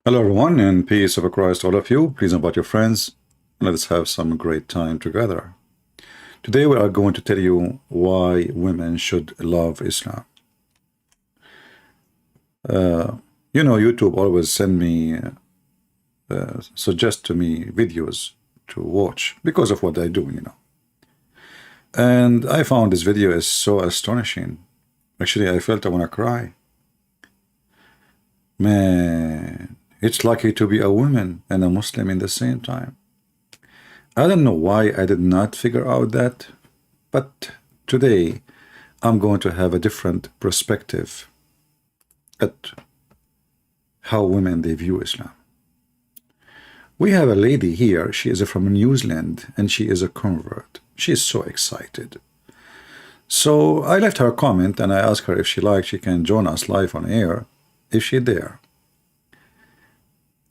Hello everyone, and peace of Christ all of you. Please invite your friends and let's have some great time together. Today we are going to tell you why women should love Islam. YouTube always send me, suggest to me videos to watch because of what I do, And I found this video is so astonishing. Actually, I felt I want to cry. Man, it's lucky to be a woman and a Muslim in the same time. I don't know why I did not figure out that, but today I'm going to have a different perspective at how women they view Islam. We have a lady here, she is from New Zealand and she is a convert. She is so excited. So I left her a comment and I asked her if she likes, she can join us live on air if she dare.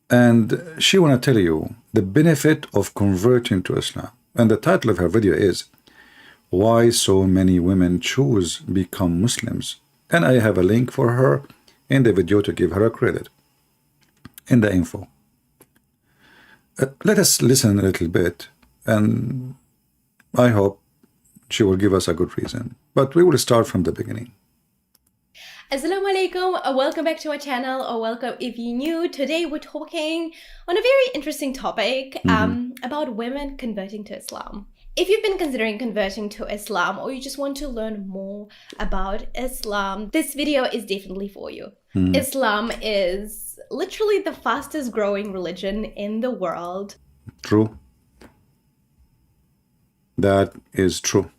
And she want to tell you the benefit of converting to Islam. And the title of her video is Why So Many Women Choose Become Muslims. And I have a link for her in the video to give her a credit in the info. Let us listen a little bit, and I hope she will give us a good reason. But we will start from the beginning. Assalamu alaikum, welcome back to our channel, or welcome if you're new. Today we're talking on a very interesting topic about women converting to Islam. If you've been considering converting to Islam, or you just want to learn more about Islam, this video is definitely for you. Islam is literally the fastest growing religion in the world. True. That is true.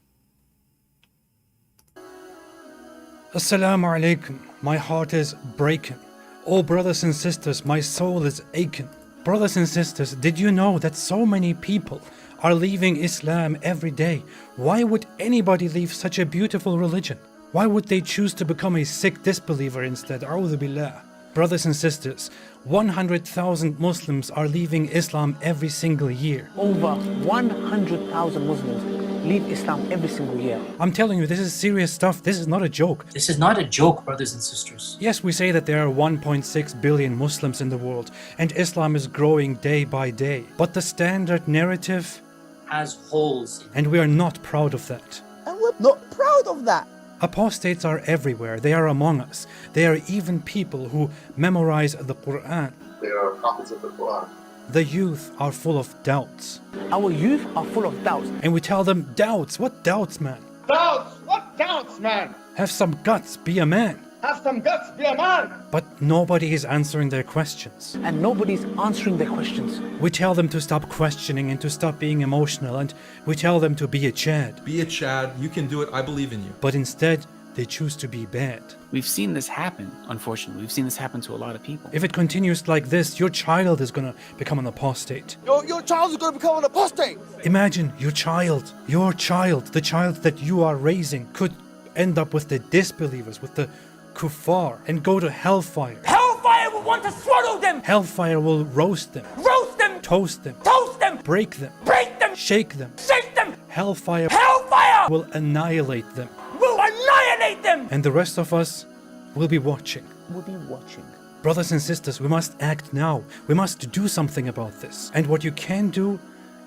Assalamu alaikum. My heart is breaking. Oh brothers and sisters, my soul is aching. Brothers and sisters, did you know that so many people are leaving Islam every day? Why would anybody leave such a beautiful religion? Why would they choose to become a sick disbeliever instead? A'udhu billah. Brothers and sisters, 100,000 Muslims are leaving Islam every single year. Over 100,000 Muslims leave Islam every single year. I'm telling you, this is serious stuff. This is not a joke. This is not a joke, brothers and sisters. Yes, we say that there are 1.6 billion Muslims in the world, and Islam is growing day by day. But the standard narrative Has holes. and we are not proud of that. And we're not proud of that. Apostates are everywhere. They are among us. There are even people who memorize the Quran. They are copies of the Quran. The youth are full of doubts. Our youth are full of doubts. And we tell them, doubts? What doubts, man? Doubts? What doubts, man? Have some guts, be a man. Have some guts, be a man. But nobody is answering their questions. And nobody's answering their questions. We tell them to stop questioning and to stop being emotional, and we tell them to be a Chad. Be a Chad, you can do it, I believe in you. But instead, they choose to be bad. We've seen this happen, unfortunately. We've seen this happen to a lot of people. If it continues like this, your child is gonna become an apostate. Your child is going to become an apostate. Imagine your child, the child that you are raising, could end up with the disbelievers, with the kuffar, and go to hellfire. Hellfire will want to swallow them. Hellfire will roast them, Roast them. toast them, Toast them. break them, Break them. shake them. Shake them. Hellfire Hellfire will annihilate them. will annihilate them. And the rest of us will be watching. We'll be watching. Brothers and sisters, we must act now. We must do something about this. And what you can do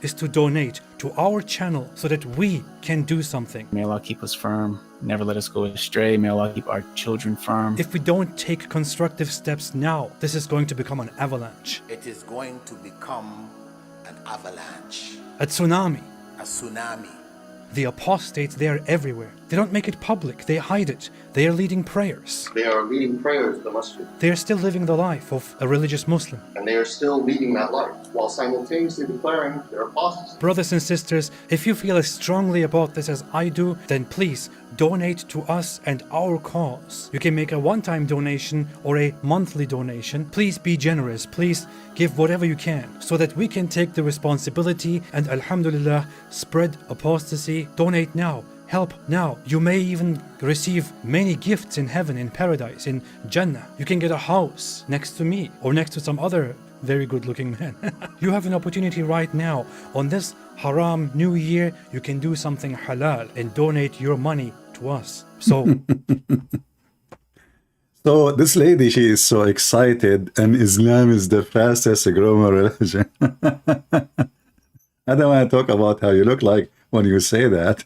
is to donate to our channel so that we can do something. May Allah keep us firm, never let us go astray. May Allah keep our children firm. If we don't take constructive steps now, this is going to become an avalanche, It is going to become an avalanche, a tsunami. a tsunami. The apostates, they are everywhere. They don't make it public, they hide it. They are leading prayers. They are leading prayers in the masjid, They are still living the life of a religious Muslim. and they are still leading that life while simultaneously declaring their apostasy. Brothers and sisters, if you feel as strongly about this as I do, then please donate to us and our cause. You can make a one-time donation or a monthly donation. Please be generous. Please give whatever you can so that we can take the responsibility and, alhamdulillah, spread apostasy. Donate now. Help now. You may even receive many gifts in heaven, in paradise, in Jannah. You can get a house next to me or next to some other very good looking man. You have an opportunity right now. On this haram new year, you can do something halal and donate your money to us. So So this lady, she is so excited, and Islam is the fastest growing religion. I don't want to talk about how you look like when you say that.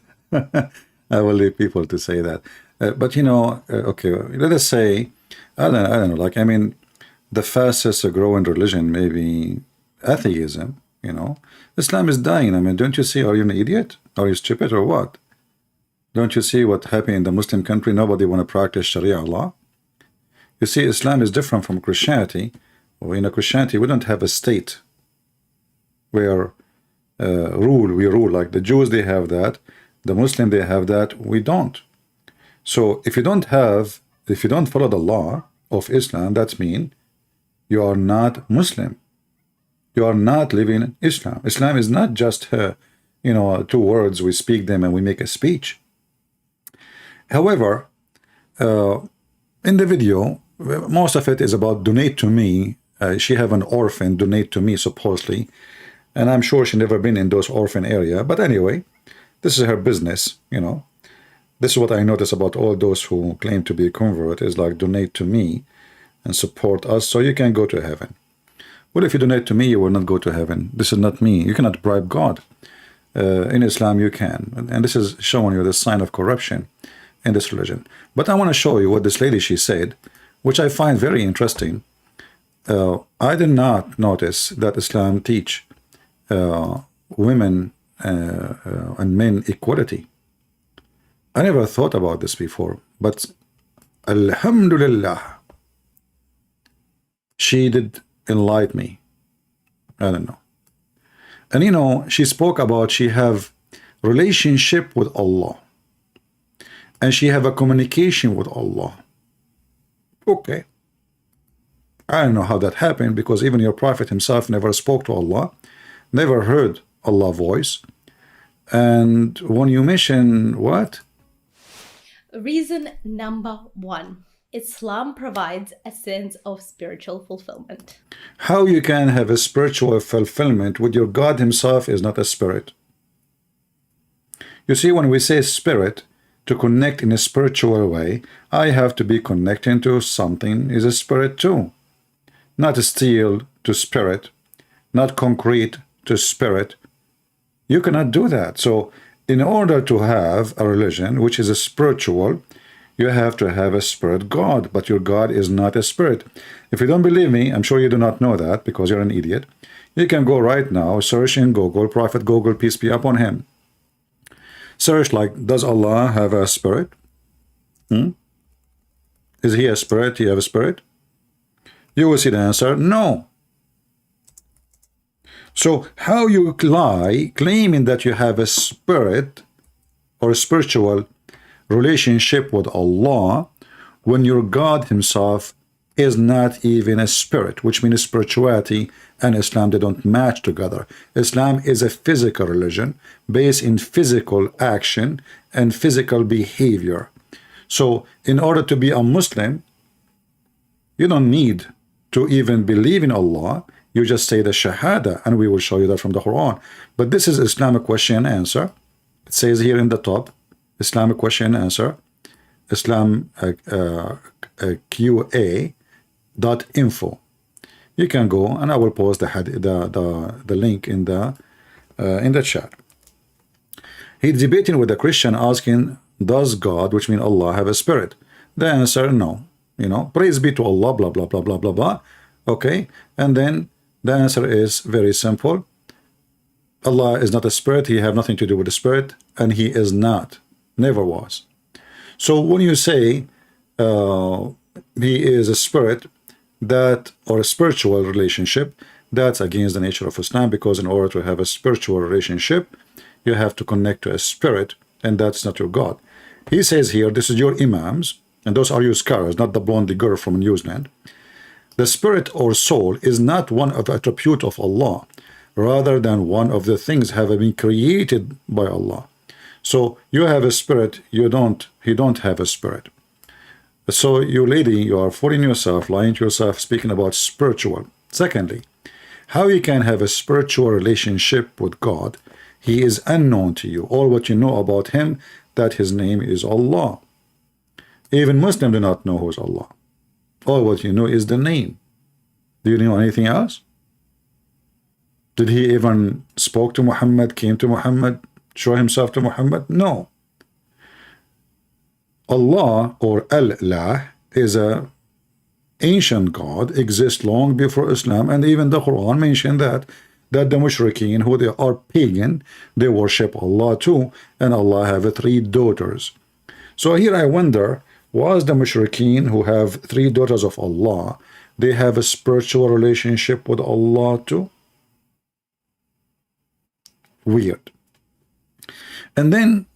I will leave people to say that. But you know, okay, let us say, I don't know, like, I mean, the fastest growing religion may be atheism, you know. Islam is dying. I mean, don't you see? Are you an idiot? Are you stupid or what? Don't you see what happened in the Muslim country? Nobody want to practice Sharia law. You see, Islam is different from Christianity. In Christianity, we don't have a state where we rule. Like the Jews, they have that. The Muslim, they have that. We don't. So if you don't follow the law of Islam, that means you are not Muslim. You are not living Islam. Islam is not just, you know, two words, we speak them and we make a speech. However, in the video, most of it is about donate to me. She have an orphan, donate to me, supposedly. And I'm sure she never been in those orphan area. But anyway, this is her business, you know. This is what I notice about all those who claim to be a convert, is like donate to me and support us so you can go to heaven. Well, if you donate to me, you will not go to heaven. This is not me. You cannot bribe God. In Islam, you can. And this is showing you the sign of corruption in this religion. But I want to show you what this lady, she said, which I find very interesting. I did not notice that Islam teach women and men equality. I never thought about this before, but Alhamdulillah, she did enlighten me. I don't know. And you know, she spoke about she have relationship with Allah. And she have a communication with Allah. Okay. I don't know how that happened, because even your prophet himself never spoke to Allah, never heard Allah's voice. And when you mention what? Reason number one. Islam provides a sense of spiritual fulfillment. How you can have a spiritual fulfillment with your God himself is not a spirit. You see, when we say spirit, to connect in a spiritual way, I have to be connecting to something is a spirit too. Not steel to spirit, not concrete to spirit. You cannot do that. So in order to have a religion which is a spiritual, you have to have a spirit God, but your God is not a spirit. If you don't believe me, I'm sure you do not know that because you're an idiot. You can go right now, search in Google, Prophet Google, peace be upon him. Search like, does Allah have a spirit? Is he a spirit? He have a spirit? You will see the answer, no. So how you lie claiming that you have a spirit or a spiritual relationship with Allah when your God himself is not even a spirit, which means spirituality and Islam, they don't match together. Islam is a physical religion based in physical action and physical behavior. So in order to be a Muslim, you don't need to even believe in Allah. You just say the Shahada, and we will show you that from the Quran. But this is Islamic question and answer. It says here in the top, Islamic question and answer, Islam QA.info. You can go, and I will post the link in the chat. He's debating with a Christian, asking, does God, which means Allah, have a spirit? The answer, no. You know, praise be to Allah, blah blah blah blah blah blah. Okay, and then the answer is very simple. Allah is not a spirit. He have nothing to do with the spirit, and he is not, never was. So when you say he is a spirit, that, or a spiritual relationship, that's against the nature of Islam, because in order to have a spiritual relationship, you have to connect to a spirit, and that's not your God. He says here, this is your imams, and those are your scholars, not the blondie girl from New Zealand. The spirit or soul is not one of the attribute of Allah, rather than one of the things have been created by Allah. So you have a spirit, he don't have a spirit. So you lady, you are fooling yourself, lying to yourself, speaking about spiritual. Secondly, how you can have a spiritual relationship with God? He is unknown to you. All what you know about him, that his name is Allah. Even Muslims do not know who is Allah. All what you know is the name. Do you know anything else? Did he even spoke to Muhammad, came to Muhammad, show himself to Muhammad? No. Allah or Allah is a ancient God, exists long before Islam, and even the Quran mentioned that the mushrikeen, who they are pagan, they worship Allah too, and Allah have 3 daughters. So here I wonder, was the mushrikeen who have 3 daughters of Allah, they have a spiritual relationship with Allah too? Weird. And then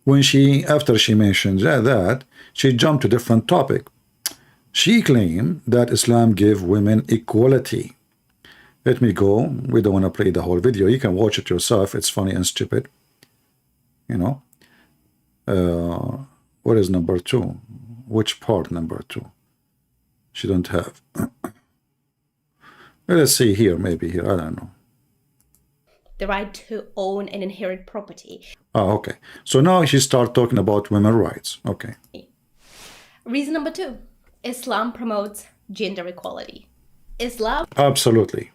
when after she mentioned that, she jumped to a different topic. She claimed that Islam gave women equality. Let me go. We don't want to play the whole video. You can watch it yourself. It's funny and stupid. You know. What is number 2? Which part number 2? She don't have. Let's see here. Maybe here. I don't know. The right to own and inherit property. Oh, okay. So now she starts talking about women's rights. Okay. Reason number 2. Islam promotes gender equality. Islam? Absolutely.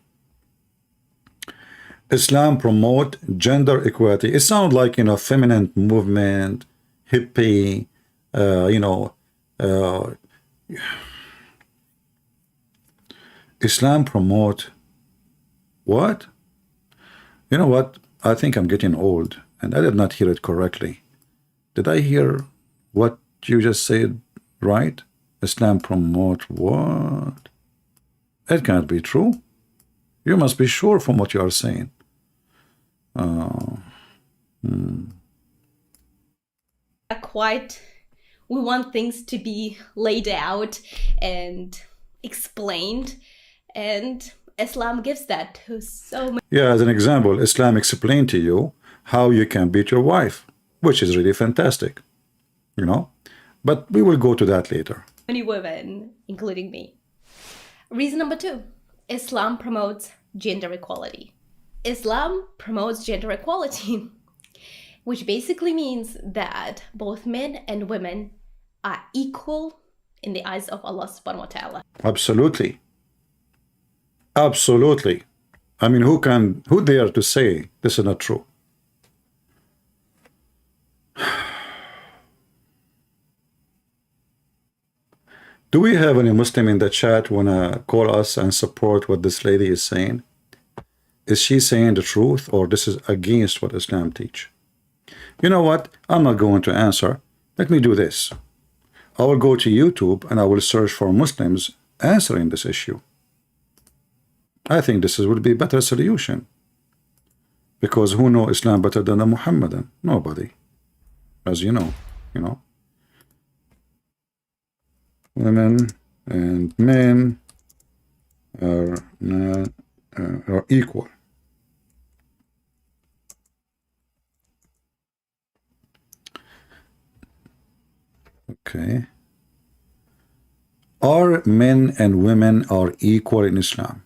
Islam promote gender equality. It sounds like, you know, feminine movement, hippie, you know, Islam promote what? You know what? I think I'm getting old, and I did not hear it correctly. Did I hear what you just said right? Islam promote what? It can't be true. You must be sure from what you are saying. We want things to be laid out and explained, and Islam gives that to so many. Yeah, as an example, Islam explained to you how you can beat your wife, which is really fantastic, you know. But we will go to that later. Many women, including me. Reason number 2, Islam promotes gender equality. Islam promotes gender equality, which basically means that both men and women are equal in the eyes of Allah subhanahu wa ta'ala. Absolutely. Absolutely. I mean, who dare to say this is not true? Do we have any Muslim in the chat wanna call us and support what this lady is saying? Is she saying the truth, or this is against what Islam teach? You know what? I'm not going to answer. Let me do this. I will go to YouTube and I will search for Muslims answering this issue. I think this would be a better solution. Because who know Islam better than a Muhammadan? Nobody. As you know. Women and men are equal. Okay. Are men and women are equal in Islam?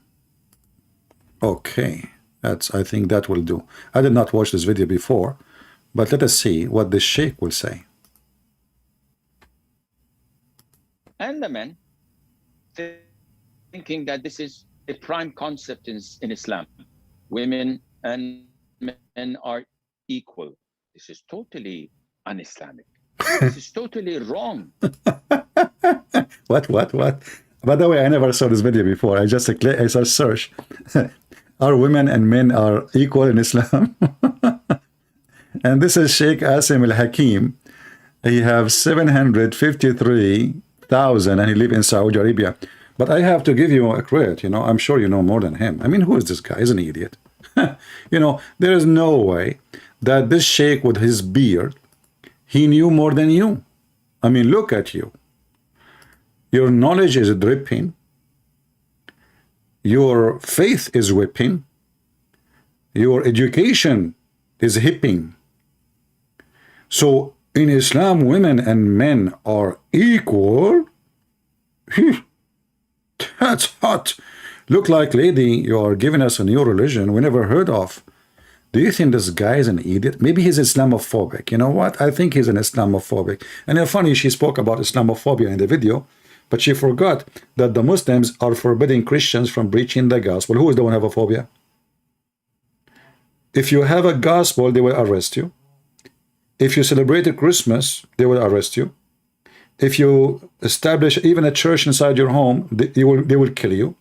Okay. I think that will do. I did not watch this video before, but let us see what the Sheikh will say. And the men thinking that this is a prime concept in Islam. Women and men are equal. This is totally un-Islamic. This is totally wrong. What? By the way, I never saw this video before. I just search. Are women and men are equal in Islam? And this is Sheikh Asim al-Hakim. He has 753,000 and he lives in Saudi Arabia. But I have to give you a credit, I'm sure you know more than him. I mean, who is this guy? He's an idiot. There is no way that this Sheikh with his beard, he knew more than you. I mean, look at you. Your knowledge is dripping. Your faith is whipping. Your education is hipping. So in Islam, women and men are equal. That's hot. Look like, lady, you are giving us a new religion we never heard of. Do you think this guy is an idiot? Maybe he's Islamophobic. You know what? I think he's an Islamophobic. And it's funny, she spoke about Islamophobia in the video. But she forgot that the Muslims are forbidding Christians from preaching the gospel. Who is the one who have a phobia? If you have a gospel, they will arrest you. If you celebrate Christmas, they will arrest you. If you establish even a church inside your home, they will kill you.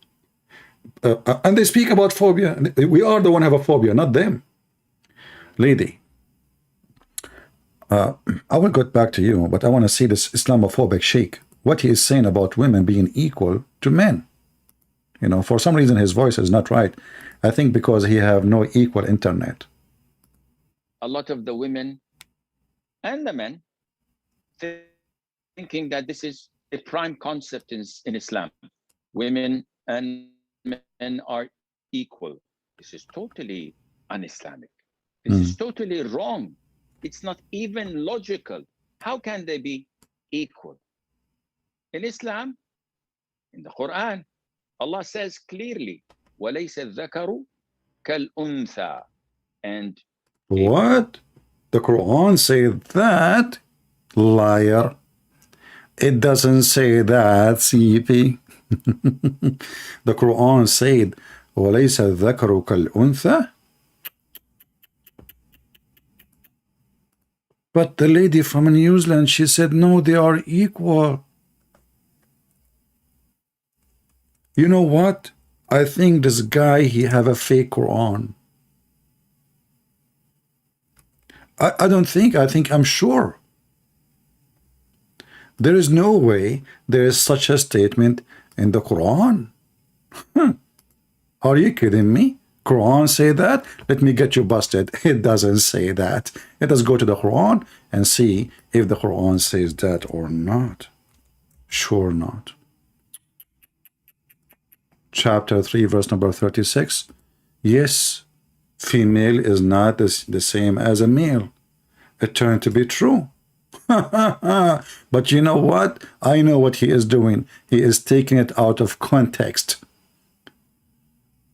And they speak about phobia. We are the one who have a phobia, not them. Lady, I will get back to you, but I want to see this Islamophobic sheikh, what he is saying about women being equal to men. You know, for some reason his voice is not right. I think because he have no equal internet. A lot of the women and the men thinking that this is a prime concept in Islam. Women and men are equal. This is totally un-Islamic. This is totally wrong. It's not even logical. How can they be equal? In Islam, in the Quran, Allah says clearly, وَلَيْسَ الذَّكَرُ كَالْأُنثَى. And what? The Quran say that? Liar. It doesn't say that, CP. The Quran said, وَلَيْسَ الذَّكَرُ كَالْأُنثَى. But the lady from New Zealand, she said, no, they are equal. You know what? I think this guy, he have a fake Quran. I don't think, I'm sure. There is no way there is such a statement in the Quran. Are you kidding me? Quran say that? Let me get you busted. It doesn't say that. Let us go to the Quran and see if the Quran says that or not. Sure not. Chapter 3, verse number 36. Yes, female is not the same as a male. It turned to be true. But you know what? I know what he is doing. He is taking it out of context.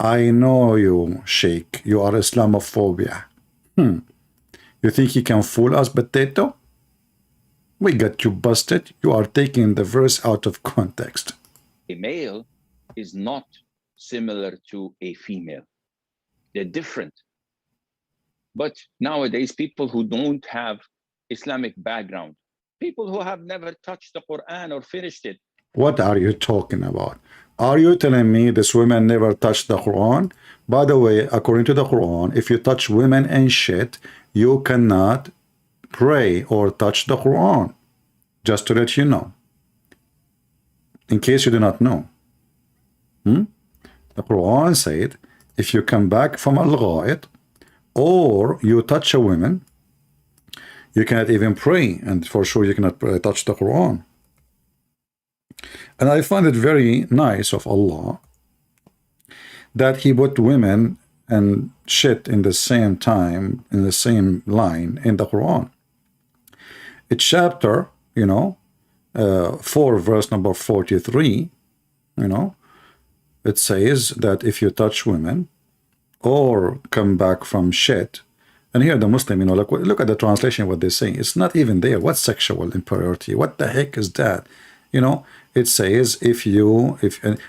I know you, Sheikh. You are Islamophobia. You think he can fool us, potato? We got you busted. You are taking the verse out of context. a male is not similar to a female. They're different. But nowadays, people who don't have Islamic background, people who have never touched the Quran or finished it. What are you talking about? Are you telling me this woman never touched the Quran? By the way, according to the Quran, if you touch women and shit, you cannot pray or touch the Quran. Just to let you know. In case you do not know. The Quran said, if you come back from al-gha'it, or you touch a woman, you cannot even pray, and for sure you cannot touch the Quran. And I find it very nice of Allah that He put women and shit in the same time, in the same line in the Quran. It's chapter, 4 verse number 43, it says that if you touch women or come back from shit, and here the Muslim, look at the translation, what they're saying. It's not even there. What's sexual impurity? What the heck is that? It says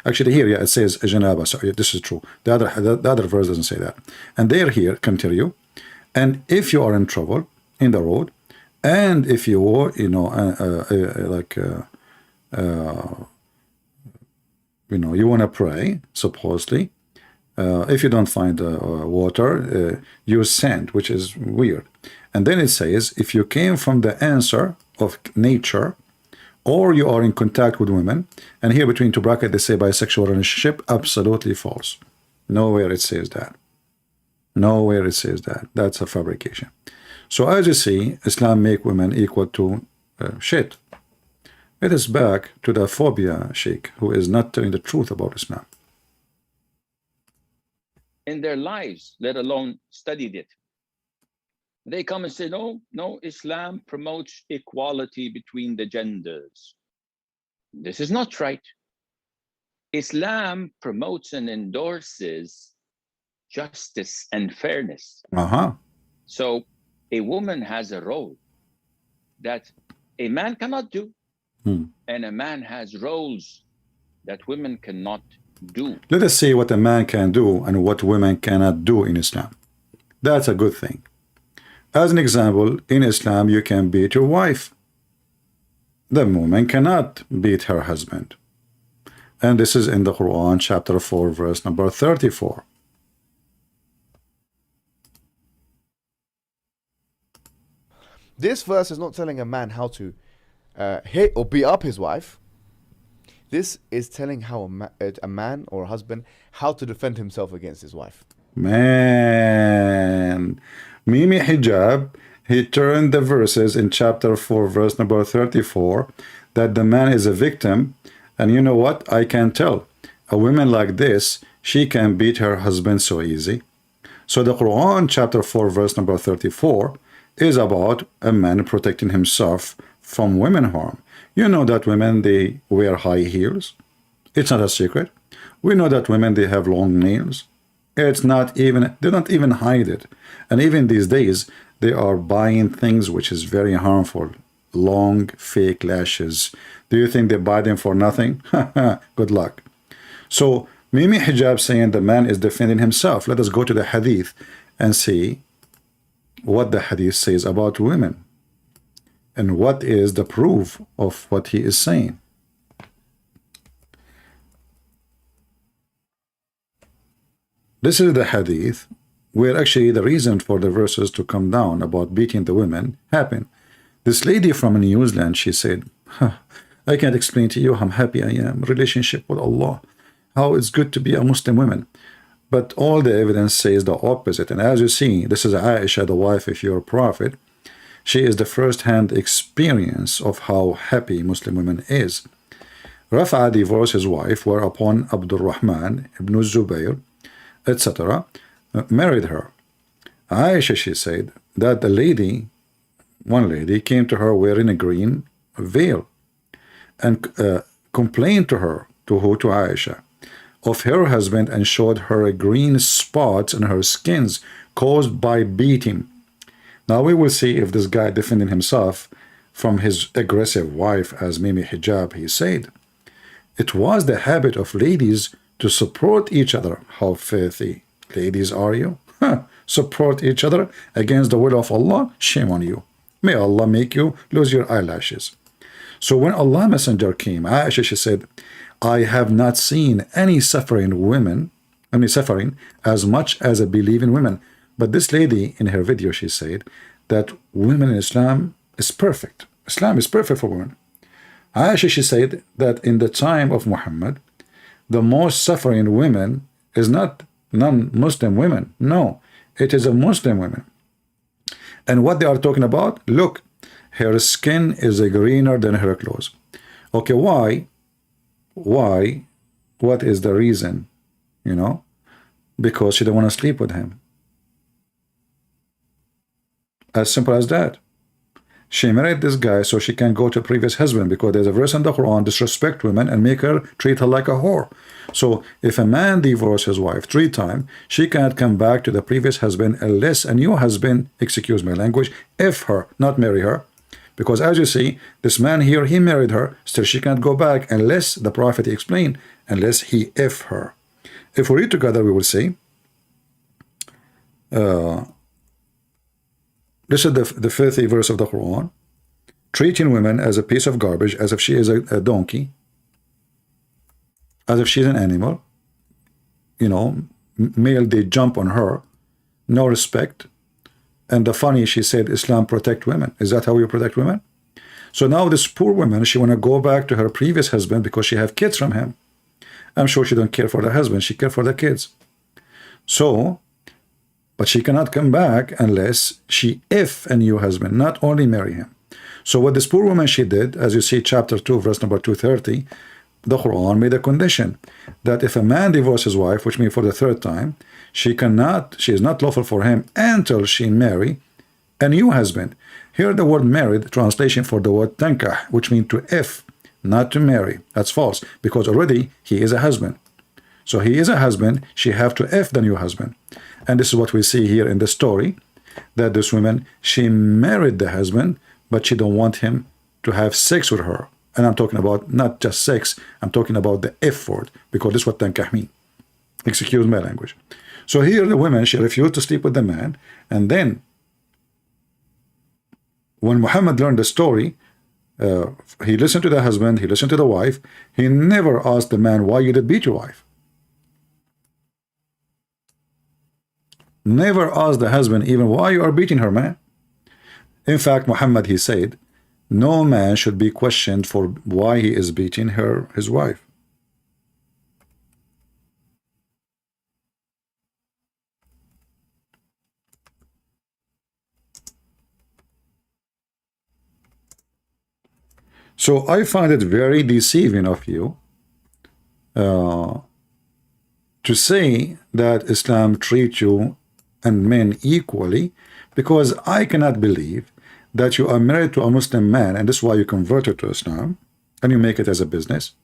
actually here, it says janaba. Sorry, this is true. The other verse doesn't say that. And they're here, continue. And if you are in trouble in the road, and if you are, you want to pray, supposedly, if you don't find water, use sand, which is weird. And then it says, if you came from the answer of nature, or you are in contact with women, and here between two brackets they say bisexual relationship, absolutely false. Nowhere it says that. Nowhere it says that. That's a fabrication. So as you see, Islam make women equal to shit. It is back to the phobia sheikh who is not telling the truth about Islam. In their lives, let alone studied it. They come and say, no, Islam promotes equality between the genders. This is not right. Islam promotes and endorses justice and fairness. So a woman has a role that a man cannot do. And a man has roles that women cannot do. Let us see what a man can do and what women cannot do in Islam. That's a good thing. As an example, in Islam, you can beat your wife. The woman cannot beat her husband. And this is in the Quran, chapter 4, verse number 34. This verse is not telling a man how to hit or beat up his wife. This is telling how a man or a husband how to defend himself against his wife. Man, Mimi Hijab, he turned the verses in chapter 4, verse number 34, that the man is a victim. And you know what? I can tell. A woman like this, she can beat her husband so easy. So the Quran, chapter 4, verse number 34, is about a man protecting himself from women harm. You know that women, they wear high heels. It's not a secret. We know that women, they have long nails. It's not even, they don't even hide it. And even these days, they are buying things which is very harmful. Long, fake lashes. Do you think they buy them for nothing? Good luck. So, Mimi Hijab saying the man is defending himself. Let us go to the Hadith and see what the Hadith says about women. And what is the proof of what he is saying. This is the Hadith where actually the reason for the verses to come down about beating the women happened. This lady from New Zealand, she said, I can't explain to you how happy I am, relationship with Allah, how it's good to be a Muslim woman. But all the evidence says the opposite. And as you see, this is Aisha, the wife of your prophet. She is the first-hand experience of how happy Muslim woman is. Rafa divorced his wife, whereupon Abdul Rahman ibn Zubayr, etc., married her. Aisha, she said, that the lady, one lady, came to her wearing a green veil and complained to her, to Aisha, of her husband and showed her green spots on her skins caused by beating. Now we will see if this guy defending himself from his aggressive wife, as Mimi Hijab, he said. It was the habit of ladies to support each other. How filthy ladies are you? Support each other against the will of Allah? Shame on you. May Allah make you lose your eyelashes. So when Allah Messenger came, Aisha, she said, I have not seen any suffering as much as a believing women. But this lady in her video, she said that women in Islam is perfect. Islam is perfect for women. Aisha, she said that in the time of Muhammad, the most suffering women is not non-Muslim women. No, it is a Muslim women. And what they are talking about, look, her skin is greener than her clothes. Okay, why? Why? What is the reason? You know, because she don't want to sleep with him. As simple as that. She married this guy so she can go to previous husband, because there's a verse in the Quran, disrespect women and make her treat her like a whore. So if a man divorces his wife 3 times, she can't come back to the previous husband unless a new husband, excuse my language, F her, not marry her. Because as you see, this man here, he married her, still she can't go back unless the Prophet explained, unless he F her. If we read together, we will see. This is the 50th verse of the Quran. Treating women as a piece of garbage, as if she is a donkey, as if she's an animal. You know, male, they jump on her. No respect. And the funny, she said, Islam protect women. Is that how you protect women? So now this poor woman, she want to go back to her previous husband because she have kids from him. I'm sure she don't care for the husband. She care for the kids. So, but she cannot come back unless she F a new husband, not only marry him. So what this poor woman, she did, as you see chapter 2, verse number 230, the Quran made a condition that if a man divorces his wife, which means for the 3rd time, she is not lawful for him until she marry a new husband. Here the word married, translation for the word tankah, which means to F, not to marry. That's false, because already he is a husband. So he is a husband, she have to F the new husband. And this is what we see here in the story, that this woman, she married the husband, but she don't want him to have sex with her. And I'm talking about not just sex, I'm talking about the effort, because this is what tankah mean. Excuse my language. So here the woman, she refused to sleep with the man, and then when Muhammad learned the story, he listened to the husband, he listened to the wife. He never asked the man, why you did beat your wife. Never asked the husband even, why you are beating her, man. In fact, Muhammad, he said, no man should be questioned for why he is beating his wife. So I find it very deceiving of you to say that Islam treats you and men equally, because I cannot believe that you are married to a Muslim man, and this is why you converted to Islam, and you make it as a business.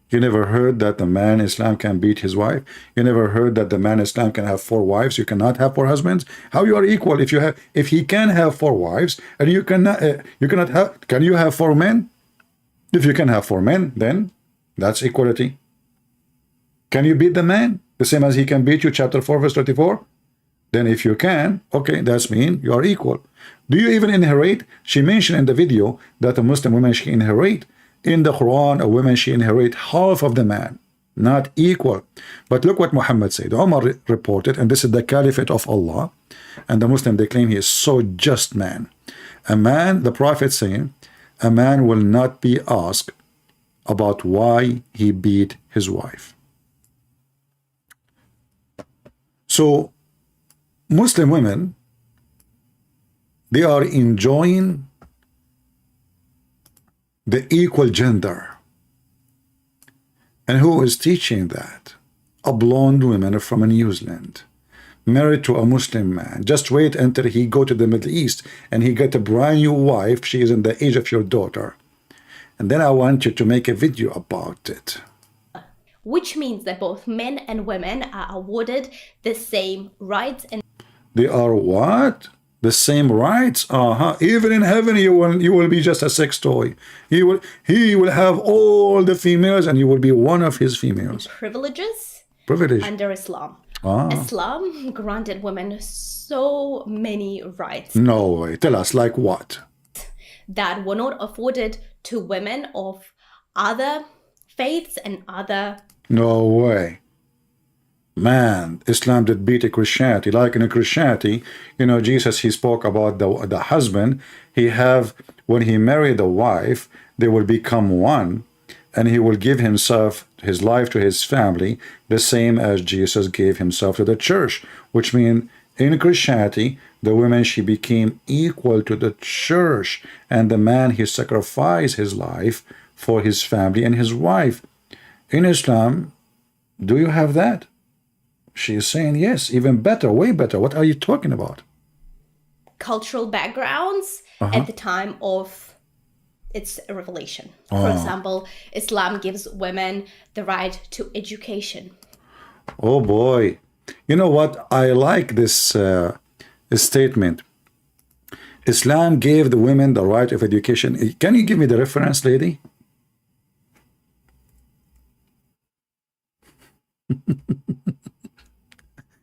You never heard that the man in Islam can beat his wife. You never heard that the man in Islam can have 4 wives. You cannot have 4 husbands. How you are equal if he can have 4 wives and you cannot have? Can you have 4 men? If you can have 4 men, then that's equality. Can you beat the man the same as he can beat you? Chapter 4 verse 34. Then if you can, okay, that's mean you are equal. Do you even inherit? She mentioned in the video that a Muslim woman, she inherit. In the Quran, a woman, she inherit half of the man, not equal. But look what Muhammad said. Umar reported, and this is the caliphate of Allah, and the Muslim, they claim he is so just man. A man, the Prophet saying, a man will not be asked about why he beat his wife. So Muslim women, they are enjoying the equal gender. And who is teaching that? A blonde woman from New Zealand, married to a Muslim man. Just wait until he go to the Middle East and he get a brand new wife. She is in the age of your daughter. And then I want you to make a video about it. Which means that both men and women are awarded the same rights. And they are what? The same rights? Even in heaven you will be just a sex toy. He will have all the females and you will be one of his females. Privileges Privilege. under Islam. Islam granted women so many rights. No way. Tell us, like what? That were not afforded to women of other faiths and other... No way. Man, Islam did beat Christianity. Like in Christianity, you know, Jesus, he spoke about the husband. When he married the wife, they will become one, and he will give his life to his family, the same as Jesus gave himself to the church. Which means in Christianity, the woman, she became equal to the church, and the man, he sacrificed his life for his family and his wife. In Islam, do you have that? She is saying, yes, even better, way better. What are you talking about? Cultural backgrounds at the time of its revelation. For example, Islam gives women the right to education. Oh boy. You know what? I like this statement. Islam gave the women the right of education. Can you give me the reference, lady?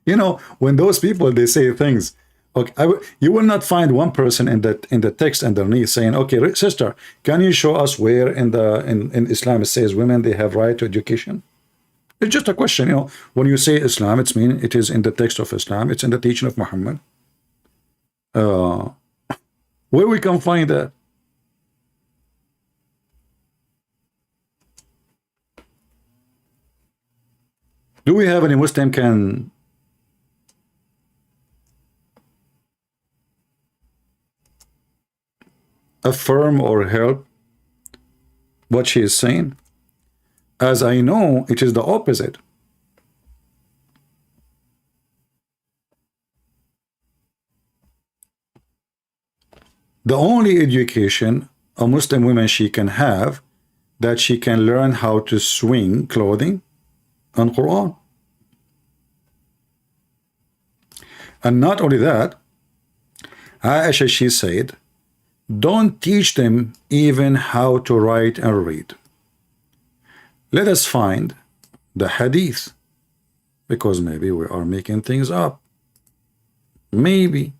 You know, when those people, they say things, okay, you will not find one person in the text underneath saying, okay, sister, can you show us where in Islam it says women, they have right to education? It's just a question, you know. When you say Islam, it means it is in the text of Islam, it's in the teaching of Muhammad. Where we can find that? Do we have any Muslim can affirm or help what she is saying? As I know, it is the opposite. The only education a Muslim woman she can have, that she can learn how to swing clothing and Quran. And not only that, Aisha, she said, don't teach them even how to write and read. Let us find the hadith, because maybe we are making things up. Maybe.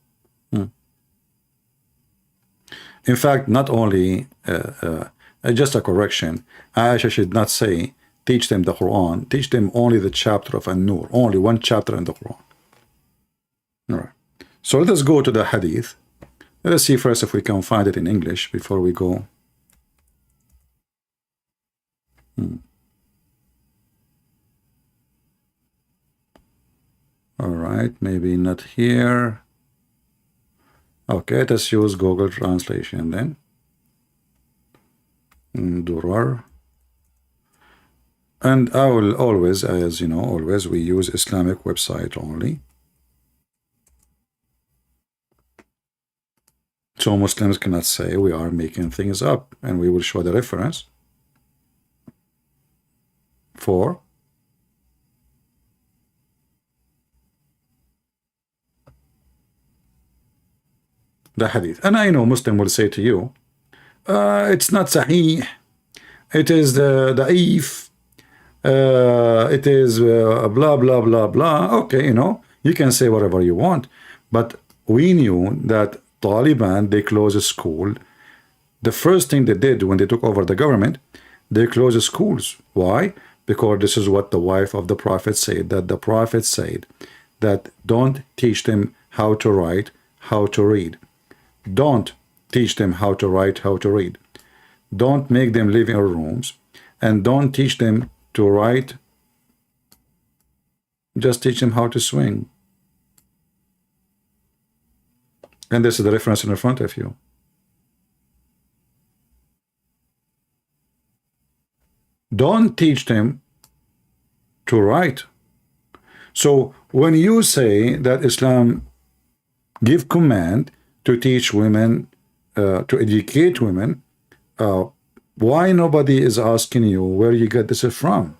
In fact, not only, just a correction, Aisha should not say, teach them the Quran, teach them only the chapter of An-Nur, only one chapter in the Quran. All right. So let us go to the hadith. Let us see first if we can find it in English before we go. All right, maybe not here. Okay, let us use Google Translation then. Durar. And I will always, as you know, always we use Islamic website only. So Muslims cannot say we are making things up, and we will show the reference for the hadith. And I know Muslim will say to you, it's not sahih, it is da'if, it is blah blah blah blah. Okay, you know, you can say whatever you want, but we knew that Taliban, they closed a school. The first thing they did when they took over the government, they closed schools. Why? Because this is what the wife of the Prophet said, that the Prophet said that don't teach them how to write, how to read. Don't teach them how to write, how to read. Don't make them live in rooms, and don't teach them to write. Just teach them how to swing. And this is the reference in front of you. Don't teach them to write. So when you say that Islam give command to teach women, to educate women, why nobody is asking you where you get this from?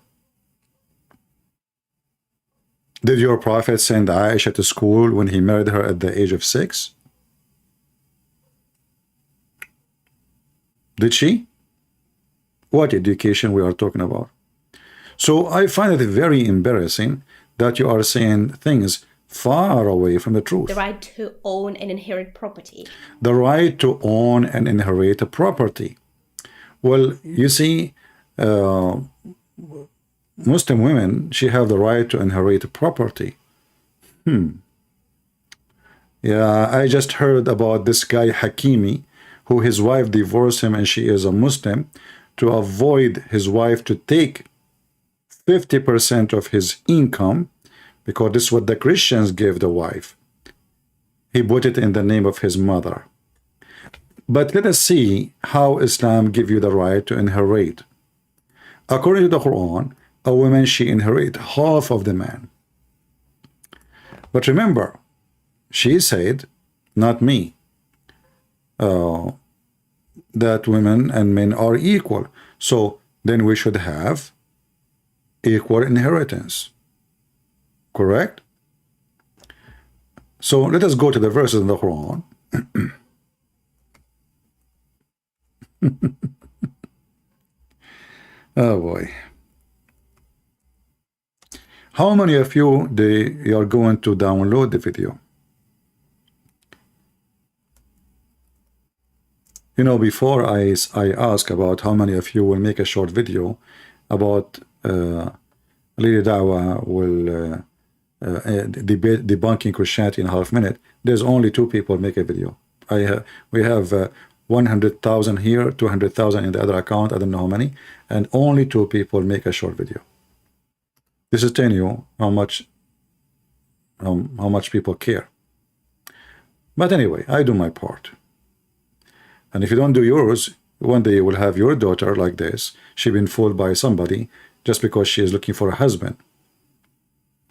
Did your Prophet send Aisha to school when he married her at the age of 6? Did she? What education we are talking about? So I find it very embarrassing that you are saying things far away from the truth. The right to own and inherit property. The right to own and inherit a property. Well, you see, Muslim women, she have the right to inherit property. Yeah, I just heard about this guy Hakimi, who his wife divorced him and she is a Muslim, to avoid his wife to take 50% of his income, because this is what the Christians gave the wife. He put it in the name of his mother. But let us see how Islam gives you the right to inherit. According to the Quran, a woman, she inherit half of the man. But remember, she said, not me, that women and men are equal. So then we should have equal inheritance. Correct? So let us go to the verses in the Quran. Oh boy. How many of you are going to download the video? You know, before I ask about how many of you will make a short video about Lady Dawah will debunking Christianity in half minute, there's only 2 people make a video. We have 100,000 here, 200,000 in the other account, I don't know how many, and only 2 people make a short video. This is telling you how much people care. But anyway, I do my part. And if you don't do yours, one day you will have your daughter like this. She's been fooled by somebody just because she is looking for a husband.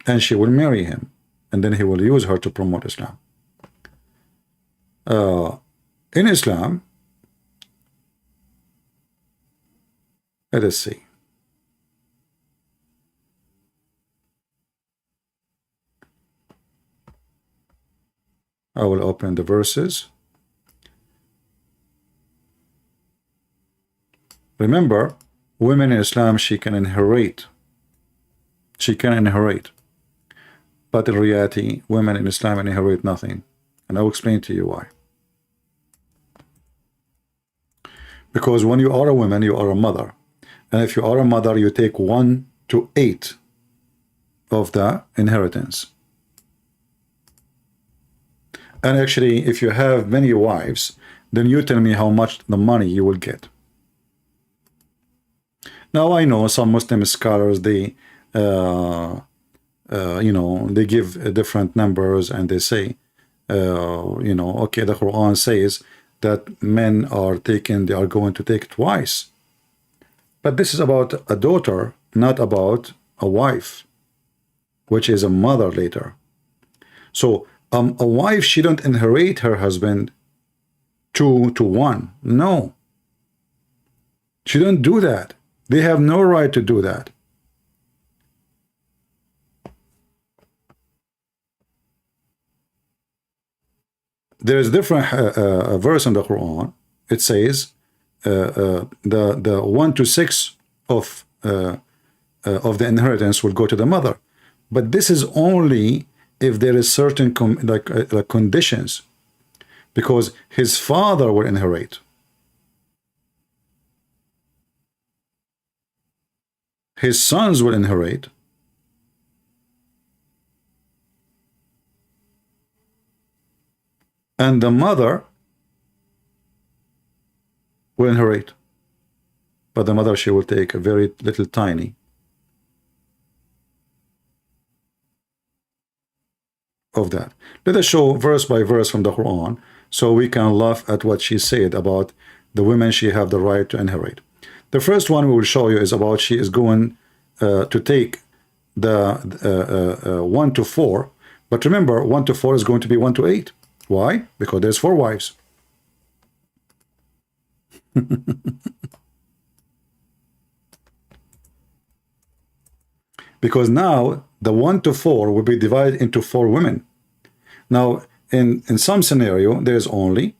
And she will marry him. And then he will use her to promote Islam. In Islam, let us see. I will open the verses. Remember, women in Islam, she can inherit. She can inherit. But in reality, women in Islam inherit nothing. And I'll explain to you why. Because when you are a woman, you are a mother. And if you are a mother, you take 1 to 8 of the inheritance. And actually, if you have many wives, then you tell me how much the money you will get. Now, I know some Muslim scholars, they, you know, they give different numbers and they say, you know, okay, the Quran says that men are taken, they are going to take twice. But this is about a daughter, not about a wife, which is a mother later. So a wife, she don't inherit her husband 2 to 1. No. She don't do that. They have no right to do that. There is a different verse in the Quran. It says the 1 to 6 of the inheritance will go to the mother. But this is only if there is certain conditions, because his father will inherit. His sons will inherit. And the mother will inherit. But the mother, she will take a very little tiny of that. Let us show verse by verse from the Quran so we can laugh at what she said about the women she have the right to inherit. The first one we will show you is about she is going to take the 1 to 4. But remember, 1 to 4 is going to be 1 to 8. Why? Because there's 4 wives. Because now the 1 to 4 will be divided into 4 women. Now, in some scenario, there's only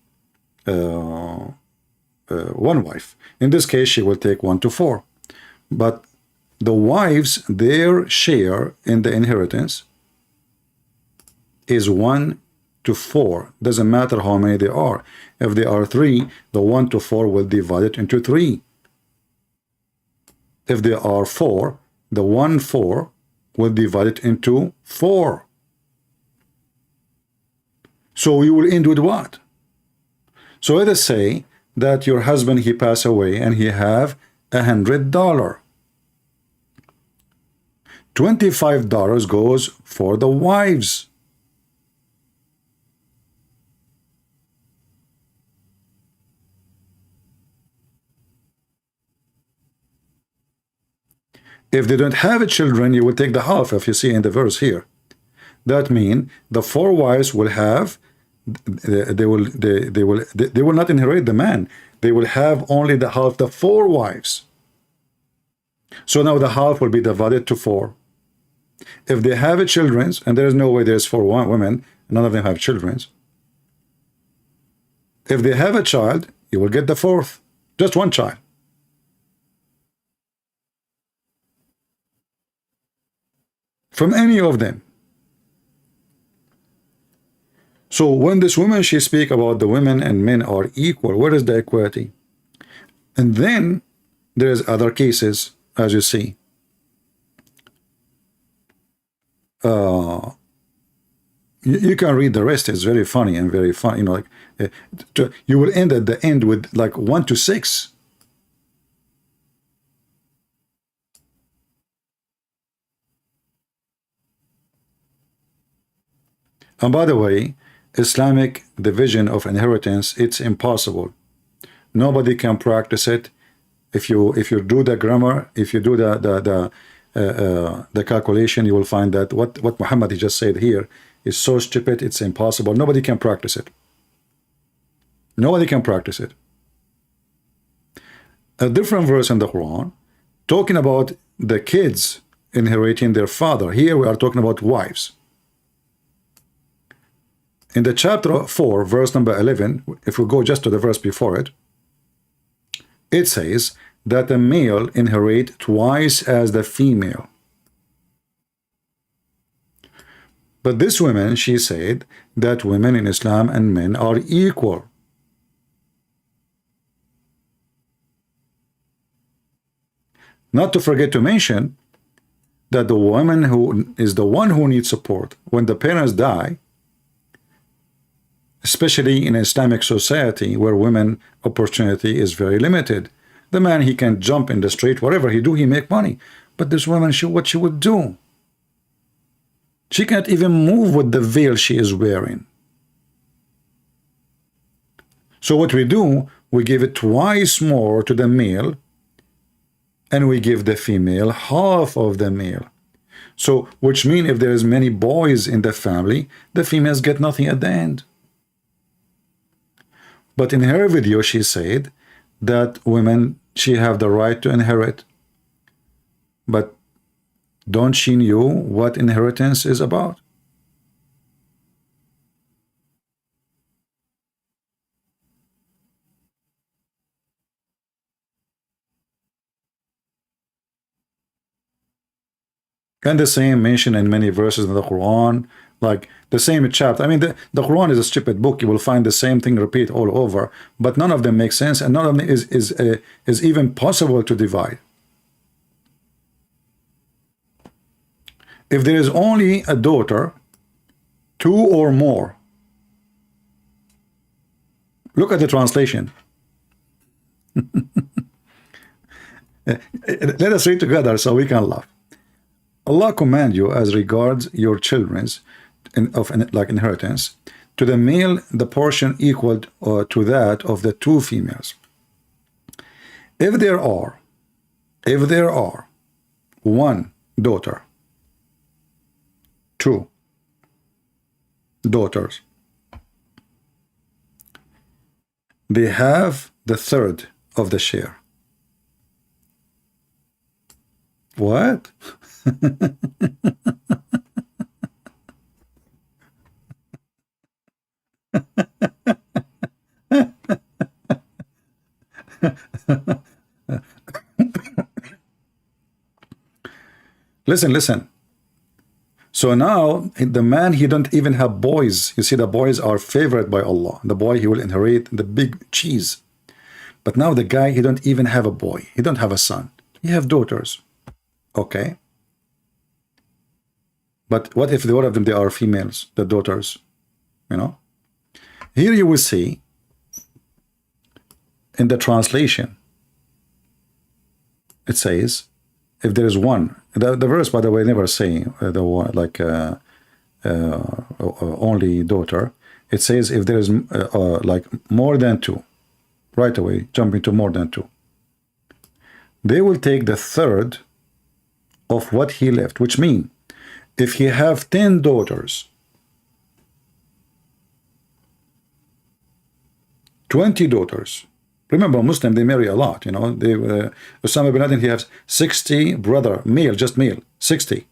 1 wife. In this case, she will take 1 to 4. But the wives, their share in the inheritance is 1 to 4. Doesn't matter how many they are. If they are 3, the 1 to 4 will divide it into 3. If they are 4, the 1/4 will divide it into 4. So you will end with what? So let us say that your husband, he passed away and he have $100. $25 goes for the wives. If they don't have children, you will take the half, if you see in the verse here. That means the 4 wives will have, they will not inherit the man. They will have only the half, the 4 wives. So now the half will be divided to 4. If they have children, and there is no way there's 4 women, none of them have children. If they have a child, you will get the 4th, just 1 child. From any of them. So when this woman, she speak about the women and men are equal, where is the equality? And then there's other cases, as you see. You can read the rest. It's very funny and very fun. You know, like you will end at the end with like 1 to 6. And by the way, Islamic division of inheritance, it's impossible. Nobody can practice it. If you do the grammar, if you do the calculation, you will find that what Muhammad just said here is so stupid, it's impossible. Nobody can practice it. Nobody can practice it. A different verse in the Quran talking about the kids inheriting their father. Here we are talking about wives. In the chapter 4, verse number 11, if we go just to the verse before it, it says that a male inherit twice as the female. But this woman, she said that women in Islam and men are equal. Not to forget to mention that the woman who is the one who needs support when the parents die, especially in an Islamic society where women opportunity is very limited. The man, he can jump in the street, whatever he do, he make money. But this woman, what she would do? She can't even move with the veil she is wearing. So what we do, we give it twice more to the male, and we give the female half of the male. So, which means if there is many boys in the family, the females get nothing at the end. But in her video, she said that women, she have the right to inherit. But don't she know what inheritance is about? And the same mentioned in many verses in the Quran, like the same chapter. I mean, the Quran is a stupid book. You will find the same thing repeat all over, but none of them make sense, and none of them is even possible to divide. If there is only a daughter, two or more, look at the translation. Let us read together so we can laugh. Allah command you as regards your children's like inheritance, to the male the portion equal to that of the two females. If there are one daughter, two daughters, they have the third of the share. What? Listen. So now the man, he don't even have boys. You see, the boys are favored by Allah. The boy, he will inherit the big cheese. But now the guy, he don't even have a boy. He don't have a son. He have daughters. Okay. But what if the one of them, they are females, the daughters, you know? Here you will see in the translation, it says, if there is one, the verse, by the way, never say the one, like only daughter. It says if there is like more than two, right away, jump into more than two. They will take the third of what he left, which means if he have 10 daughters, 20 daughters. Remember, Muslim, they marry a lot, you know. They Osama bin Laden, he has 60 brother, male, just male, 60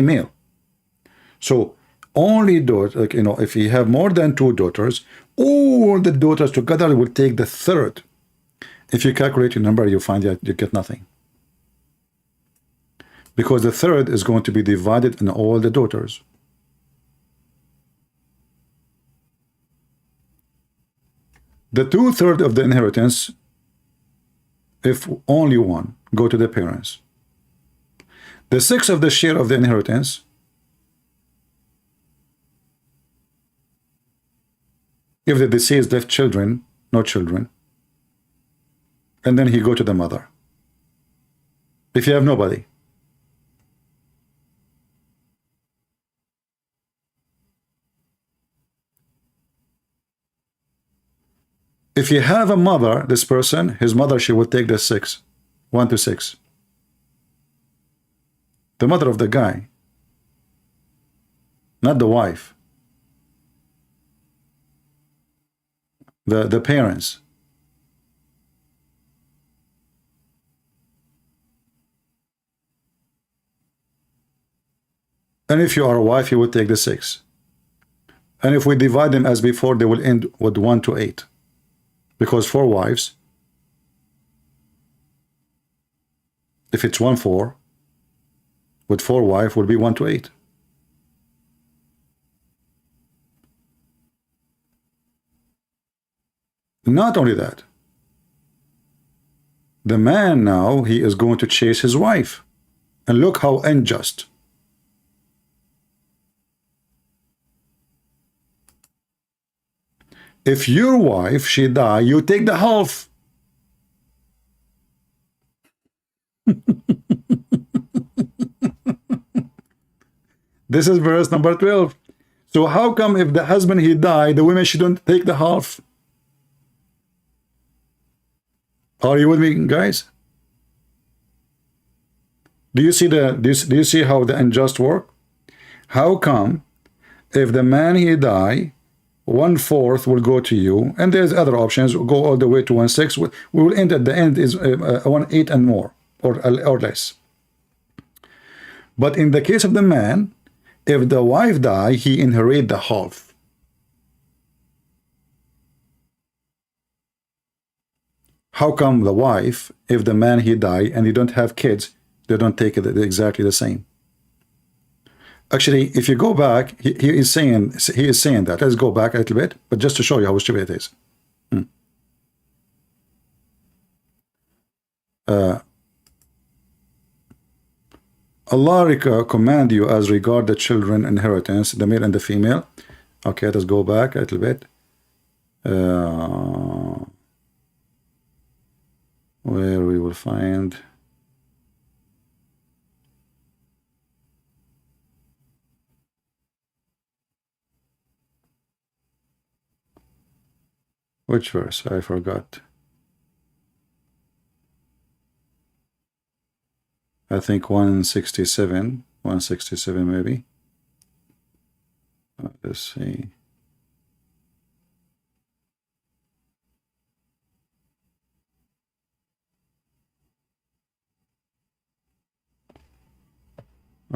male. So only daughter, like, you know, if he have more than 2 daughters, all the daughters together will take the third. If you calculate your number, you find that you get nothing. Because the third is going to be divided in all the daughters. The 2/3 of the inheritance, if only one, go to the parents. The 6th of the share of the inheritance, if the deceased left children, no children, and then he go to the mother. If you have nobody, if you have a mother, this person, his mother, she will take the 6, 1 to 6. The mother of the guy, not the wife. The parents. And if you are a wife, you will take the 6. And if we divide them as before, they will end with 1 to 8. Because 4 wives, If it's 1-4, with 4 wives will be 1-8. Not only that, the man now, he is going to chase his wife. And look how unjust. If your wife, she die, you take the half. This is verse number 12. So how come if the husband, he died, the women shouldn't take the half? Are you with me, guys? Do you see do you see how the unjust work? How come if the man, he die, 1/4 will go to you, and there's other options, go all the way to 1/6. We will end at the end is 1/8 and more, or less. But in the case of the man, if the wife die, he inherit the half. How come the wife, if the man, he die and he don't have kids, they don't take it exactly the same? Actually, if you go back, he is saying that. Let's go back a little bit, but just to show you how stupid it is. Allah command you as regard the children inheritance, the male and the female. Okay, let's go back a little bit. Where we will find which verse? I forgot. I think 167 maybe. Let's see.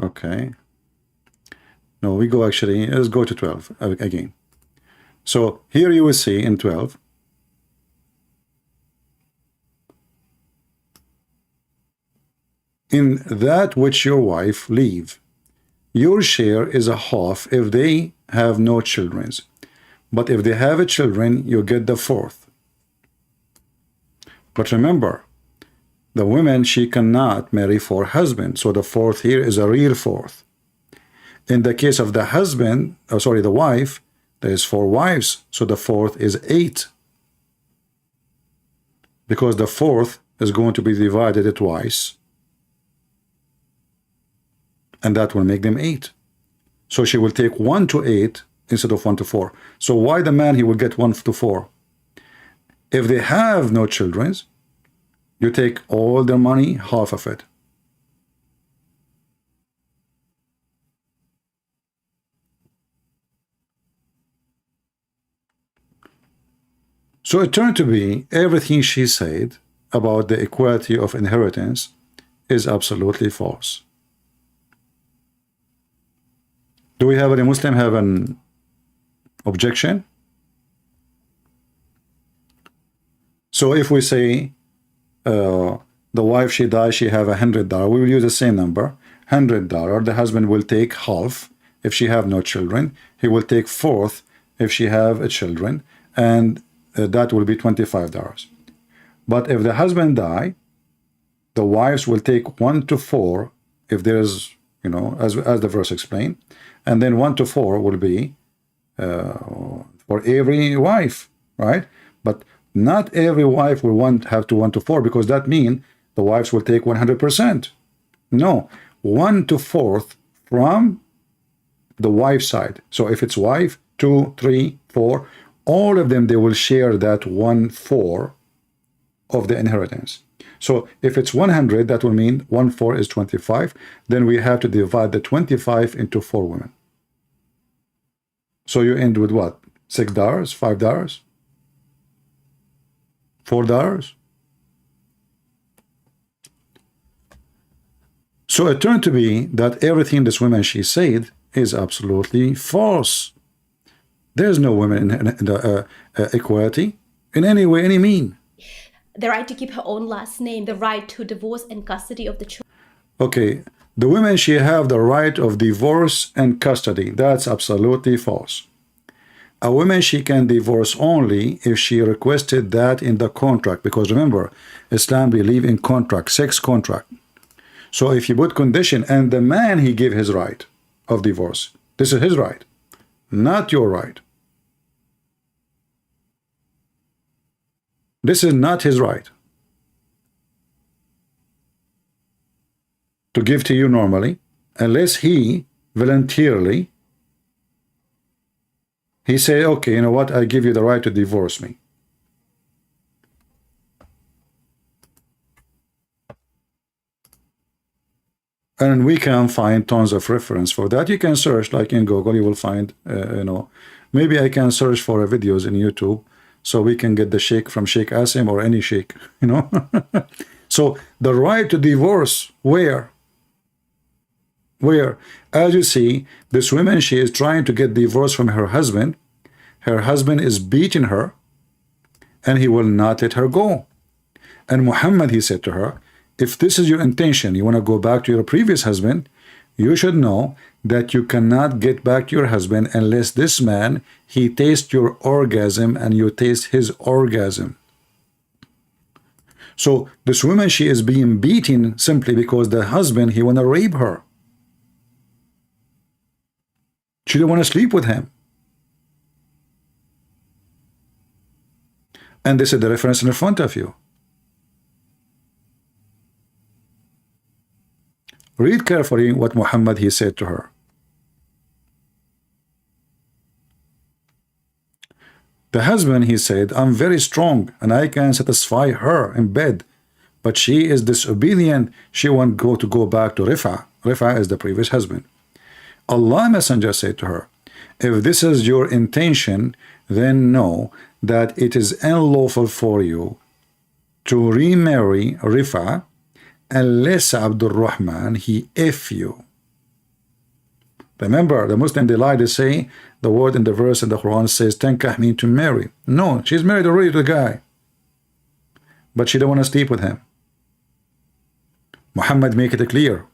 Okay. No, we go actually, let's go to 12 again. So here you will see in 12, in that which your wife leave, your share is a half if they have no children. But if they have a children, you get the 4th. But remember, the woman, she cannot marry 4 husbands. So the 4th here is a real 4th. In the case of the husband, the wife, there is 4 wives. So the 4th is 8. Because the 4th is going to be divided twice. And that will make them 8. So she will take 1-8 instead of 1-4. So why the man, he will get 1-4? If they have no children, you take all their money, half of it. So it turned to be everything she said about the equality of inheritance is absolutely false. Do we have any Muslim have an objection? So if we say the wife, she dies, she have $100, we will use the same number, $100. The husband will take half if she have no children. He will take 4th if she have a children, and that will be $25. But if the husband die, the wives will take 1-4 if there's, you know, as the verse explained, and then 1-4 will be for every wife, right? But not every wife will have to 1-4, because that means the wives will take 100%. No, 1/4 from the wife's side. So if it's wife, 2, 3, 4, all of them, they will share that 1/4 of the inheritance. So if it's 100, that will mean 1/4 is 25. Then we have to divide the 25 into 4 women. So you end with what? $6, $5, $4. So it turned to be that everything this woman, she said, is absolutely false. There's no women in the equality in any way, any mean. the right to keep her own last name, the right to divorce and custody of the children. Okay, the women, she have the right of divorce and custody. That's absolutely false. A woman, she can divorce only if she requested that in the contract, because remember, Islam believe in contract, sex contract. So if you put condition and the man, he give his right of divorce, this is his right, not your right. This is not his right to give to you normally, unless he voluntarily, he say, okay, you know what, I give you the right to divorce me. And we can find tons of reference for that. You can search, like in Google, you will find, you know, maybe I can search for videos in YouTube, so we can get the sheikh from Sheikh Asim or any sheikh, you know. So the right to divorce, where? As you see, this woman, she is trying to get divorced from her husband. Her husband is beating her, and he will not let her go. And Muhammad, he said to her, if this is your intention, you want to go back to your previous husband, you should know that you cannot get back to your husband unless this man, he tastes your orgasm and you taste his orgasm. So this woman, she is being beaten simply because the husband, he want to rape her. She don't want to sleep with him. And this is the reference in front of you. Read carefully what Muhammad, he said to her. The husband, he said, I'm very strong and I can satisfy her in bed, but she is disobedient. She won't go back to Rifa. Rifa is the previous husband. Allah Messenger said to her, if this is your intention, then know that it is unlawful for you to remarry Rifa unless Abdul Rahman, he F you. Remember, the Muslim, they lie, they say, the word in the verse in the Quran says, tankah mean to marry. No, she's married already to the guy. But she don't want to sleep with him. Muhammad make it clear.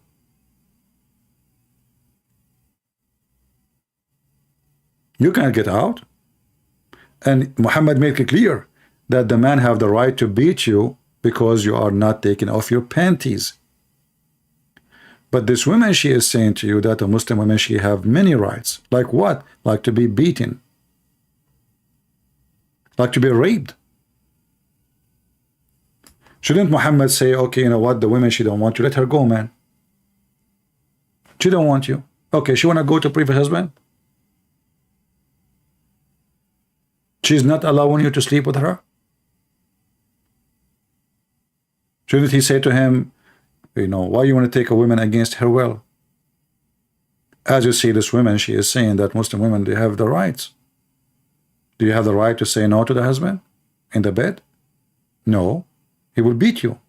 You can't get out. And Muhammad made it clear that the man have the right to beat you because you are not taking off your panties. But this woman, she is saying to you that a Muslim woman, she have many rights. Like what? Like to be beaten. Like to be raped. Shouldn't Muhammad say, okay, you know what, the woman, she don't want you, let her go, man. She don't want you. Okay, she want to go to previous husband? She's not allowing you to sleep with her? Shouldn't he say to him, you know, why you want to take a woman against her will? As you see, this woman, she is saying that Muslim women, they have the rights. Do you have the right to say no to the husband in the bed? No. He will beat you.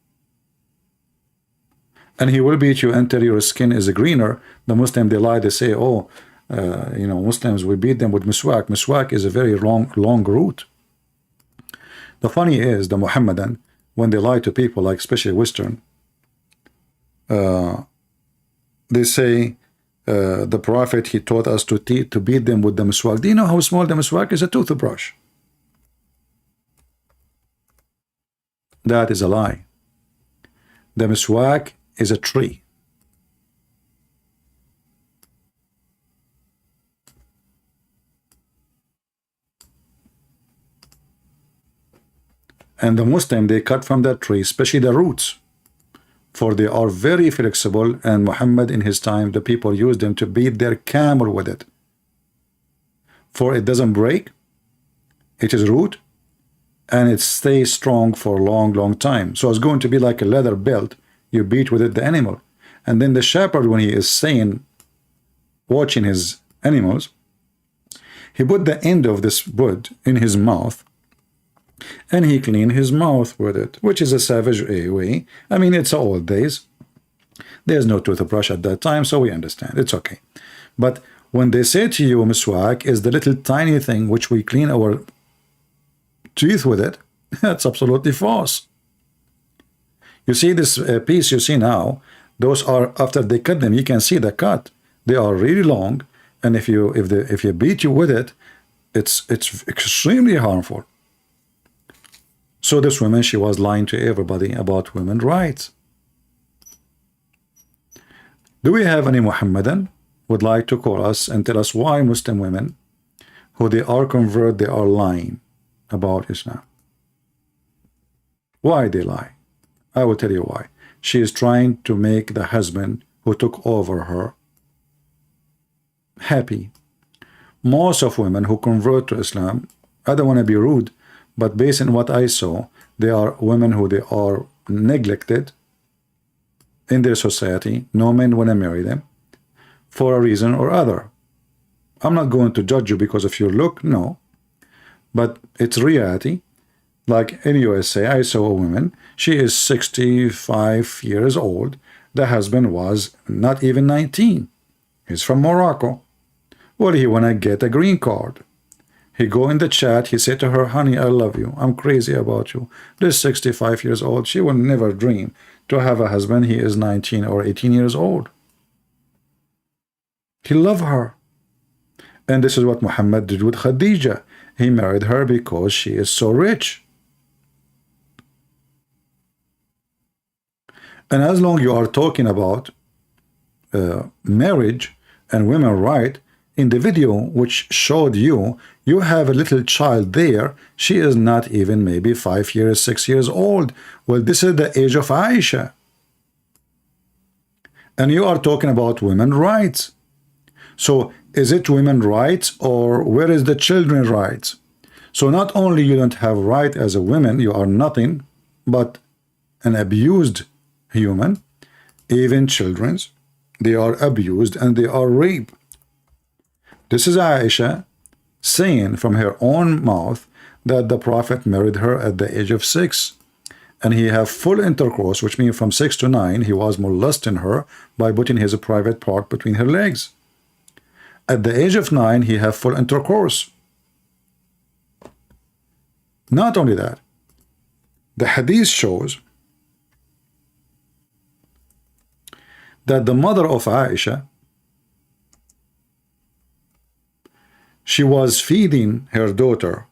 And he will beat you until your skin is greener. The Muslim, they lie, they say, oh, you know, Muslims, we beat them with miswak. Miswak is a very long root. The funny is, the Muhammadan, when they lie to people, like especially Western, they say the Prophet, he taught us to beat them with the miswak. Do you know how small the miswak is? A toothbrush. That is a lie. The miswak is a tree. And the Muslim, they cut from that tree, especially the roots, for they are very flexible, and Muhammad in his time, the people used them to beat their camel with it. For it doesn't break, it is root, and it stays strong for a long time. So it's going to be like a leather belt, you beat with it the animal. And then the shepherd, when he is saying, watching his animals, he put the end of this wood in his mouth, and he cleaned his mouth with it, which is a savage way. I mean, it's old days. There's no toothbrush at that time, so we understand. It's okay. But when they say to you, miswak is the little tiny thing which we clean our teeth with it, that's absolutely false. You see this piece you see now, those are, after they cut them, you can see the cut. They are really long, and if you beat you with it, it's extremely harmful. So this woman, she was lying to everybody about women's rights. Do we have any Muhammadan would like to call us and tell us why Muslim women, who they are convert, they are lying about Islam? Why they lie? I will tell you why. She is trying to make the husband who took over her happy. Most of women who convert to Islam, I don't want to be rude, but based on what I saw, they are women who they are neglected in their society. No men want to marry them for a reason or other. I'm not going to judge you because of your look, no, but it's reality. Like in USA, I saw a woman, she is 65 years old. The husband was not even 19. He's from Morocco. Well, he want to get a green card. He go in the chat, he said to her, honey, I love you. I'm crazy about you. This 65 years old, she will never dream to have a husband. He is 19 or 18 years old. He loved her. And this is what Muhammad did with Khadija. He married her because she is so rich. And as long you are talking about marriage and women's right, in the video which showed you, you have a little child there. She is not even maybe 5 years, 6 years old. Well, this is the age of Aisha. And you are talking about women's rights. So is it women's rights, or where is the children's rights? So not only you don't have right as a woman, you are nothing but an abused human. Even children's, they are abused and they are raped. This is Aisha saying from her own mouth that the Prophet married her at the age of 6, and he have full intercourse, which means from 6 to 9 he was molesting her by putting his private part between her legs. At the age of 9 he have full intercourse. Not only that, the hadith shows that the mother of Aisha, she was feeding her daughter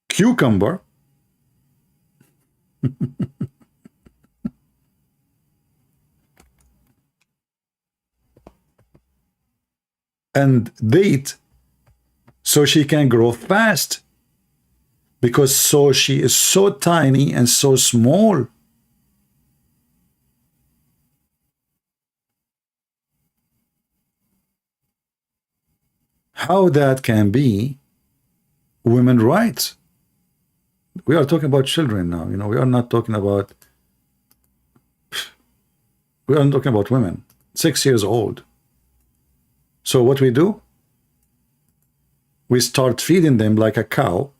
cucumber and date so she can grow fast, because so she is so tiny and so small. How that can be women's rights? We are talking about children now, you know, we are not talking about women 6 years old. So what we do, we start feeding them like a cow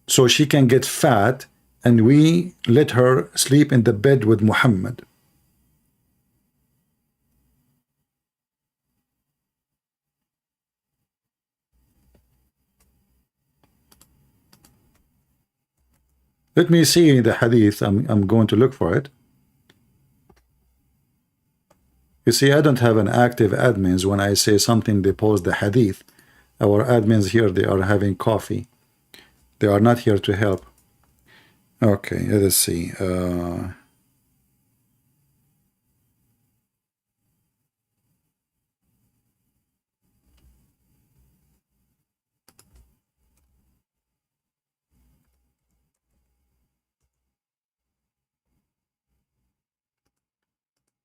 so she can get fat, and we let her sleep in the bed with Muhammad. Let me see the hadith. I'm going to look for it. You see, I don't have an active admins. When I say something, they post the hadith. Our admins here, they are having coffee. They are not here to help. Okay, let us see.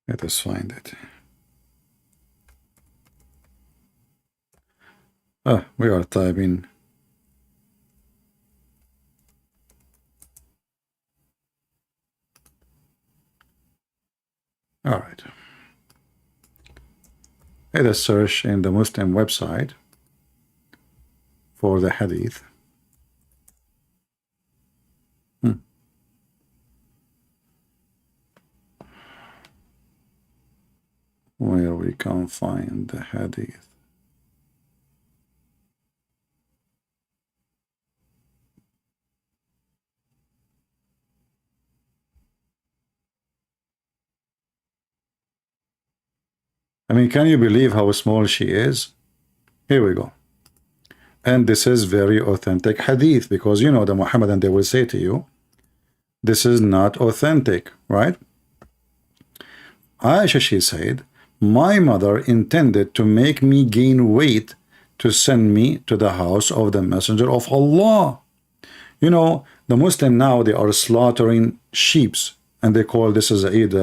Let us find it. We are typing. All right. Let us search in the Muslim website for the hadith. Where we can find the hadith. I mean, can you believe how small she is? Here we go. And this is very authentic hadith, because you know the Muhammadan, they will say to you, this is not authentic, right? Aisha, she said, my mother intended to make me gain weight to send me to the house of the Messenger of Allah. You know, the Muslim now, they are slaughtering sheeps, and they call this is Eid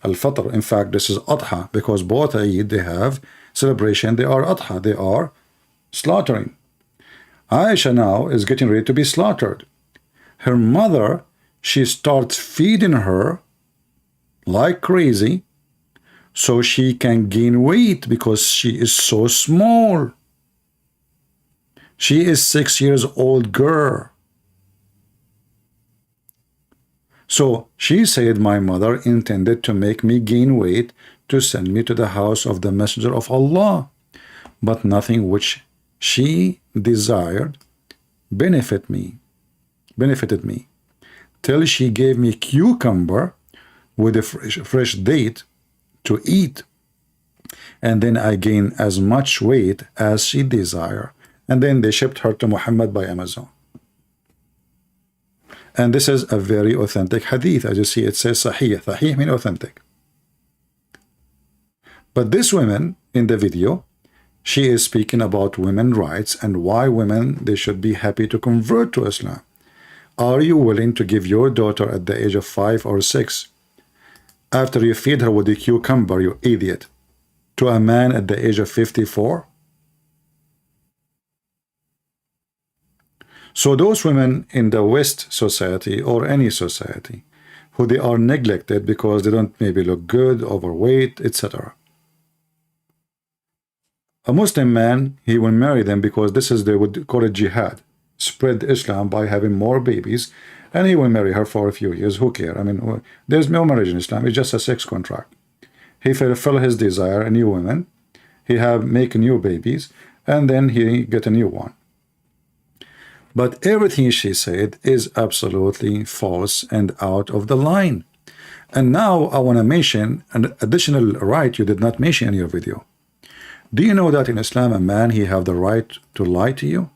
al-Fitr. In fact, this is Adha, because both Eid, they have celebration, they are Adha, they are slaughtering. Aisha now is getting ready to be slaughtered. Her mother, she starts feeding her like crazy so she can gain weight because she is so small. She is 6 years old girl. So she said, my mother intended to make me gain weight to send me to the house of the Messenger of Allah, but nothing which she desired benefited me, till she gave me cucumber with a fresh date to eat, and then I gained as much weight as she desired, and then they shipped her to Muhammad by Amazon. And this is a very authentic hadith. As you see, it says Sahih. Sahih means authentic. But this woman in the video, she is speaking about women's rights and why women, they should be happy to convert to Islam. Are you willing to give your daughter at the age of 5 or 6, after you feed her with the cucumber, you idiot, to a man at the age of 54? So those women in the West society or any society who they are neglected because they don't maybe look good, overweight, etc. A Muslim man, he will marry them because this is, they would call it jihad, spread Islam by having more babies, and he will marry her for a few years. Who cares? I mean, there's no marriage in Islam. It's just a sex contract. He fulfill his desire, a new woman. He make new babies, and then he get a new one. But everything she said is absolutely false and out of the line. And now I want to mention an additional right you did not mention in your video. Do you know that in Islam, a man, he have the right to lie to you?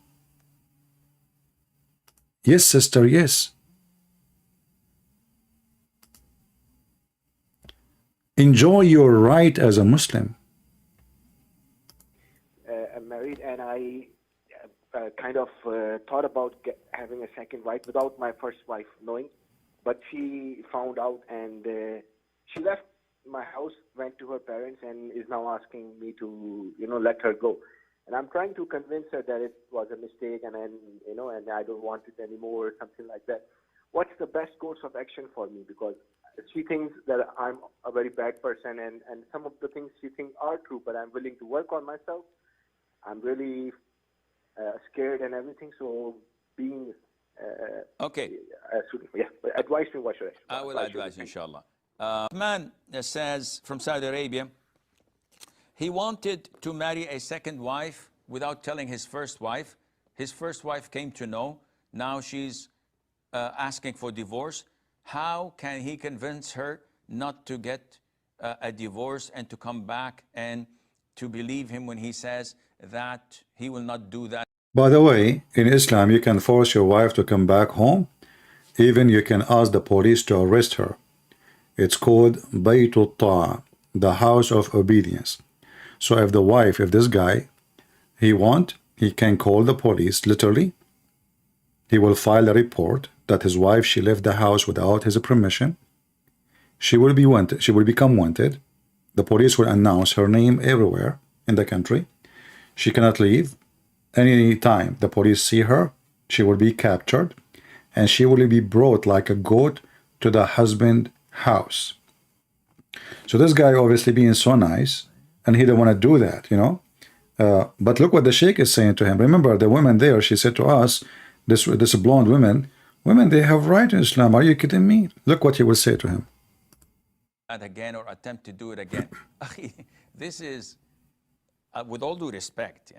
Yes, sister, yes. Enjoy your right as a Muslim. I'm married, and I kind of thought about having a second wife without my first wife knowing, but she found out, and she left my house, went to her parents, and is now asking me to, let her go. And I'm trying to convince her that it was a mistake, and then, and I don't want it anymore, or something like that. What's the best course of action for me? Because she thinks that I'm a very bad person, and some of the things she thinks are true, but I'm willing to work on myself. I'm really scared and everything, so being okay. Yeah, advise me what should I will advise you, inshallah. A man says from Saudi Arabia, he wanted to marry a second wife without telling his first wife. His first wife came to know. Now she's asking for divorce. How can he convince her not to get a divorce and to come back and to believe him when he says that he will not do that? By the way, in Islam, you can force your wife to come back home. Even you can ask the police to arrest her. It's called Baytul Ta'a, the house of obedience. So if this guy, he can call the police, literally. He will file a report that his wife, she left the house without his permission. She will be wanted. She will become wanted. The police will announce her name everywhere in the country. She cannot leave. Any time the police see her, she will be captured, and she will be brought like a goat to the husband's house. So this guy obviously being so nice, and he don't want to do that, but look what the sheikh is saying to him. Remember, the woman there, she said to us, this blonde women, they have right in Islam. Are you kidding me? Look what he will say to him. Again, or attempt to do it again. This is, with all due respect,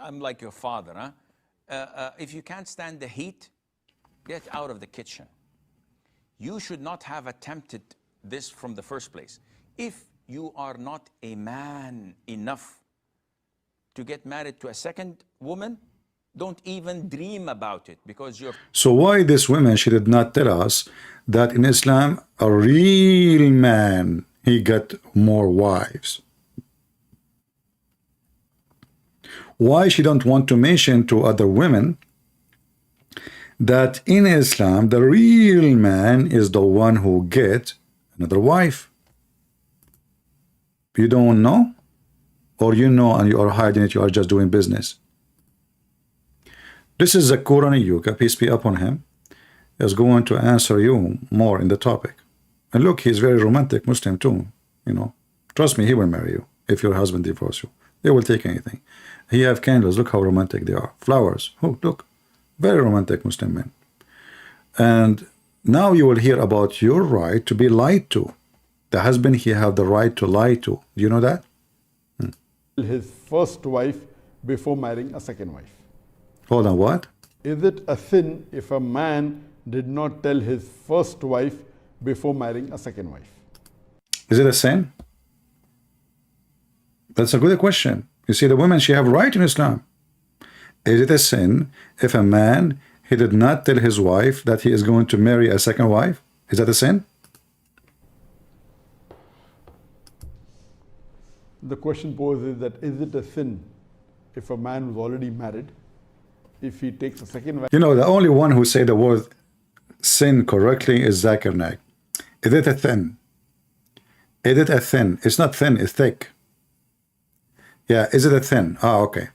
I'm like your father, huh? If you can't stand the heat, get out of the kitchen. You should not have attempted this from the first place. If you are not a man enough to get married to a second woman, don't even dream about it, because you're... So why this woman, she did not tell us that in Islam, a real man, he got more wives? Why she don't want to mention to other women that in Islam, the real man is the one who get another wife? You don't know? Or you know and you are hiding it, you are just doing business? This is a Qurani Yuga, peace be upon him, is going to answer you more in the topic. And look, he's very romantic Muslim too, you know. Trust me, he will marry you if your husband divorces you. They will take anything. He have candles, look how romantic they are. Flowers, oh, look, very romantic Muslim men. And now you will hear about your right to be lied to. The husband, he have the right to lie to. Do you know that? His first wife before marrying a second wife. Hold on, what? Is it a sin if a man did not tell his first wife before marrying a second wife? Is it a sin? That's a good question. You see, the women, she have right in Islam. Is it a sin if a man, he did not tell his wife that he is going to marry a second wife? Is that a sin? The question posed is that is it a sin if a man was already married, if he takes a second wife? You know, the only one who say the word sin correctly is Zakir Naik. Is it a thin? Is it a thin? It's not thin, it's thick. Yeah, is it a thin? Ah, okay.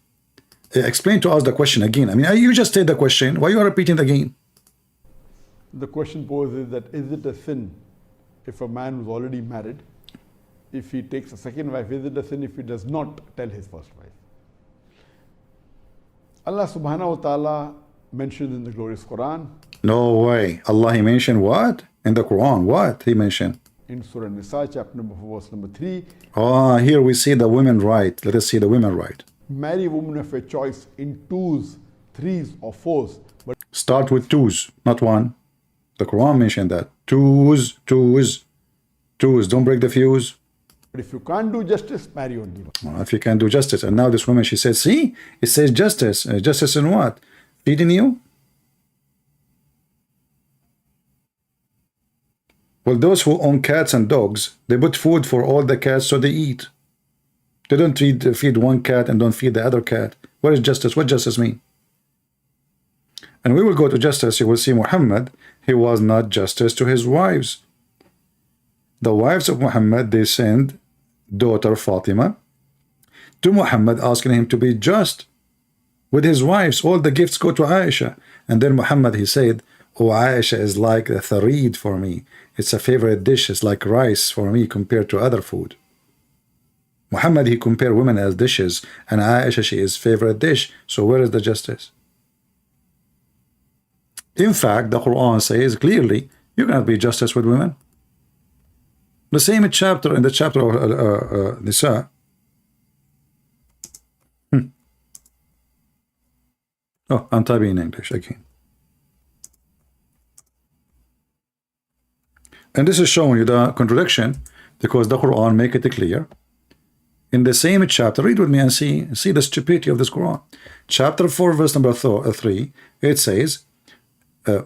Explain to us the question again. I mean, you just said the question. Why you are repeating it again? The question posed is that is it a sin if a man was already married, if he takes a second wife? Is it a sin if he does not tell his first wife? Allah subhanahu wa ta'ala mentioned in the glorious Quran. No way. Allah, he mentioned what? In the Quran, what he mentioned? In Surah Nisa, chapter number 4, verse number 3. Ah, here we see the women right. Let us see the women right. Marry a woman of your choice in twos, threes, or fours. But start with twos, not one. The Quran mentioned that. Twos, twos, twos. Don't break the fuse. But if you can't do justice, marry only one. Well, if you can do justice. And now this woman, she says, see, it says justice. Justice in what? Feeding you? Well, those who own cats and dogs, they put food for all the cats so they eat. They don't feed one cat and don't feed the other cat. What is justice? What justice mean? And we will go to justice. You will see Muhammad, he was not justice to his wives. The wives of Muhammad, they sent daughter Fatima to Muhammad asking him to be just with his wives. All the gifts go to Aisha. And then Muhammad, he said, oh, Aisha is like a tharid for me. It's a favorite dish. It's like rice for me compared to other food. Muhammad, he compared women as dishes, and Aisha, she is favorite dish. So where is the justice? In fact, the Quran says clearly, you cannot be justice with women. The same chapter, in the chapter of Nisa. Oh, I'm typing in English again. And this is showing you the contradiction, because the Quran make it clear. In the same chapter, read with me and see the stupidity of this Quran. Chapter 4, verse number 3, it says,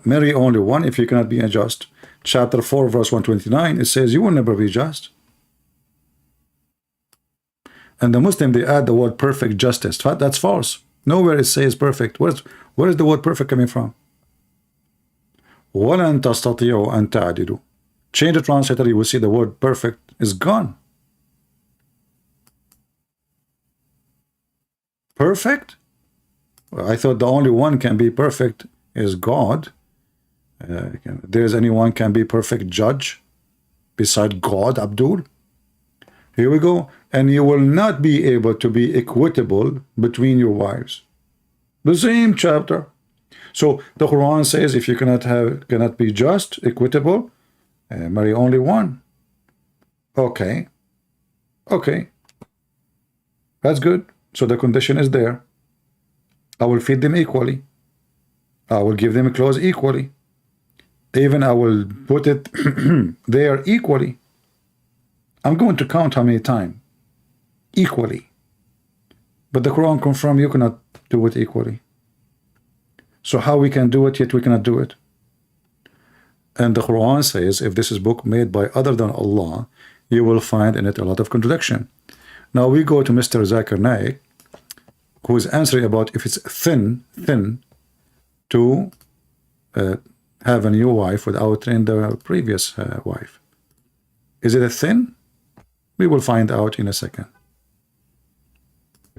marry only one if you cannot be unjust. Chapter 4, verse 129, it says, you will never be just. And the Muslim, they add the word perfect justice. That's false. Nowhere it says perfect. Where is the word perfect coming from? وَلَن تَسْتَطِيعُوا أَن تَعْدِلُوا. Change the translator, you will see the word perfect is gone. Perfect? Well, I thought the only one can be perfect is God. There's anyone can be perfect judge beside God, Abdul? Here we go. And you will not be able to be equitable between your wives. The same chapter. So the Quran says if you cannot be just, equitable, marry only one. Okay. Okay. That's good. So the condition is there. I will feed them equally. I will give them clothes equally. Even I will put it there equally. I'm going to count how many times. Equally. But the Quran confirms you cannot do it equally. So how we can do it, yet we cannot do it? And the Quran says, if this is book made by other than Allah, you will find in it a lot of contradiction. Now we go to Mr. Zakir Naik, who is answering about if it's thin to have a new wife without training the previous wife. Is it a thin? We will find out in a second.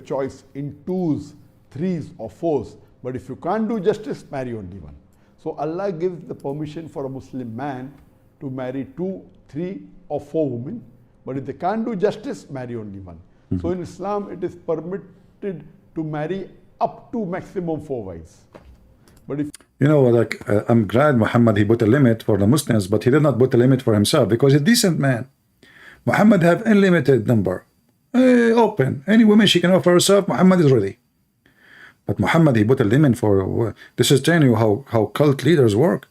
Choice in 2s, 3s or 4s, but if you can't do justice, marry only one. So Allah gives the permission for a Muslim man to marry 2, 3 or 4 women, but if they can't do justice, marry only one. So in Islam, it is permitted to marry up to maximum 4 wives. But if you know, like I'm glad Muhammad, he put a limit for the Muslims, but he did not put a limit for himself because he's a decent man. Muhammad have unlimited number. Open. Any woman she can offer herself, Muhammad is ready. But Muhammad, he put a limit for, this is telling you how cult leaders work.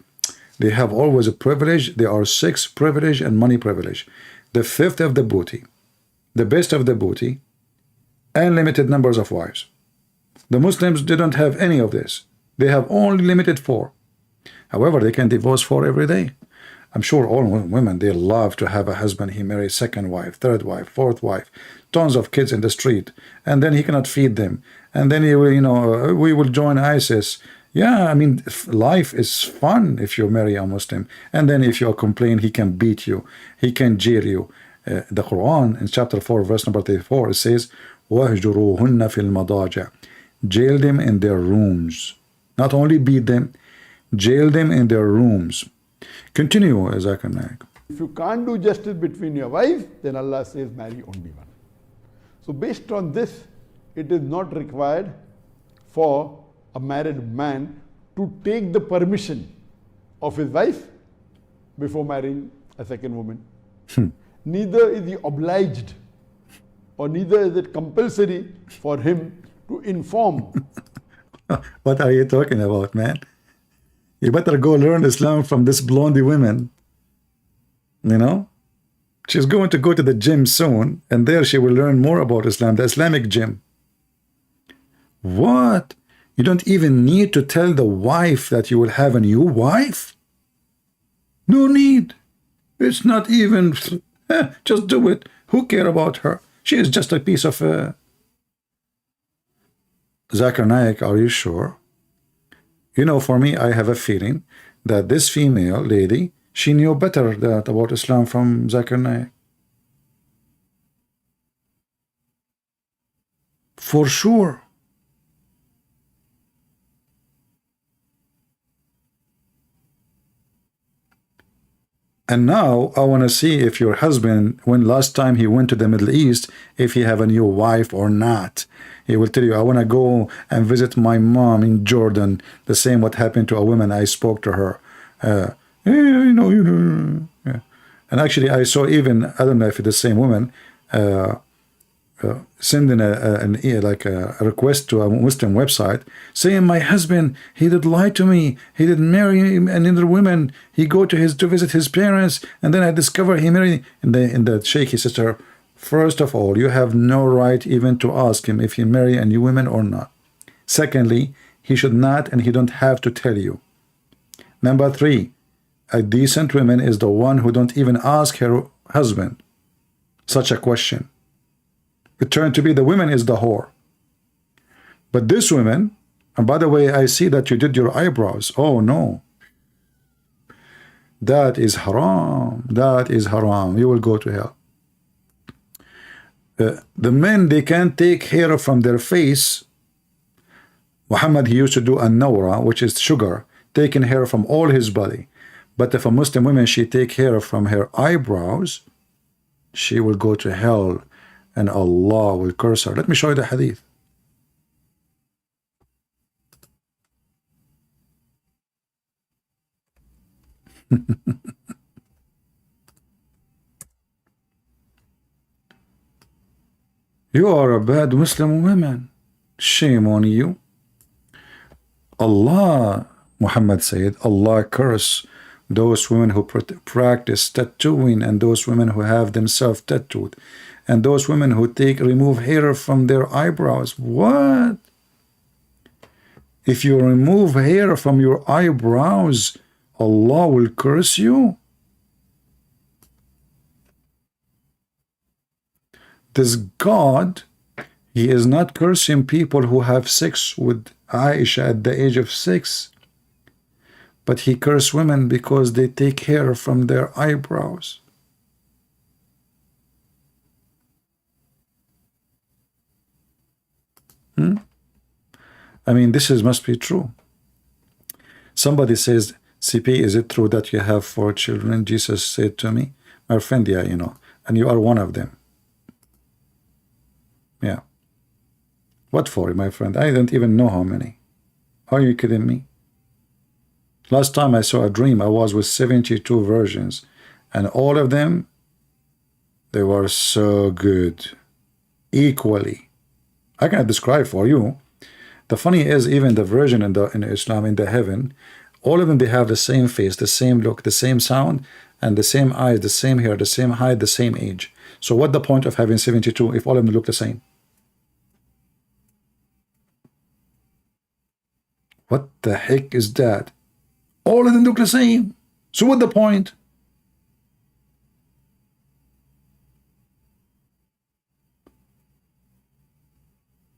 They have always a privilege. There are 6 privilege and money privilege. The 5th of the booty, the best of the booty, unlimited numbers of wives. The Muslims didn't have any of this. They have only limited 4. However, they can divorce 4 every day. I'm sure all women, they love to have a husband. He marries 2nd wife, 3rd wife, 4th wife, tons of kids in the street, and then he cannot feed them. And then he will, you know, we will join ISIS. Yeah, I mean, life is fun if you marry a Muslim. And then if you complain, he can beat you. He can jail you. The Quran in chapter 4, verse number 34, it says, وَهْجُرُوهُنَّ فِي الْمَضَاجِعِ. Jail them in their rooms. Not only beat them, jail them in their rooms. Continue, Zakir Naik. If you can't do justice between your wives, then Allah says marry only one. So based on this, it is not required for a married man to take the permission of his wife before marrying a 2nd woman. Neither is he obliged or neither is it compulsory for him to inform. What are you talking about, man? You better go learn Islam from this blondie woman. You know? She's going to go to the gym soon, and there she will learn more about Islam, the Islamic gym. What? You don't even need to tell the wife that you will have a new wife? No need. It's not even... just do it. Who cares about her? She is just a piece of... Zakir Naik, are you sure? You know, for me, I have a feeling that this female lady, she knew better about Islam from Zakir Naik. For sure. And now I want to see if your husband, when last time he went to the Middle East, if he have a new wife or not. He will tell you, I want to go and visit my mom in Jordan. The same what happened to a woman. I spoke to her. Yeah. And actually, I saw even, I don't know if it's the same woman, sending a request to a Muslim website saying, my husband, he did lie to me. He didn't marry another woman. He go to visit his parents, and then I discover he married. And the sheikh, he says to her, first of all, you have no right even to ask him if he marry a new woman or not. Secondly, he should not and he don't have to tell you. Number 3, a decent woman is the one who don't even ask her husband such a question. It turned to be the woman is the whore. But this woman, and by the way, I see that you did your eyebrows. Oh no. That is haram. That is haram. You will go to hell. The men, they can't take hair from their face. Muhammad, he used to do a nawra, which is sugar, taking hair from all his body. But if a Muslim woman, she take hair from her eyebrows, she will go to hell and Allah will curse her. Let me show you the hadith. You are a bad Muslim woman. Shame on you. Allah, Muhammad said, Allah curse those women who practice tattooing, and those women who have themselves tattooed, and those women who remove hair from their eyebrows. What? If you remove hair from your eyebrows, Allah will curse you? This God, He is not cursing people who have sex with Aisha at the age of 6, but He curses women because they take hair from their eyebrows. I mean, this must be true. Somebody says, CP, is it true that you have 4 children? Jesus said to me, my friend, yeah, you know, and you are one of them. Yeah. What for, my friend? I don't even know how many. Are you kidding me? Last time I saw a dream, I was with 72 virgins, and all of them, they were so good, equally. I cannot describe for you. The funny is, even the virgin in Islam, in the heaven, all of them, they have the same face, the same look, the same sound, and the same eyes, the same hair, the same height, the same age. So what the point of having 72 if all of them look the same? What the heck is that? All of them look the same. So what the point?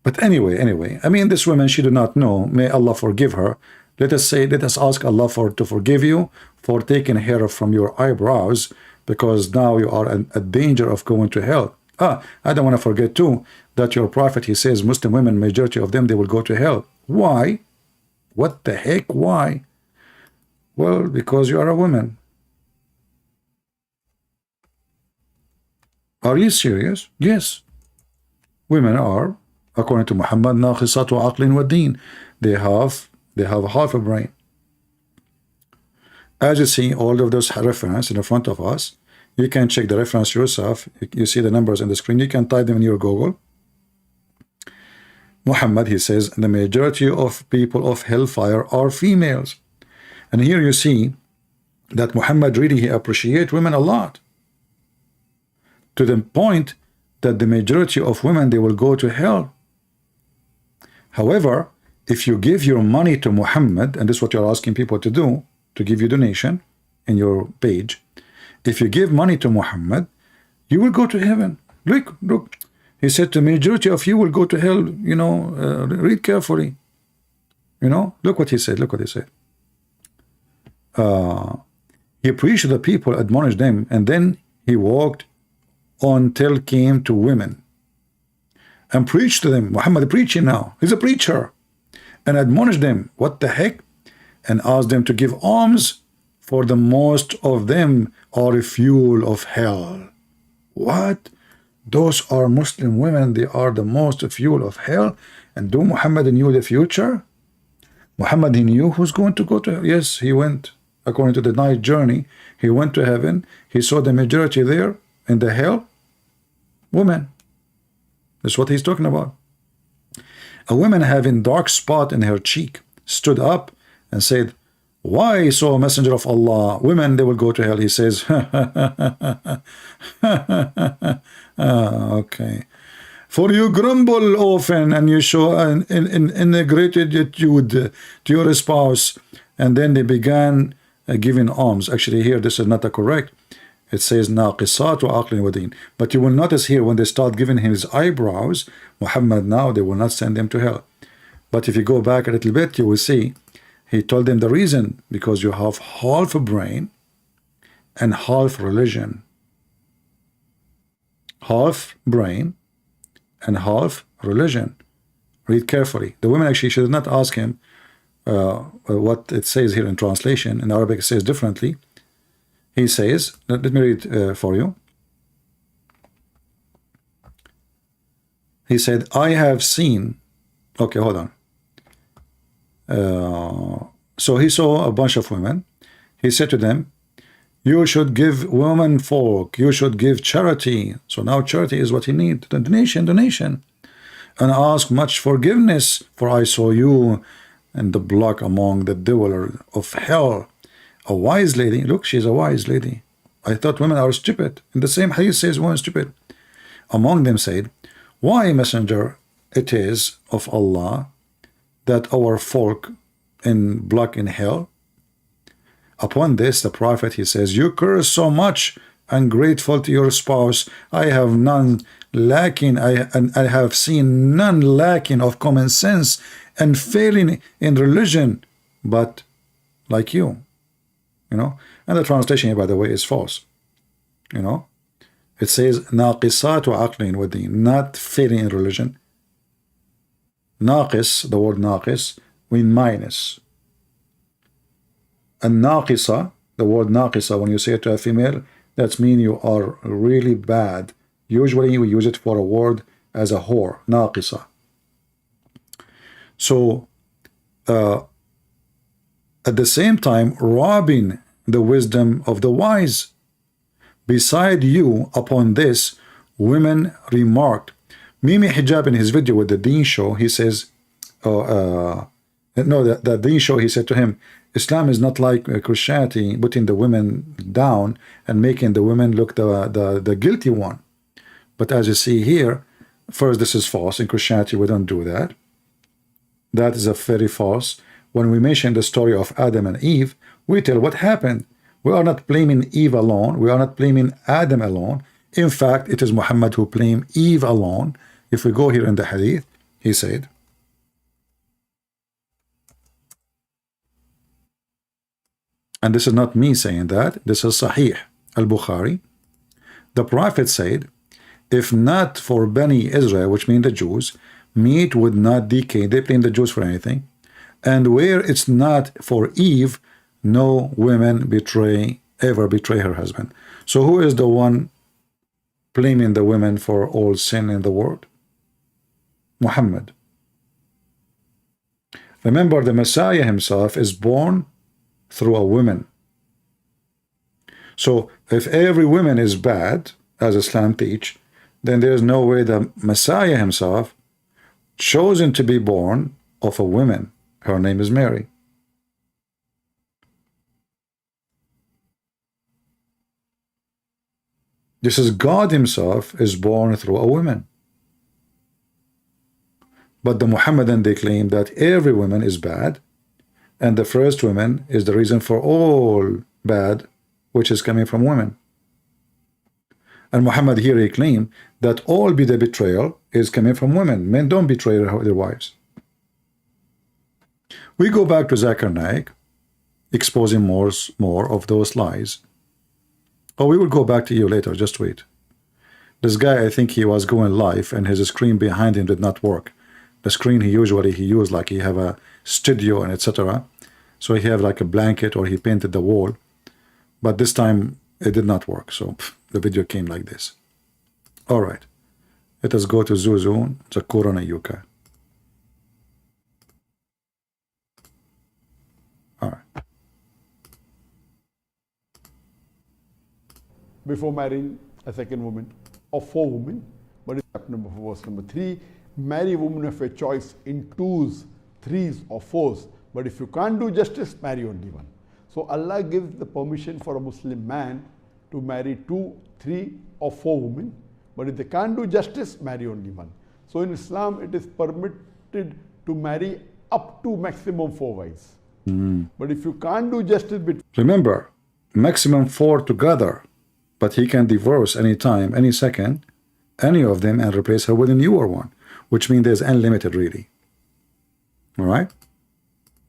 But anyway, I mean, this woman, she did not know. May Allah forgive her. Let us ask Allah to forgive you for taking hair from your eyebrows, because now you are in a danger of going to hell. I don't want to forget too that your prophet, he says Muslim women, majority of them, they will go to hell. Why? What the heck? Why? Well, because you are a woman. Are you serious? Yes. Women are, according to Muhammad, naqisatu aqlin wa deen. They have half a brain. As you see all of those references in front of us, you can check the reference yourself. You see the numbers on the screen. You can type them in your Google. Muhammad, he says, the majority of people of hellfire are females. And here you see that Muhammad really, he appreciates women a lot, to the point that the majority of women, they will go to hell. However, if you give your money to Muhammad, and this is what you're asking people to do, to give you donation in your page, if you give money to Muhammad, you will go to heaven. Look. He said the majority of you will go to hell. You know, read carefully. You know, look what he said. Look what he said. He preached to the people, admonished them, and then he walked on till came to women and preached to them. Muhammad preaching now. He's a preacher. And admonished them. What the heck? And asked them to give alms, for the most of them are a fuel of hell. What? Those are Muslim women. They are the most fuel of hell. And do Muhammad knew the future? Muhammad, he knew who's going to go to hell. Yes, he went. According to the night journey, he went to heaven. He saw the majority there in the hell. Women. That's what he's talking about. A woman having dark spot in her cheek stood up and said, why, so messenger of Allah, women, they will go to hell? He says, okay. For you grumble often and you show an ingratitude to your spouse. And then they began giving alms. Actually, here, this is not correct. It says, naqisatu aqlin wa deen. But you will notice here, when they start giving him his eyebrows, Muhammad, now they will not send them to hell. But if you go back a little bit, you will see he told them the reason, because you have half a brain and half religion. Half brain and half religion. Read carefully. The women, actually, she did not ask him what it says here in translation. In Arabic, it says differently. He says, let me read for you. He said, I have seen. Okay, hold on. So he saw a bunch of women. He said to them, you should give women folk, you should give charity. So now charity is what he needs. Donation. And ask much forgiveness, for I saw you in the block among the dweller of hell. A wise lady, look, she's a wise lady. I thought women are stupid. In the same hadith says women are stupid. Among them said, why, messenger, it is of Allah that our folk block in hell? Upon this, the prophet, he says, you curse so much, ungrateful to your spouse. I have none lacking, I have seen none lacking of common sense and failing in religion, but like you. You know, and the translation here, by the way, is false. You know, it says naqisatu aqlin wa din, not failing in religion. Naqis, the word naqis, means minus. And naqisa, the word naqisa, when you say it to a female, that means you are really bad. Usually we use it for a word as a whore, naqisa. So at the same time, robbing the wisdom of the wise. Beside you, upon this, women remarked. Mimi Hijab, in his video with the Deen Show, he says, the Deen Show, he said to him, Islam is not like Christianity, putting the women down and making the women look the guilty one. But as you see here, first, this is false. In Christianity, we don't do that. That is a very false. When we mention the story of Adam and Eve, we tell what happened. We are not blaming Eve alone. We are not blaming Adam alone. In fact, it is Muhammad who blamed Eve alone. If we go here in the hadith, he said, and this is not me saying that, this is Sahih al-Bukhari. The Prophet said, if not for Bani Israel, which means the Jews, meat would not decay. They blame the Jews for anything. And where it's not for Eve, no woman ever betray her husband. So who is the one blaming the women for all sin in the world? Muhammad. Remember, the Messiah himself is born through a woman. So if every woman is bad, as Islam teach, then there's no way the Messiah himself chosen to be born of a woman. Her name is Mary. This is God himself is born through a woman. But the Muhammadan, they claim that every woman is bad, and the first woman is the reason for all bad, which is coming from women. And Muhammad here, he claimed that all the betrayal is coming from women. Men don't betray their wives. We go back to Zakir Naik, exposing more of those lies. Oh, we will go back to you later, just wait. This guy, I think he was going live and his screen behind him did not work. The screen he used, like he have a studio and etc. So he have like a blanket or he painted the wall. But this time it did not work. So the video came like this. All right. Let us go to Zuzu, Zakurana Yuka. All right. Before marrying a second woman or 4 women, but it's chapter number 4, verse number 3. Marry a woman of your choice in 2s, 3s or 4s. But if you can't do justice, marry only one. So Allah gives the permission for a Muslim man to marry 2, 3 or 4 women. But if they can't do justice, marry only one. So in Islam, it is permitted to marry up to maximum 4 wives. But if you can't do justice between... Remember, maximum 4 together. But he can divorce anytime, any second, any of them and replace her with a newer one. Which means there's unlimited really. All right?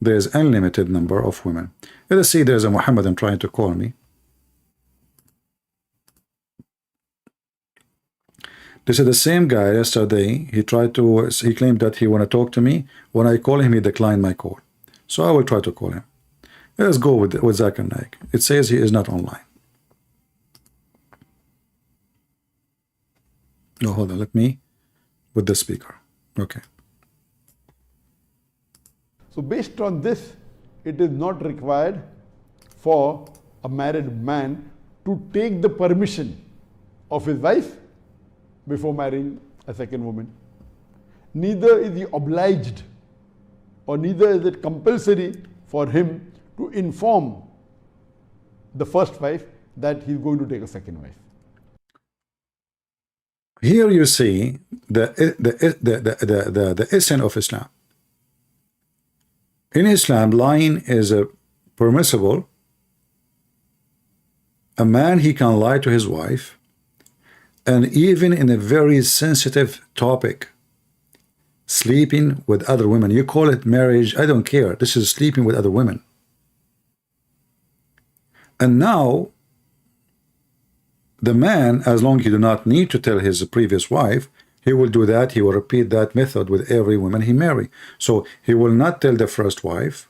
There's unlimited number of women. Let us see, there's a Muhammadan trying to call me. This is the same guy yesterday. He claimed that he want to talk to me. When I call him, he declined my call. So I will try to call him. Let us go with Zakir Naik. It says he is not online. No, hold on. Let me with the speaker. Okay. So based on this, it is not required for a married man to take the permission of his wife before marrying a second woman. Neither is he obliged or neither is it compulsory for him to inform the first wife that he's going to take a second wife. Here you see the essence of Islam. In Islam, lying is permissible. A man, he can lie to his wife, and even in a very sensitive topic, sleeping with other women. You call it marriage, I don't care. This is sleeping with other women. And now, the man, as long as he do not need to tell his previous wife, he will do that. He will repeat that method with every woman he marry. So he will not tell the first wife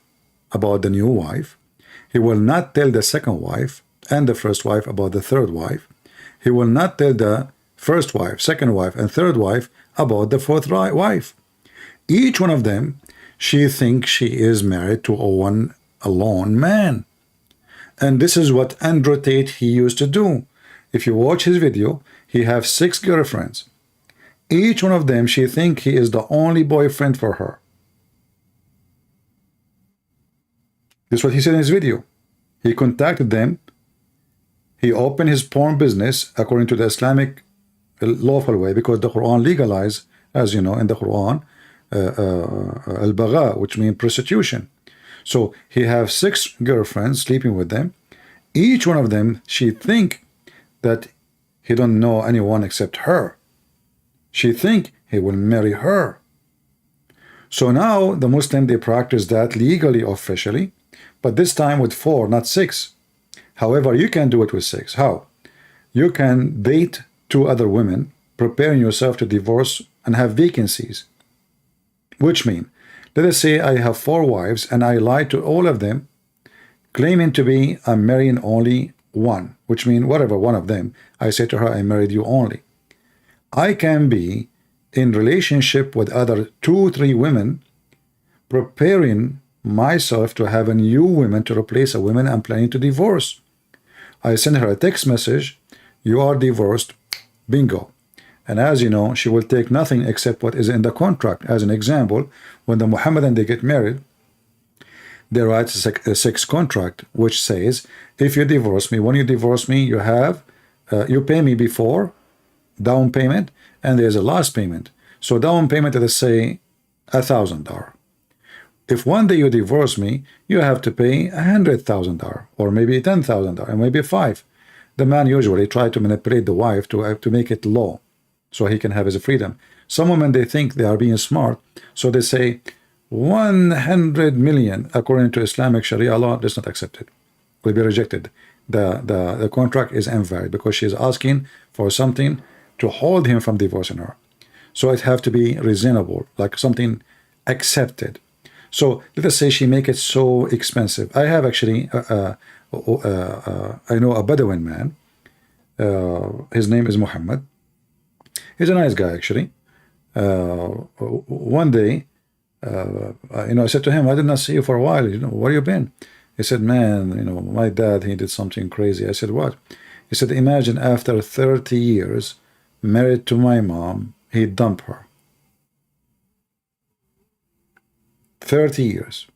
about the new wife. He will not tell the second wife and the first wife about the third wife. He will not tell the first wife, second wife, and third wife about the fourth wife. Each one of them, she thinks she is married to a lone man. And this is what Andrew Tate, he used to do. If you watch his video, he has 6 girlfriends. Each one of them, she thinks he is the only boyfriend for her. This is what he said in his video. He contacted them. He opened his porn business according to the Islamic lawful way, because the Quran legalized, as you know, in the Quran, al-bagha, which means prostitution. So he has 6 girlfriends sleeping with them. Each one of them, she think that he don't know anyone except her. She think he will marry her. So now the Muslim, they practice that legally, officially, but this time with 4, not 6. However, you can do it with 6. How? You can date 2 other women, preparing yourself to divorce and have vacancies. Which mean, let us say I have 4 wives and I lie to all of them, claiming to be I'm marrying only one, which means whatever one of them, I say to her, I married you only. I can be in relationship with other 2, 3 women, preparing myself to have a new woman to replace a woman I'm planning to divorce. I send her a text message, you are divorced, bingo. And as you know, she will take nothing except what is in the contract. As an example, when the Mohammedan, they get married, they write a 6 contract, which says, if you divorce me, when you divorce me, you have, you pay me before, down payment, and there's a last payment. So down payment, let's say $1,000. If one day you divorce me, you have to pay $100,000, or maybe $10,000, and maybe 5. The man usually try to manipulate the wife to make it low, so he can have his freedom. Some women, they think they are being smart, so they say 100 million according to Islamic Sharia law does not accept it, will be rejected. The contract is invalid because she is asking for something to hold him from divorcing her. So it have to be reasonable, like something accepted. So let us say she make it so expensive. I have actually I know a Bedouin man. His name is Muhammad. He's a nice guy actually. One day, I said to him, I did not see you for a while. Where you been? He said, man, my dad, he did something crazy. I said, what? He said, imagine after 30 years married to my mom, he dumped her. 30 years.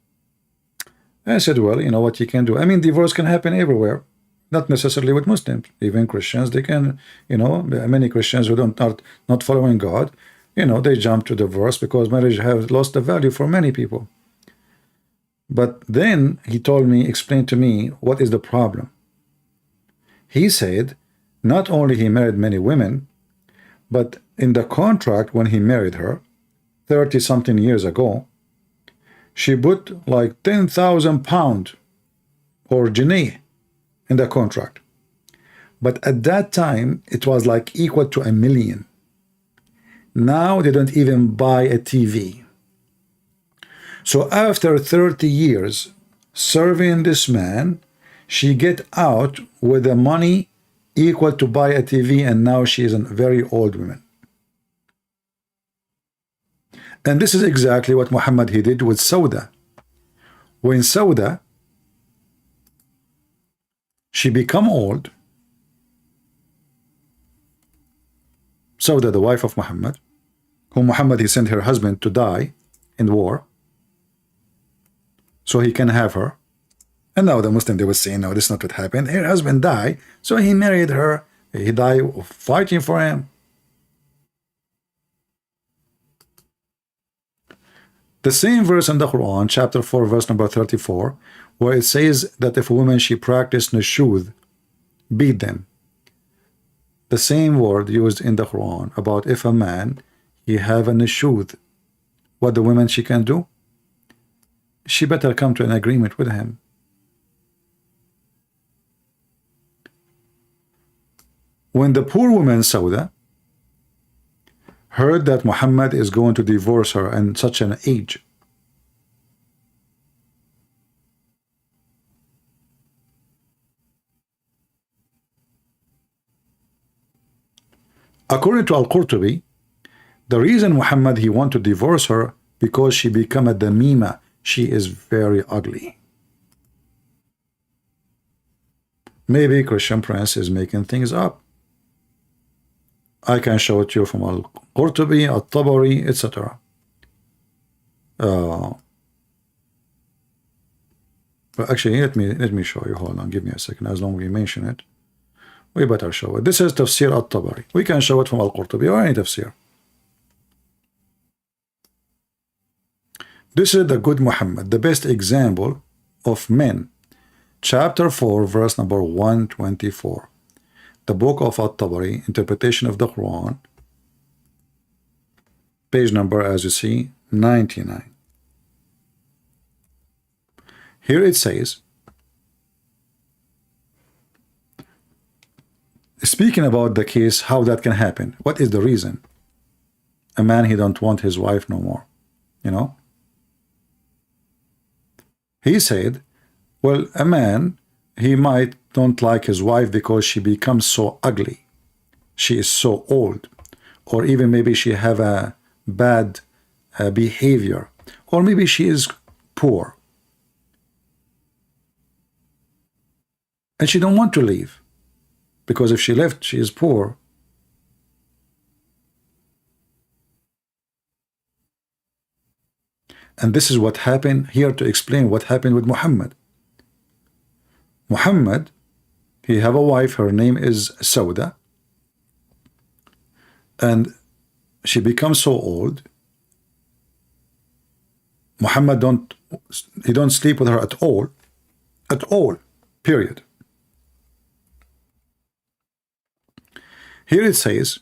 I said, well, you know what you can do. I mean, divorce can happen everywhere, not necessarily with Muslims. Even Christians, they can, many Christians who are not following God, they jump to divorce because marriage has lost the value for many people. But then he explained to me what is the problem. He said, not only he married many women, but in the contract when he married her, 30-something years ago, she put like 10,000 pounds or guinea in the contract. But at that time, it was like equal to $1 million. Now they don't even buy a TV. So after 30 years serving this man, she get out with the money equal to buy a TV, and now she is a very old woman. And this is exactly what Muhammad he did with Sauda. When Sauda, she become old, Sauda, the wife of Muhammad, whom Muhammad he sent her husband to die in war, so he can have her. And now the Muslim, they would say, no, this is not what happened. Her husband died, so he married her. He died fighting for him. The same verse in the Quran, chapter 4, verse number 34, where it says that if a woman, she practiced nushud, beat them. The same word used in the Quran about if a man, he have a nushud, what the woman she can do? She better come to an agreement with him. When the poor woman Sauda heard that Muhammad is going to divorce her in such an age, according to Al-Qurtubi, the reason Muhammad he want to divorce her because she become a damima, she is very ugly. Maybe Christian Prince is making things up. I can show it to you from Al-Qurtubi, Al-Tabari, etc. But actually, let me show you. Hold on, give me a second. As long as we mention it, we better show it. This is Tafsir Al-Tabari. We can show it from Al-Qurtubi or any Tafsir. This is the good Muhammad, the best example of men. Chapter 4, verse number 124. The book of At-Tabari, interpretation of the Quran, page number, as you see, 99. Here it says, speaking about the case, how that can happen, what is the reason? A man, he don't want his wife no more, you know? He said, well, a man, he might don't like his wife because she becomes so ugly. She is so old. Or even maybe she have a bad behavior. Or maybe she is poor. And she don't want to leave. Because if she left, she is poor. And this is what happened here to explain what happened with Muhammad. Muhammad, he have a wife, her name is Sauda, and she becomes so old. Muhammad don't sleep with her at all, period. Here it says,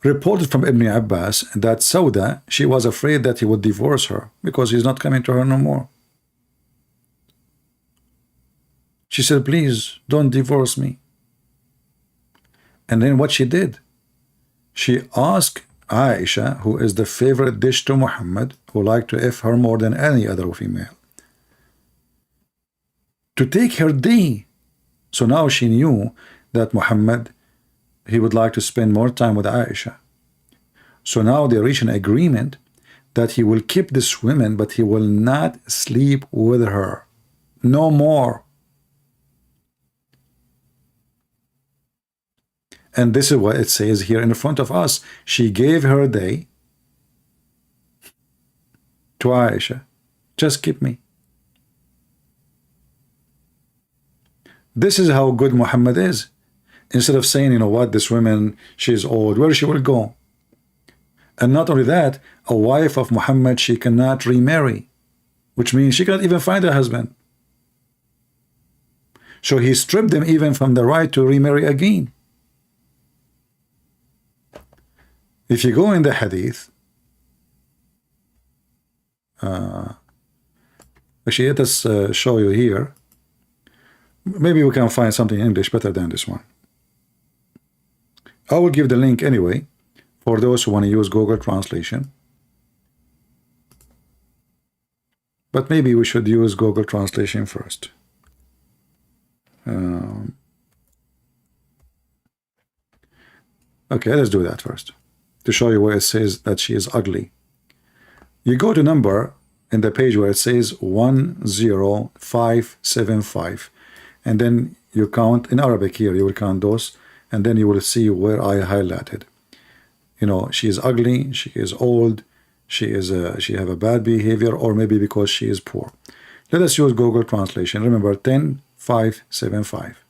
reported from Ibn Abbas that Sauda, she was afraid that he would divorce her because he's not coming to her no more. She said, please don't divorce me. And then what she did, she asked Aisha, who is the favorite dish to Muhammad, who liked to F her more than any other female, to take her day. So now she knew that Muhammad, he would like to spend more time with Aisha. So now they reach an agreement that he will keep this woman, but he will not sleep with her. No more. And this is what it says here in front of us. She gave her day to Aisha. Just keep me. This is how good Muhammad is. Instead of saying, you know what, this woman, she's old, where she will go? And not only that, a wife of Muhammad, she cannot remarry, which means she cannot even find a husband. So he stripped them even from the right to remarry again. If you go in the Hadith, actually let us show you here. Maybe we can find something in English better than this one. I will give the link anyway for those who want to use Google Translation. But maybe we should use Google Translation first. Okay, let's do that first, to show you where it says that she is ugly. You go to number in the page where it says 10575, and then you count in Arabic here, you will count those, and then you will see where I highlighted. You know, she is ugly, she is old, she have a bad behavior, or maybe because she is poor. Let us use Google Translation. Remember 10575.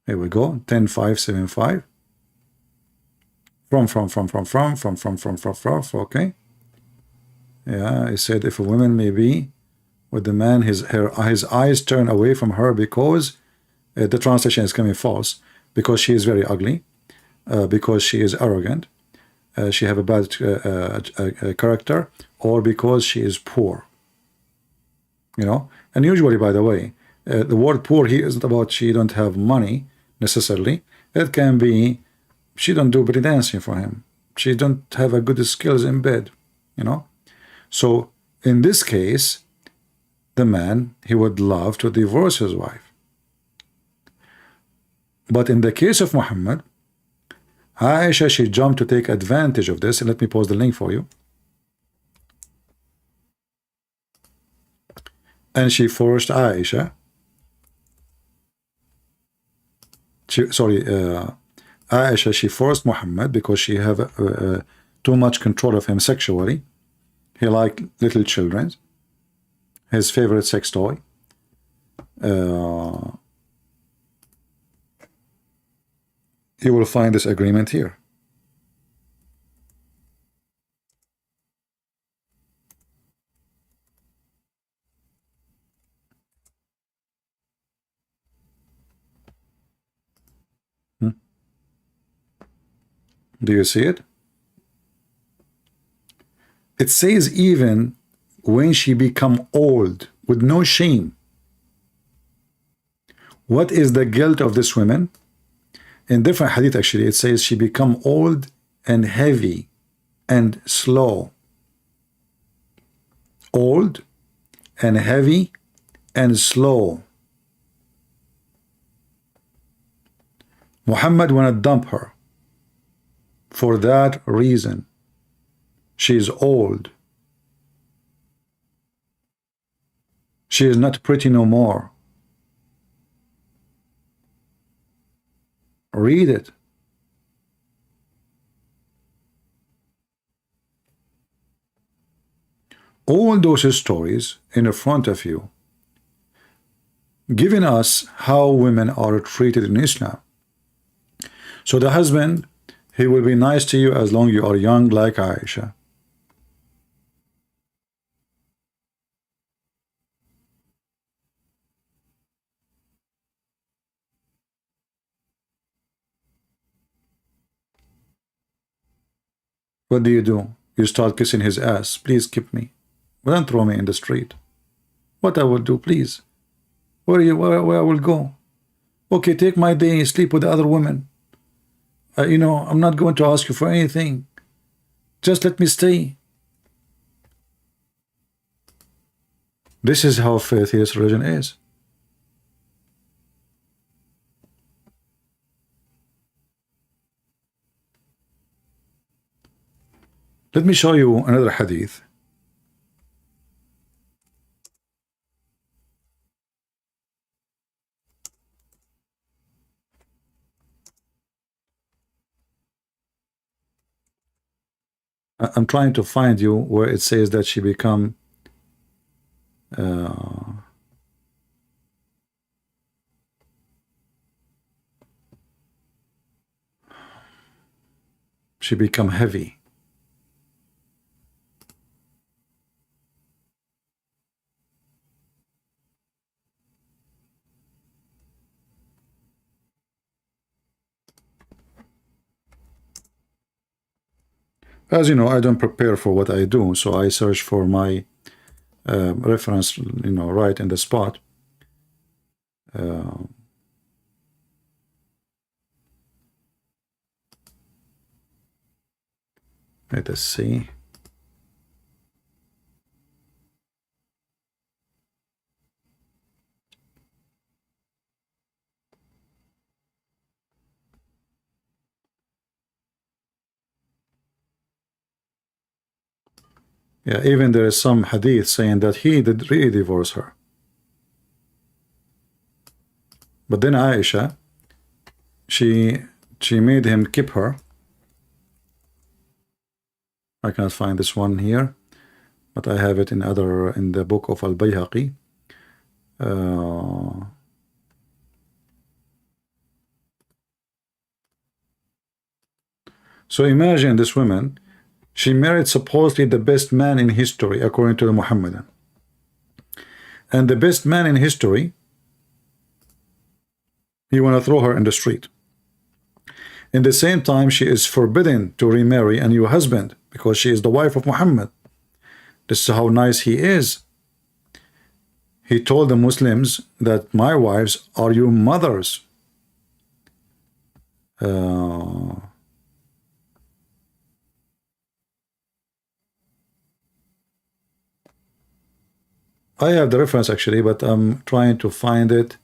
Here we go. 10575. From. Okay. Yeah, it said if a woman may be with the man, his eyes turn away from her because the translation is coming false, because she is very ugly, because she is arrogant, she have a bad character, or because she is poor. You know, and usually, by the way, the word poor here isn't about she don't have money necessarily. It can be she don't do belly dancing for him. She don't have a good skills in bed. You know, so in this case, the man, he would love to divorce his wife. But in the case of Muhammad, Aisha, she jumped to take advantage of this. And let me post the link for you. And she forced Aisha. Aisha, she forced Muhammad because she have too much control of him sexually. He liked little children. His favorite sex toy. You will find this agreement here. Do you see it? It says even when she become old with no shame. What is the guilt of this woman? In different hadith, actually, it says she become old and heavy and slow. Old and heavy and slow. Muhammad wanna dump her. For that reason. She is old. She is not pretty no more. Read it. All those stories in front of you, giving us how women are treated in Islam. So the husband, he will be nice to you as long as you are young like Aisha. What do? You start kissing his ass. Please keep me. Don't throw me in the street. What I will do, please? Where I will go? Okay, take my day, sleep with the other women. You know, I'm not going to ask you for anything. Just let me stay. This is how faithless religion is. Let me show you another hadith. I'm trying to find you where it says that she become heavy. As you know, I don't prepare for what I do, so I search for my reference, you know, right in the spot. Let us see. Yeah, even there is some hadith saying that he did really divorce her. But then Aisha, she made him keep her. I can't find this one here, but I have it in the book of Al-Bayhaqi. So imagine this woman, she married supposedly the best man in history according to the Muhammadan. And the best man in history, you want to throw her in the street. In the same time, she is forbidden to remarry a new husband because she is the wife of Muhammad. This is how nice he is. He told the Muslims that my wives are your mothers. I have the reference actually, but I'm trying to find it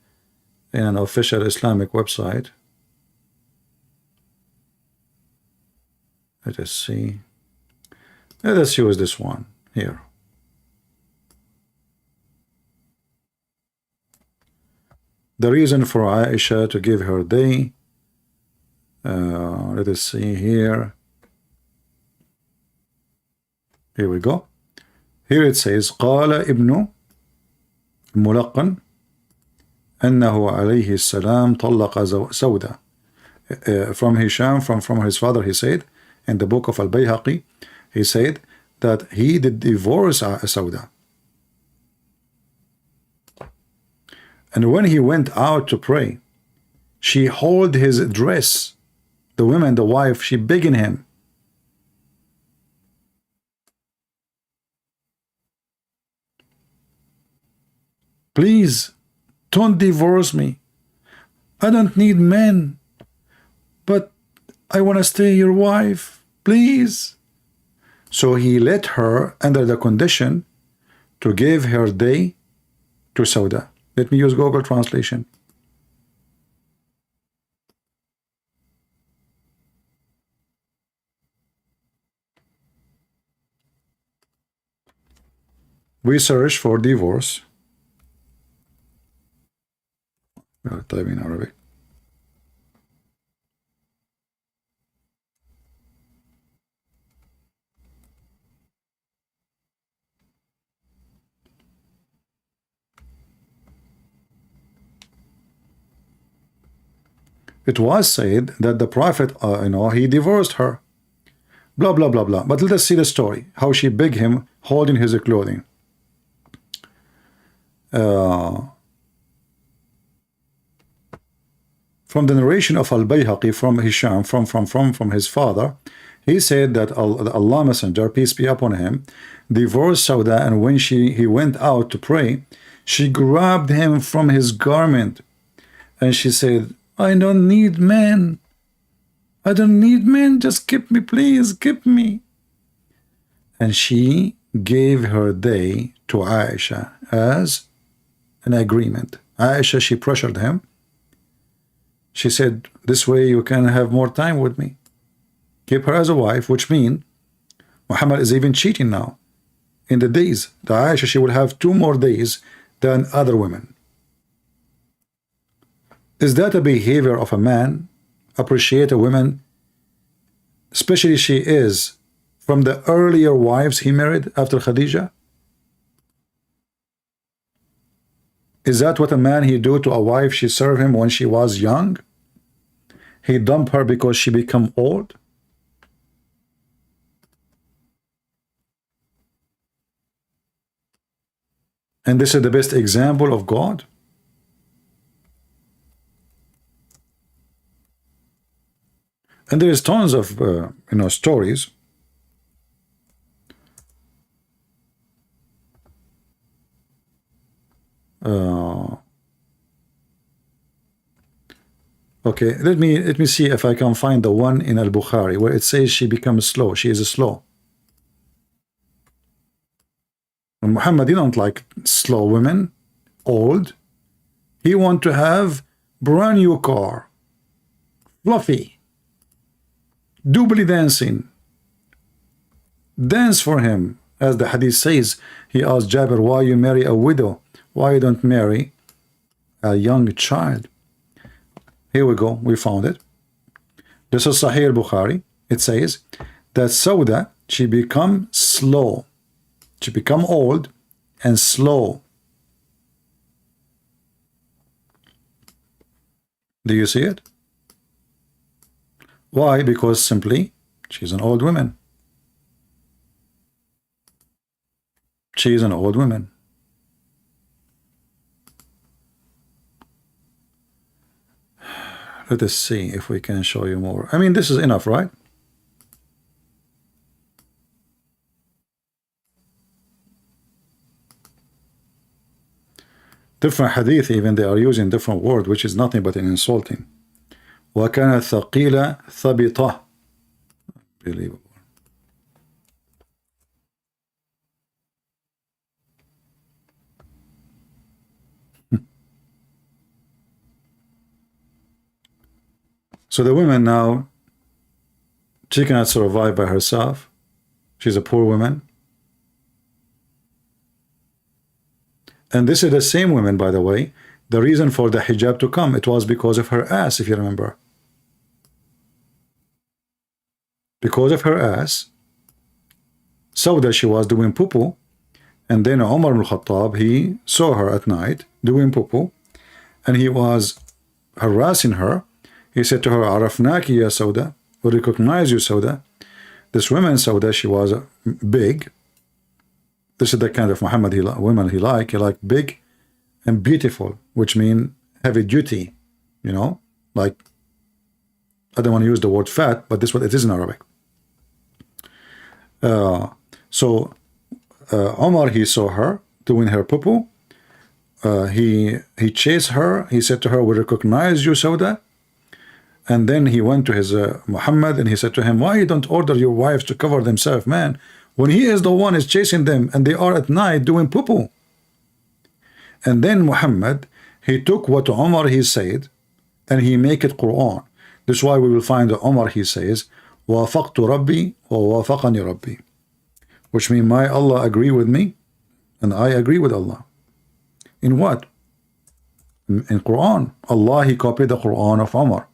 in an official Islamic website. Let us see. Let us use this one here. The reason for Aisha to give her day. Let us see here. Here we go. Here it says قال ابن ملقن أنه عليه السلام طلق سودة. From Hisham, from his father, he said in the book of Al-Bayhaqi, he said that he did divorce Sauda. And when he went out to pray, she held his dress. The woman, the wife, she begging him. Please, don't divorce me. I don't need men, but I want to stay your wife. Please. So he let her under the condition to give her day to Sauda. Let me use Google translation. We search for divorce. Type in Arabic. It was said that the Prophet, he divorced her. Blah, blah, blah, blah. But let us see the story. How she begged him holding his clothing. From the narration of Al-Bayhaqi from Hisham, from his father, he said that Allah Messenger, peace be upon him, divorced Sauda, and when he went out to pray, she grabbed him from his garment, and she said, I don't need men. I don't need men. Just keep me, please, keep me. And she gave her day to Aisha as an agreement. Aisha, she pressured him. She said, this way you can have more time with me. Keep her as a wife, which means Muhammad is even cheating now. In the days, the Aisha, she will have 2 more days than other women. Is that a behavior of a man? Appreciate a woman, especially she is from the earlier wives he married after Khadija? Is that what a man he do to a wife she served him when she was young? He dump her because she become old? And this is the best example of God? And there is tons of stories. Okay, let me see if I can find the one in Al-Bukhari where it says she becomes slow. She is slow. And Muhammad didn't like slow women, old. He want to have brand new car, fluffy. Doubly dancing. Dance for him. As the hadith says, he asked Jabir, why you marry a widow? Why you don't marry a young child? Here we go. We found it. This is Sahih al-Bukhari. It says that Sauda she become slow. She become old and slow. Do you see it? Why? Because simply she's an old woman. She is an old woman. Let us see if we can show you more. I mean, this is enough, right? Different hadith, even they are using different word, which is nothing but an insulting. وَكَانَ ثَقِيلَ ثَبِطَةً. Unbelievable. So the woman now, she cannot survive by herself. She's a poor woman. And this is the same woman, by the way. The reason for the hijab to come, it was because of her ass, if you remember. Because of her ass, Sauda, she was doing poo-poo, and then Umar ibn Khattab, he saw her at night doing poo-poo, and he was harassing her. He said to her, Arafnaki ya Sauda, we recognize you, Sauda. This woman, Sauda, she was big. This is the kind of Muhammad women he liked. He liked big and beautiful, which mean heavy duty, you know, like, I don't want to use the word fat, but this is what it is in Arabic. Omar, he saw her doing her poo-poo. He chased her. He said to her, we recognize you, Sauda. And then he went to his Muhammad and he said to him, why you don't order your wives to cover themselves, man? When he is the one is chasing them and they are at night doing poo-poo. And then Muhammad, he took what Umar he said and he make it Quran. This is why we will find that Umar he says, وَافَقْتُ رَبِّي وَوَافَقَنِي رَبِّي, which means my Allah agree with me and I agree with Allah. In what? In Quran. Allah, he copied the Quran of Umar.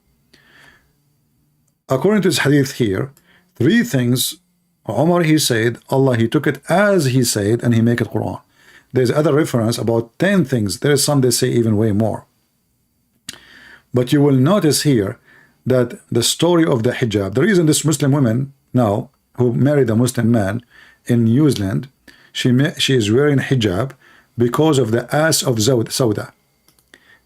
According to this hadith here, 3 things Umar he said, Allah he took it as he said and he make it Quran. There's other reference about 10 things. There is some they say even way more. But you will notice here that the story of the hijab, the reason this Muslim woman now who married a Muslim man in New Zealand, she is wearing hijab because of the ass of Sauda.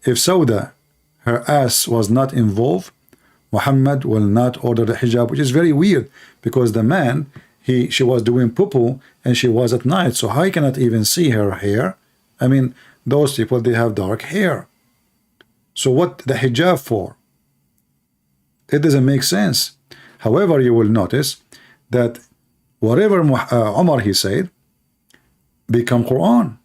If Sauda, her ass was not involved, Muhammad will not order the hijab, which is very weird because the man, she was doing poo-poo and she was at night, so I cannot even see her hair. I mean, those people, they have dark hair. So what the hijab for? It doesn't make sense. However, you will notice that whatever Umar he said become Quran.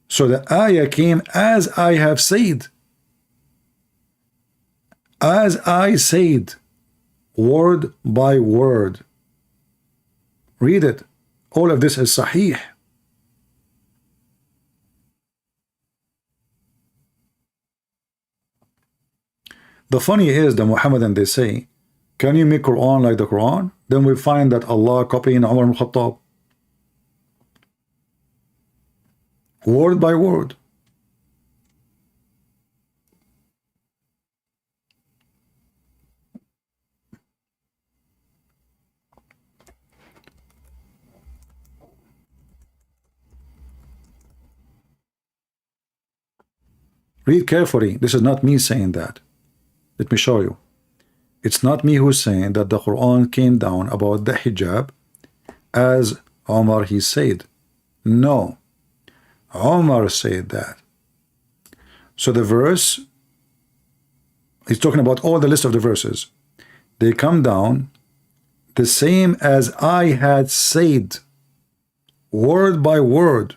So the ayah came as I have said. As I said, word by word. Read it. All of this is sahih. The funny is the Muhammadan, they say, can you make Quran like the Quran? Then we find that Allah copying Umar ibn Khattab. Word by word. Read carefully. This is not me saying that. Let me show you. It's not me who's saying that the Quran came down about the hijab as Omar he said. No. Omar said that. So the verse, he's talking about all the list of the verses. They come down the same as I had said, word by word.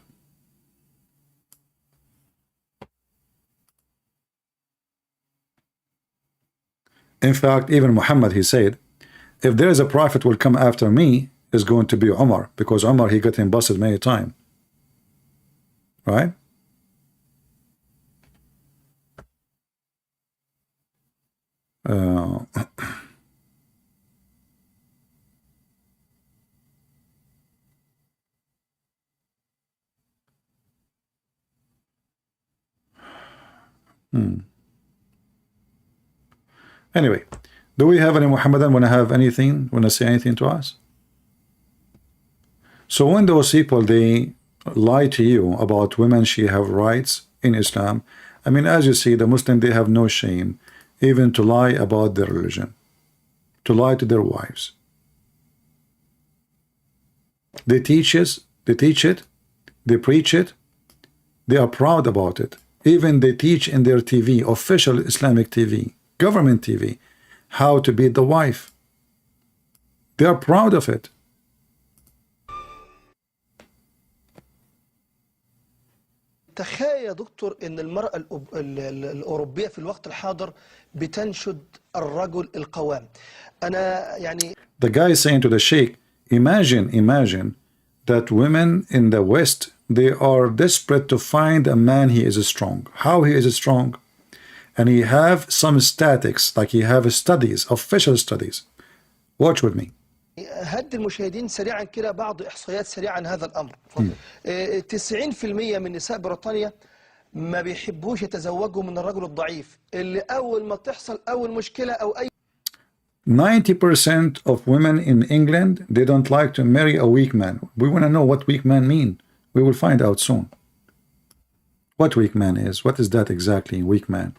In fact, even Muhammad, he said, if there is a prophet will come after me, is going to be Umar, because Umar, he got him busted many times. Right? Anyway, do we have any Muhammadan want to have anything, want to say anything to us? So when those people, they lie to you about women, she have rights in Islam. I mean, as you see, the Muslim, they have no shame even to lie about their religion, to lie to their wives. They teach it, they preach it, they are proud about it. Even they teach in their TV, official Islamic TV, government TV, how to beat the wife. They are proud of it. تخيل يا دكتور ان المرأة الأوروبية في الوقت الحاضر بتنشد الرجل القوام. أنا يعني The guy is saying to the sheikh, imagine that women in the West, they are desperate to find a man he is strong. How he is strong? And he have some statics, like he have studies, official studies. Watch with me. هدي المشاهدين سريعا كده بعض إحصائيات سريعة عن هذا الأمر. 90% من نساء بريطانيا ما بيحبوش يتزوجوا من الرجل الضعيف اللي أول ما تحصل أول مشكلة أو أي 90% of women in England, they don't like to marry a weak man. We want to know what weak man mean. We will find out soon. What weak man is. What is that exactly, weak man?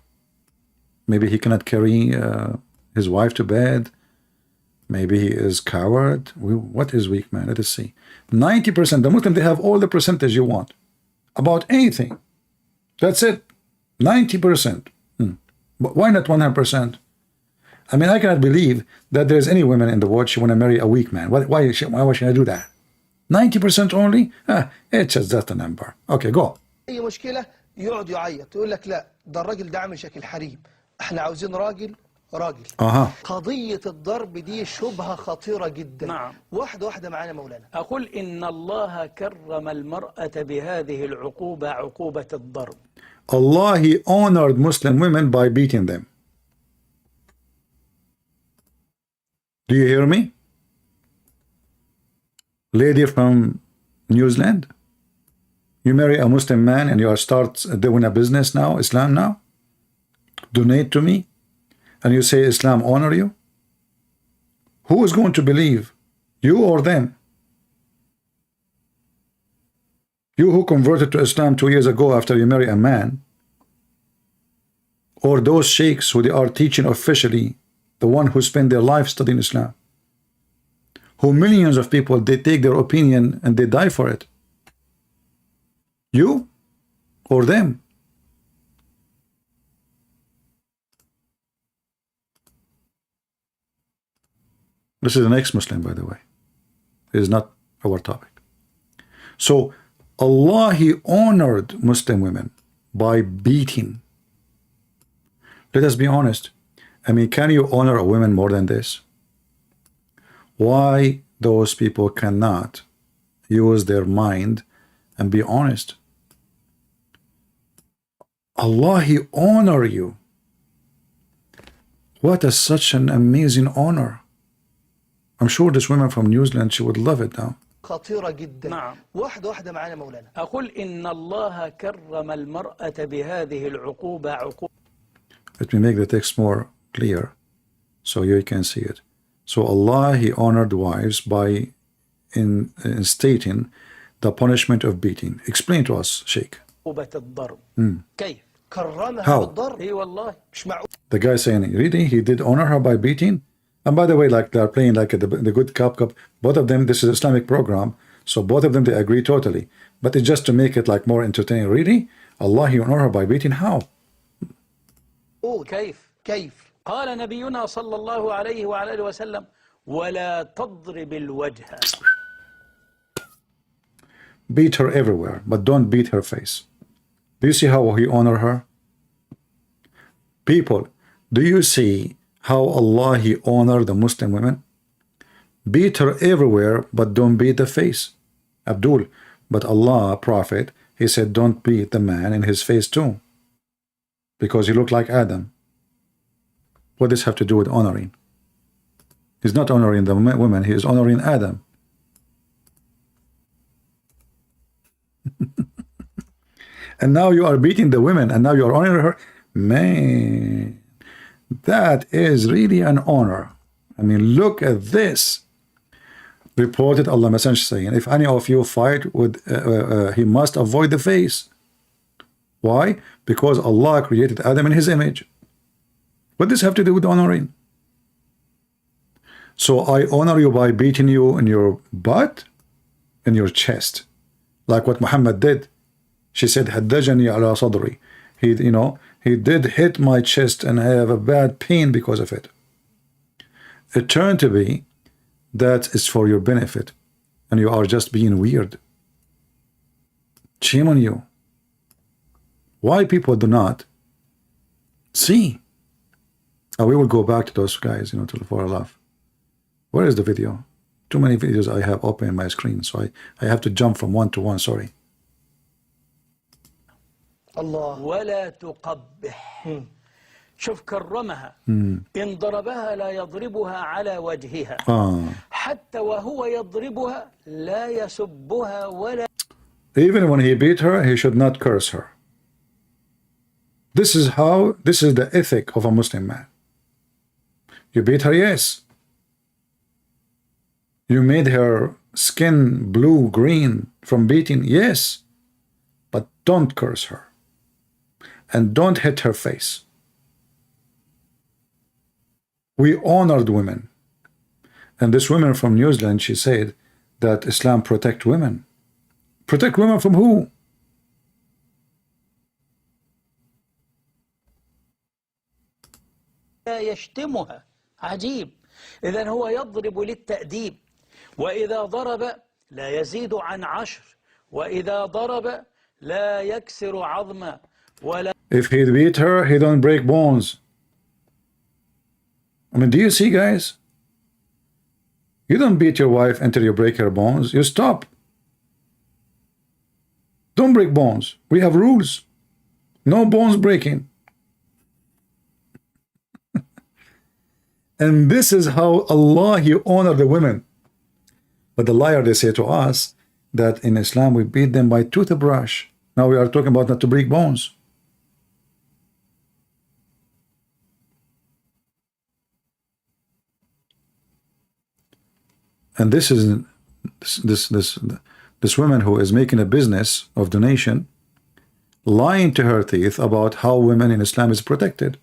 Maybe he cannot carry his wife to bed. Maybe he is coward. What is weak man? Let us see. 90%. The Muslim, they have all the percentage you want. About anything. That's it. 90%. But why not 100%? I mean, I cannot believe that there's any woman in the world she want to marry a weak man. Why should I do that? 90% only? It's just a number. Okay, go. أي مشكلة يقعد يعيط يقول لك لا ده الراجل ده عامل شكل حريم. احنا عاوزين راجل. قضية الضرب دي شبهة خطيرة جدا. نعم. واحدة معانا مولانا. أقول إن الله كرم المرأة بهذه العقوبة عقوبة الضرب. Allah, he honored Muslim women by beating them. Do you hear me? Lady from New Zealand, you marry a Muslim man and you start doing a business now, Islam now? Donate to me? And you say Islam honor you? Who is going to believe? You or them? You who converted to Islam 2 years ago after you marry a man, or those sheikhs who they are teaching officially, the one who spend their life studying Islam, who millions of people, they take their opinion and they die for it. You or them? This is an ex-Muslim, by the way. It is not our topic. So Allah, he honored Muslim women by beating. Let us be honest. I mean, can you honor a woman more than this? Why those people cannot use their mind and be honest? Allah, he honor you. What is such an amazing honor. I'm sure this woman from New Zealand, she would love it now. خطيرة جدا. نعم. واحدة معانا مولانا. أقول إن الله كرم المرأة بهذه العقوبة عقوبة. Let me make the text more clear so you can see it. So Allah, he honored wives by in stating the punishment of beating. Explain to us, Sheikh. عقوبة الضرب. كيف؟ كرمها How? بالضرب. إيه والله مش معقول. The guy saying, really? He did honor her by beating? And by the way, like they're playing like the good cup. Both of them, this is an Islamic program. So both of them, they agree totally. But it's just to make it like more entertaining. Really? Allah, he honor her by beating? How? كيف قال نبينا صلى الله عليه وعلى آله وسلم ولا تضرب الوجه. Beat her everywhere, but don't beat her face. Do you see how he honor her? People, do you see how Allah, he honor the Muslim women? Beat her everywhere, but don't beat the face. Abdul, but Allah, Prophet, he said don't beat the man in his face too, because he looked like Adam. What does this have to do with honoring? He's not honoring the women, he is honoring Adam. And now you are beating the women, and now you are honoring her. Man, that is really an honor. I mean, look at this. Reported Allah Messenger saying, if any of you fight with, he must avoid the face. Why? Because Allah created Adam in his image. What does this have to do with honoring? So I honor you by beating you in your butt, in your chest, like what Muhammad did. She said, "Haddajani ala sadri." He did hit my chest, and I have a bad pain because of it. It turned to be that is for your benefit, and you are just being weird. Shame on you. Why people do not see? We will go back to those guys, to for love. Where is the video? Too many videos I have open in my screen, so I have to jump from one to one. Sorry. الله ولا تقبح شوف كرمها إن ضربها لا يضربها على وجهها حتى وهو يضربها لا يسبها ولا. Even when he beat her, he should not curse her. This is the ethic of a Muslim man. You beat her, yes. You made her skin blue, green from beating, yes. But don't curse her. And don't hit her face. We honored women. And this woman from New Zealand, she said that Islam protect women. Protect women from who? لا يشتمها عجيب. إذن هو يضرب للتأديب وإذا ضرب لا يزيد عن 10 وإذا ضرب لا يكسر عظما ولا. If he beat her, he don't break bones. I mean, do you see, guys? You don't beat your wife until you break her bones. You stop. Don't break bones. We have rules. No bones breaking. And this is how Allah, He honored the women. But the liar, they say to us that in Islam we beat them by toothbrush. Now we are talking about not to break bones. And this woman who is making a business of donation, lying to her teeth about how women in Islam is protected.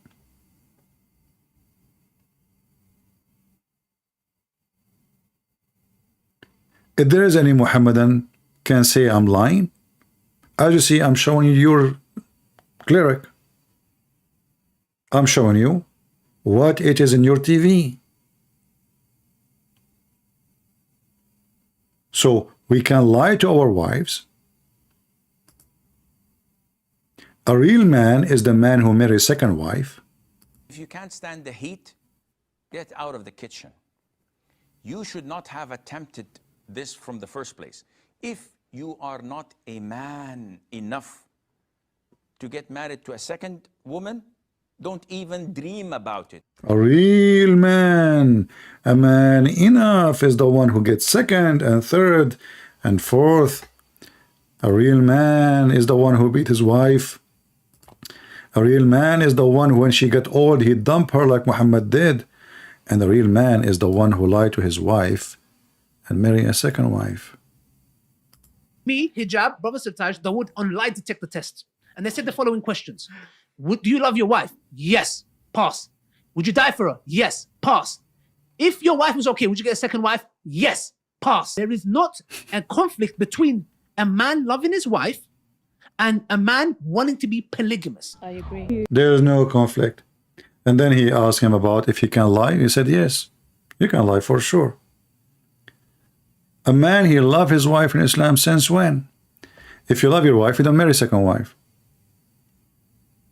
If there is any Muhammadan can say I'm lying, as you see, I'm showing you your cleric. I'm showing you what it is in your TV. So we can lie to our wives. A real man is the man who marries a second wife. If you can't stand the heat, get out of the kitchen. You should not have attempted this from the first place. If you are not a man enough to get married to a second woman, don't even dream about it. A real man, a man enough is the one who gets second and third and fourth. A real man is the one who beat his wife. A real man is the one who, when she got old, he dumped her like Muhammad did. And the real man is the one who lied to his wife and marry a second wife. Me, hijab, Brother Sirtaj, they would on lie detector test. And they said the following questions. Do you love your wife? Yes. Pass. Would you die for her? Yes. Pass. If your wife was okay, would you get a second wife? Yes. Pass. There is not a conflict between a man loving his wife and a man wanting to be polygamous. I agree. There is no conflict. And then he asked him about if he can lie. He said, yes, you can lie for sure. A man, he loved his wife in Islam since when? If you love your wife, you don't marry a second wife.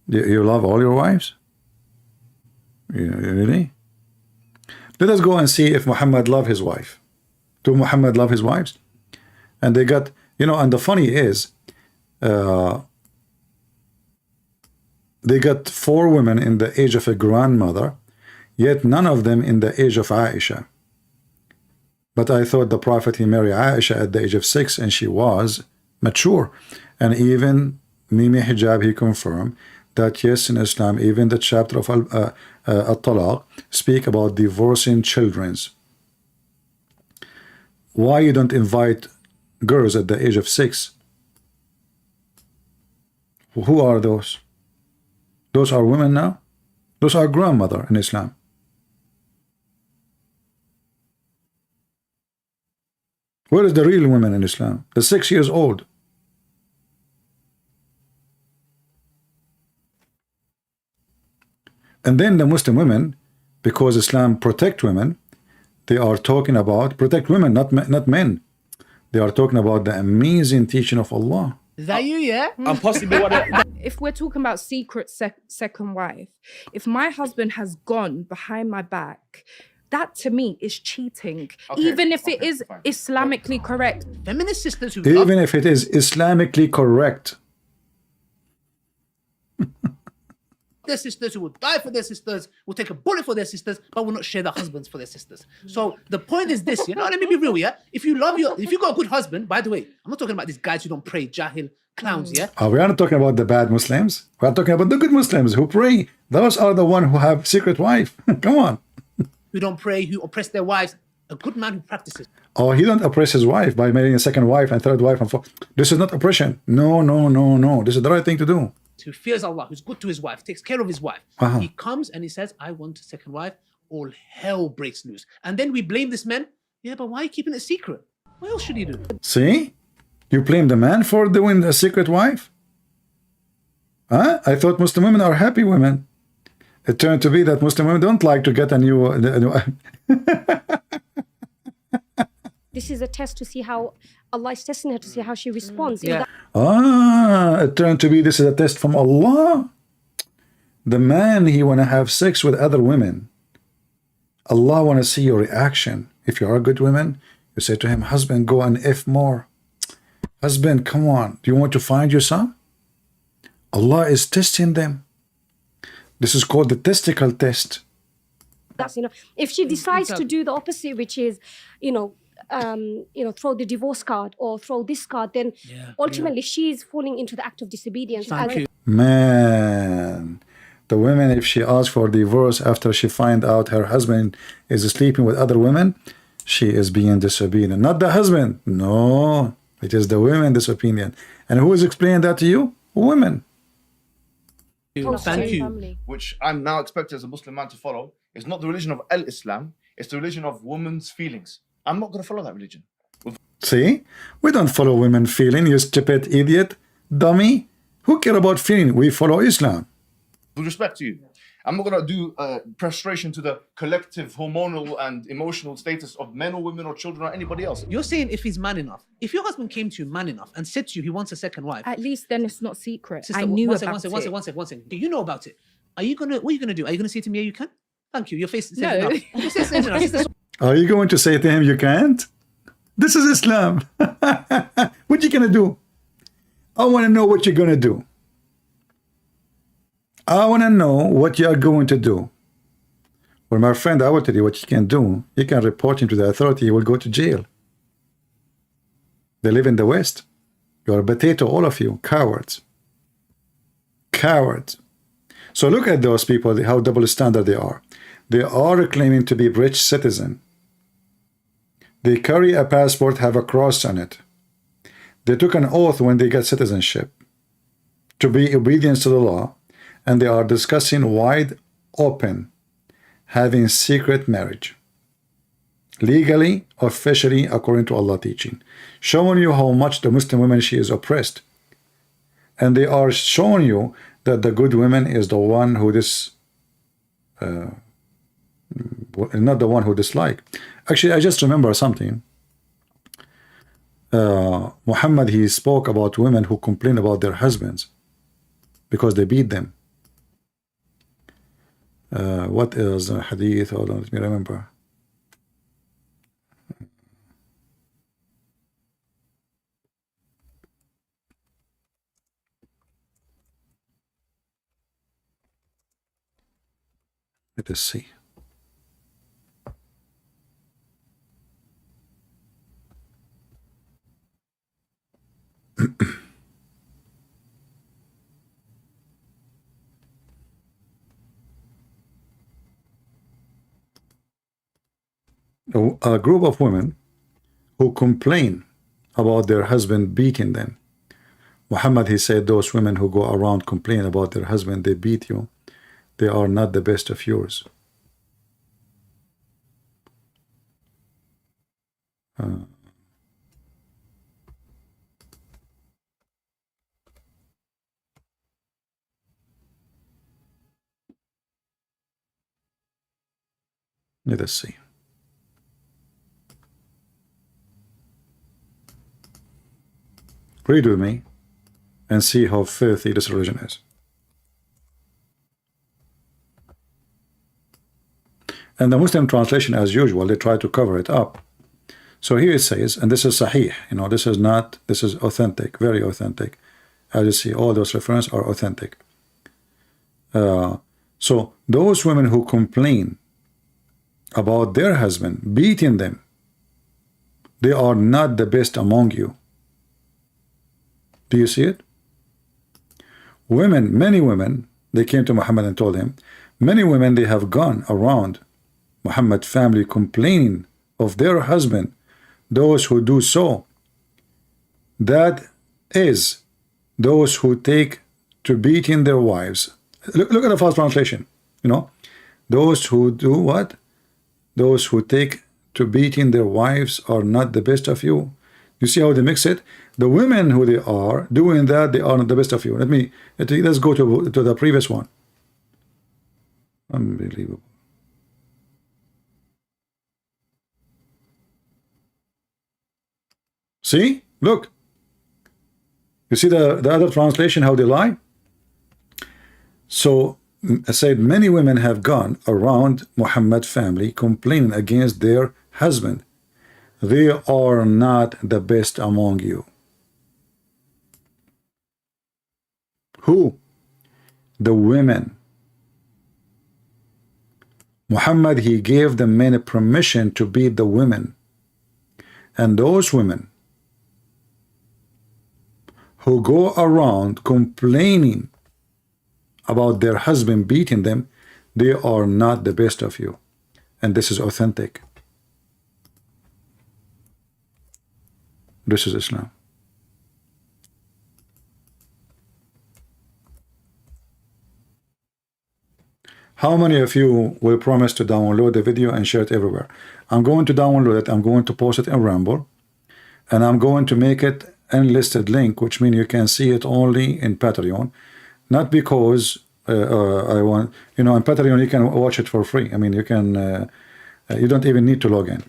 You love all your wives? Really? Let us go and see if Muhammad loved his wife. Do Muhammad love his wives? And they got, and the funny is, they got 4 women in the age of a grandmother, yet none of them in the age of Aisha. But I thought the Prophet, he married Aisha at the age of 6 and she was mature. And even Mimi Hijab, he confirmed that yes, in Islam, even the chapter of At-Talaq speak about divorcing children's. Why you don't invite girls at the age of 6? Who are those? Those are women now? Those are grandmother in Islam. Where is the real women in Islam? The 6 years old. And then the Muslim women, because Islam protect women, they are talking about protect women, not men. They are talking about the amazing teaching of Allah. Is that you, yeah? And possibly if we're talking about secret second wife, if my husband has gone behind my back, that to me is cheating. Even if it is Islamically correct. Feminist sisters who even if it is Islamically correct. Their sisters, who will die for their sisters, will take a bullet for their sisters, but will not share their husbands for their sisters. So the point is this, let me be real, yeah? If you got a good husband, by the way, I'm not talking about these guys who don't pray, jahil clowns, yeah? We are not talking about the bad Muslims. We are talking about the good Muslims who pray. Those are the ones who have secret wife. Come on. Who don't pray, who oppress their wives. A good man who practices. Oh, he don't oppress his wife by marrying a second wife and third wife and fourth. This is not oppression. No. This is the right thing to do. Who fears Allah, who's good to his wife, takes care of his wife. He comes and he says, I want a second wife. All hell breaks loose. And then we blame this man. Yeah, but why are you keeping it secret? What else should he do? See? You blame the man for doing a secret wife? I thought Muslim women are happy women. It turned to be that Muslim women don't like to get a new... This is a test to see how Allah is testing her to see how she responds. Yeah. It turned to be this is a test from Allah. The man, he want to have sex with other women. Allah want to see your reaction. If you are a good woman, you say to him, husband, go and F more. Husband, come on. Do you want to find your son? Allah is testing them. This is called the testicle test. That's enough. If she decides to do the opposite, which is, throw the divorce card or throw this card, then ultimately she's falling into the act of disobedience. Man, the woman, if she asks for divorce after she find out her husband is sleeping with other women, she is being disobedient. Not the husband. No, it is the women disobedient. And who is explaining that to you? Women. Thank you. Which I'm now expected as a Muslim man to follow. It's not the religion of Al-Islam. It's the religion of women's feelings. I'm not going to follow that religion. See? We don't follow women feeling, you stupid idiot, dummy. Who care about feeling? We follow Islam. With respect to you, I'm not going to do prostration to the collective hormonal and emotional status of men or women or children or anybody else. You're saying if he's man enough. If your husband came to you man enough and said to you he wants a second wife. At least then it's not secret. Sister, I knew one about second. Do you know about it? What are you going to do? Are you going to say to me, yeah, you can? Thank you. Your face says No. enough. Are you going to say to him, you can't? This is Islam. What you gonna do? I want to know what you're gonna do. I want to know what you are going to do. Well, my friend, I will tell you what you can do. You can report him to the authority. He will go to jail. They live in the West. You are a potato, all of you. Cowards. Cowards. So look at those people, how double standard they are. They are claiming to be British citizen. They carry a passport, have a cross on it. They took an oath when they got citizenship to be obedient to the law, and they are discussing wide open having secret marriage. Legally, officially, according to Allah teaching. Showing you how much the Muslim woman, she is oppressed. And they are showing you that the good woman is the one who not the one who dislike. Actually, I just remember something. Muhammad, he spoke about women who complain about their husbands because they beat them. What is the hadith? Hold on, let me remember. Let us see. a group of women who complain about their husband beating them. Muhammad, he said, those women who go around complaining about their husband, they beat you, they are not the best of yours. Let us see. Read with me and see how filthy this religion is. And the Muslim translation, as usual, they try to cover it up. So here it says, and this is sahih, this is not, this is authentic, very authentic. As you see, all those references are authentic. So those women who complain about their husband beating them, they are not the best among you. Do you see it? Women, many women, they came to Muhammad and told him, many women, they have gone around Muhammad's family complaining of their husband, those who do so. That is, those who take to beating their wives. Look at the first translation, those who do what? Those who take to beating their wives are not the best of you. You see how they mix it? The women who they are doing that, they are not the best of you. Let's go to the previous one. Unbelievable. See? Look. You see the other translation, how they lie? So I said, many women have gone around Muhammad's family complaining against their husband. They are not the best among you. Who? The women. Muhammad, he gave the men permission to beat the women. And those women who go around complaining about their husband beating them, they are not the best of you. And this is authentic. This is Islam. How many of you will promise to download the video and share it everywhere? I'm going to download it. I'm going to post it in Rumble. And I'm going to make it unlisted link, which means you can see it only in Patreon. Not because I want, on Patreon you can watch it for free. I mean, you can, you don't even need to log in.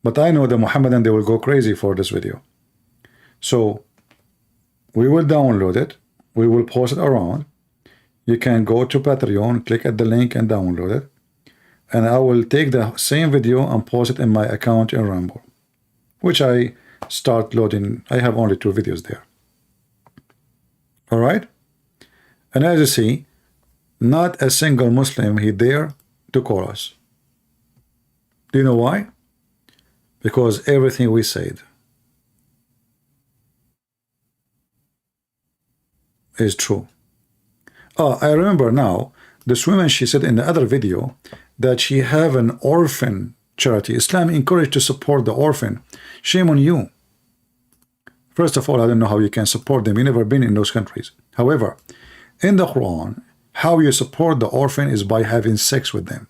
But I know the Muhammadan, they will go crazy for this video. So we will download it. We will post it around. You can go to Patreon, click at the link and download it. And I will take the same video and post it in my account in Rumble, which I start loading. I have only 2 videos there. All right. And as you see, not a single Muslim he dare to call us. Do you know why? Because everything we said is true. Oh, I remember now, this woman, she said in the other video that she have an orphan charity. Islam encouraged to support the orphan. Shame on you. First of all, I don't know how you can support them. You've never been in those countries. However, in the Quran, how you support the orphan is by having sex with them.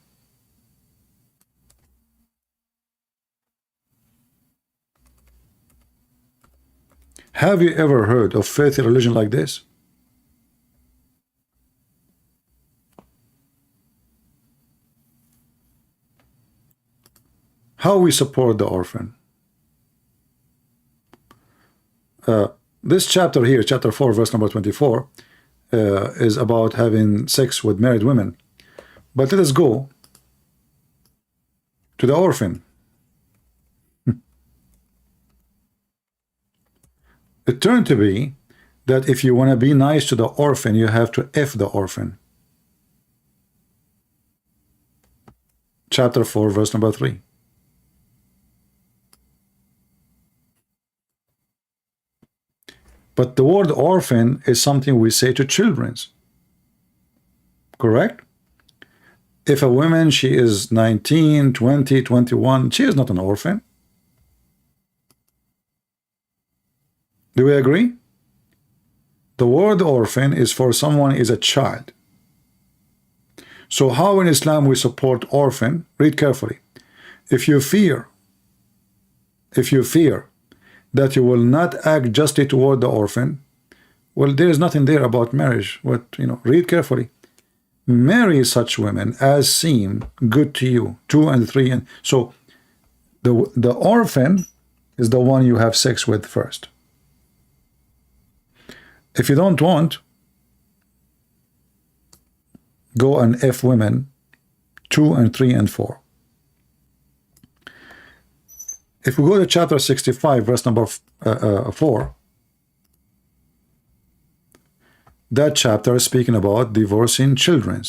Have you ever heard of filthy religion like this? How we support the orphan? This chapter here, chapter 4, verse number 24, is about having sex with married women. But let us go to the orphan. It turned to be that if you want to be nice to the orphan, you have to F the orphan. Chapter 4, verse number 3. But the word orphan is something we say to children. Correct? If a woman, she is 19, 20, 21, she is not an orphan. Do we agree? The word orphan is for someone is a child. So how in Islam we support orphan? Read carefully. If you fear that you will not act justly toward the orphan, well, there is nothing there about marriage. What, read carefully. Marry such women as seem good to you, 2 and 3, and so the orphan is the one you have sex with first. If you don't want, go and F women 2 and 3 and 4. If we go to chapter 65, verse number 4, that chapter is speaking about divorcing children.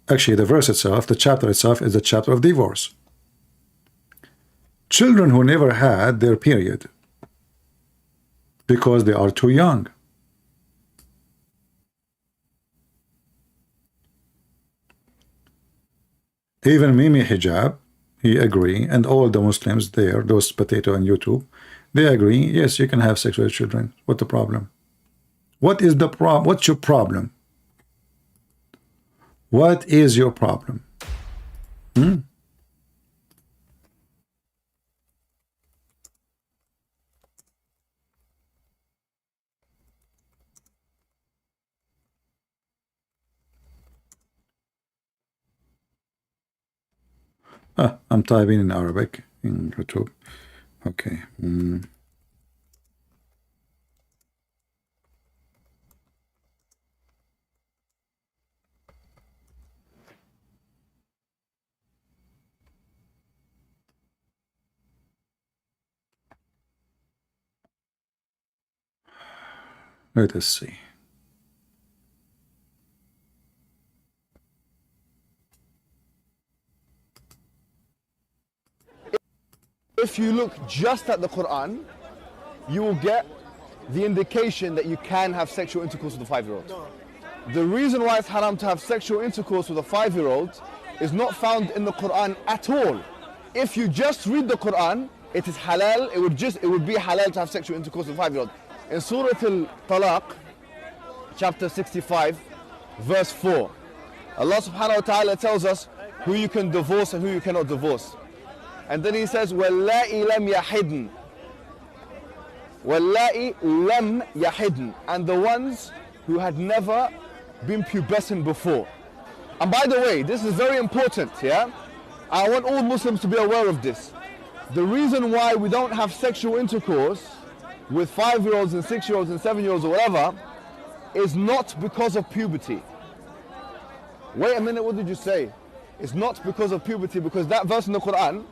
Actually, the verse itself, the chapter itself, is the chapter of divorce. Children who never had their period because they are too young. Even Mimi Hijab, he agree, and all the Muslims there, those potato on YouTube, they agree, yes, you can have sex with children. What's the problem? What is the problem? What's your problem? What is your problem? I'm typing in Arabic in YouTube. Okay. Let us see. If you look just at the Quran, you will get the indication that you can have sexual intercourse with a 5-year-old. The reason why it's haram to have sexual intercourse with a 5-year-old is not found in the Quran at all. If you just read the Quran, it is halal, it would be halal to have sexual intercourse with a 5-year-old. In Surah Al-Talaq, chapter 65, verse 4, Allah subhanahu wa ta'ala tells us who you can divorce and who you cannot divorce. And then he says, وَاللَّائِ لَمْ يَحِدْنَ. وَاللَّائِ لَمْ يَحِدْنَ. And the ones who had never been pubescent before. And by the way, this is very important, yeah? I want all Muslims to be aware of this. The reason why we don't have sexual intercourse with 5-year-olds and 6-year-olds and 7-year-olds or whatever is not because of puberty. Wait a minute, what did you say? It's not because of puberty, because that verse in the Quran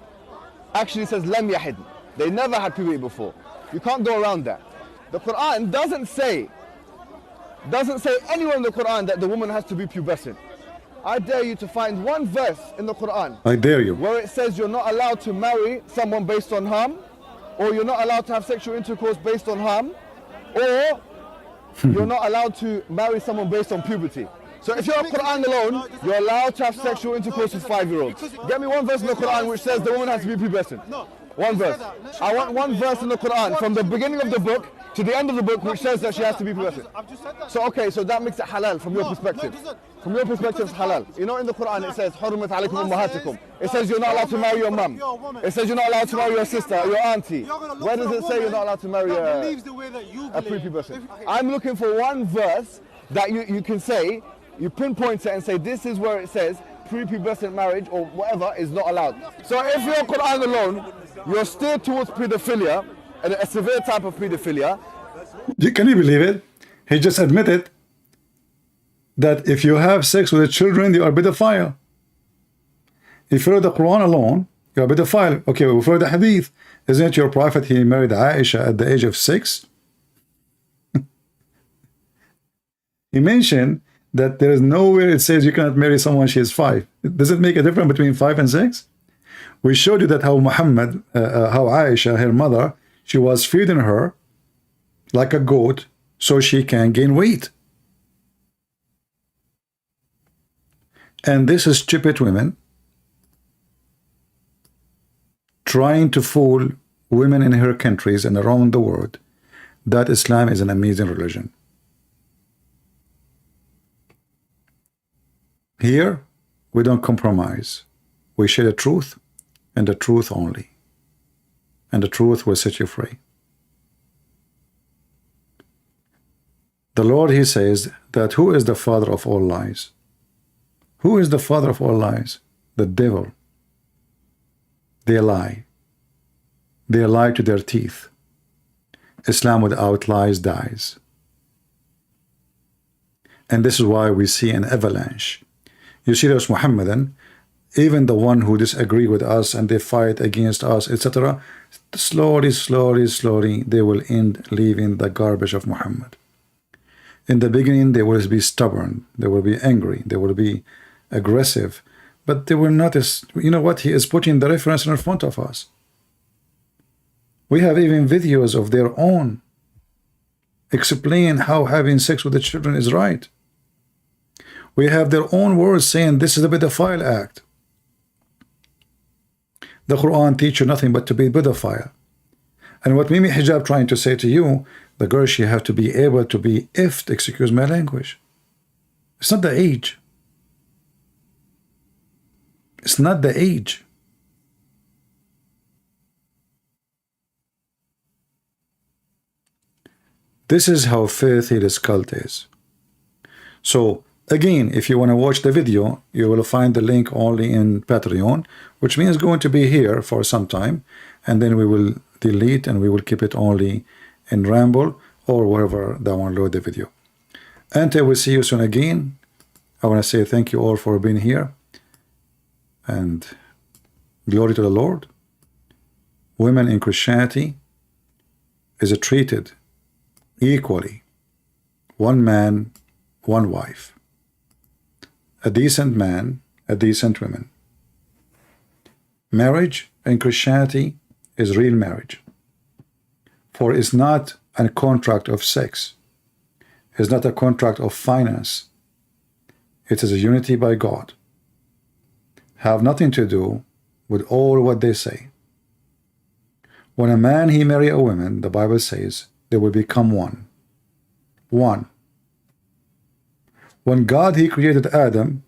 actually says lam yahid. They never had puberty before. You can't go around that. The Quran doesn't say anywhere in the Quran that the woman has to be pubescent. I dare you to find one verse in the Quran. I dare you. Where it says you're not allowed to marry someone based on harm, or you're not allowed to have sexual intercourse based on harm, or you're not allowed to marry someone based on puberty. So if you're Quran alone, you're allowed to have sexual intercourse with 5-year-olds. Get me one verse in the Quran which says the woman has to be pubescent. One verse. I want one verse in the Quran from the beginning of the book to the end of the book which says that she has to be pubescent. So okay, so that makes it halal from your perspective. From your perspective, it's halal. You know, in the Quran it says حُرِّمَتْ عَلَيْكُمْ أُمَّهَاتِكُمْ. It says you're not allowed to marry your mum. It says you're not allowed to marry your sister, your auntie. Where does it say you're not allowed to marry a prepubescent? I'm looking for one verse that you can say, you pinpoint it and say this is where it says prepubescent marriage or whatever is not allowed. So if you're Quran alone, you're steered towards pedophilia, and a severe type of pedophilia. Can you believe it? He just admitted that if you have sex with children, you are a pedophile. If you're the Quran alone, you're a pedophile. Okay, well, for the Hadith, isn't it your prophet, he married Aisha at the age of 6? He mentioned that there is nowhere it says you cannot marry someone she is 5. Does it make a difference between 5 and 6? We showed you that how Muhammad, how Aisha, her mother, she was feeding her like a goat so she can gain weight. And this is stupid women trying to fool women in her countries and around the world that Islam is an amazing religion. Here, we don't compromise. We share the truth and the truth only. And the truth will set you free. The Lord, He says that who is the father of all lies? Who is the father of all lies? The devil. They lie. They lie to their teeth. Islam without lies dies. And this is why we see an avalanche. You see those Muhammadan, even the one who disagree with us and they fight against us, etc., slowly, slowly, slowly, they will end leaving the garbage of Muhammad. In the beginning, they will be stubborn, they will be angry, they will be aggressive, but they will notice, you know what, he is putting the reference in front of us. We have even videos of their own explain how having sex with the children is right. We have their own words saying this is a pedophile act. The Quran teaches you nothing but to be pedophile. And what Mimi Hijab trying to say to you, the girl, she have to be able to be effed, excuse my language. It's not the age. It's not the age. This is how filthy this cult is. So again, if you want to watch the video, you will find the link only in Patreon, which means going to be here for some time, and then we will delete and we will keep it only in Ramble or wherever download the video. Until we see you soon again, I want to say thank you all for being here, and glory to the Lord. Women in Christianity is treated equally, one man, one wife. A decent man, a decent woman. Marriage in Christianity is real marriage. For it's not a contract of sex. It's not a contract of finance. It is a unity by God. Have nothing to do with all what they say. When a man he marry a woman, the Bible says they will become one. One. When God he created Adam,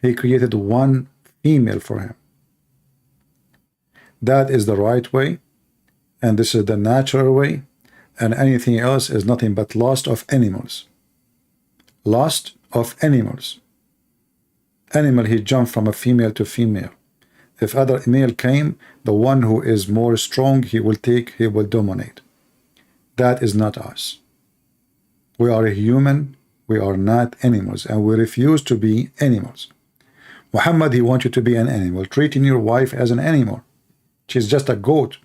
he created one female for him. That is the right way, and this is the natural way, and anything else is nothing but lust of animals. Lust of animals. Animal, he jumped from a female to female. If other male came, the one who is more strong, he will take, he will dominate. That is not us. We are a human, we are not animals, and we refuse to be animals. Muhammad, he wants you to be an animal, treating your wife as an animal. She's just a goat.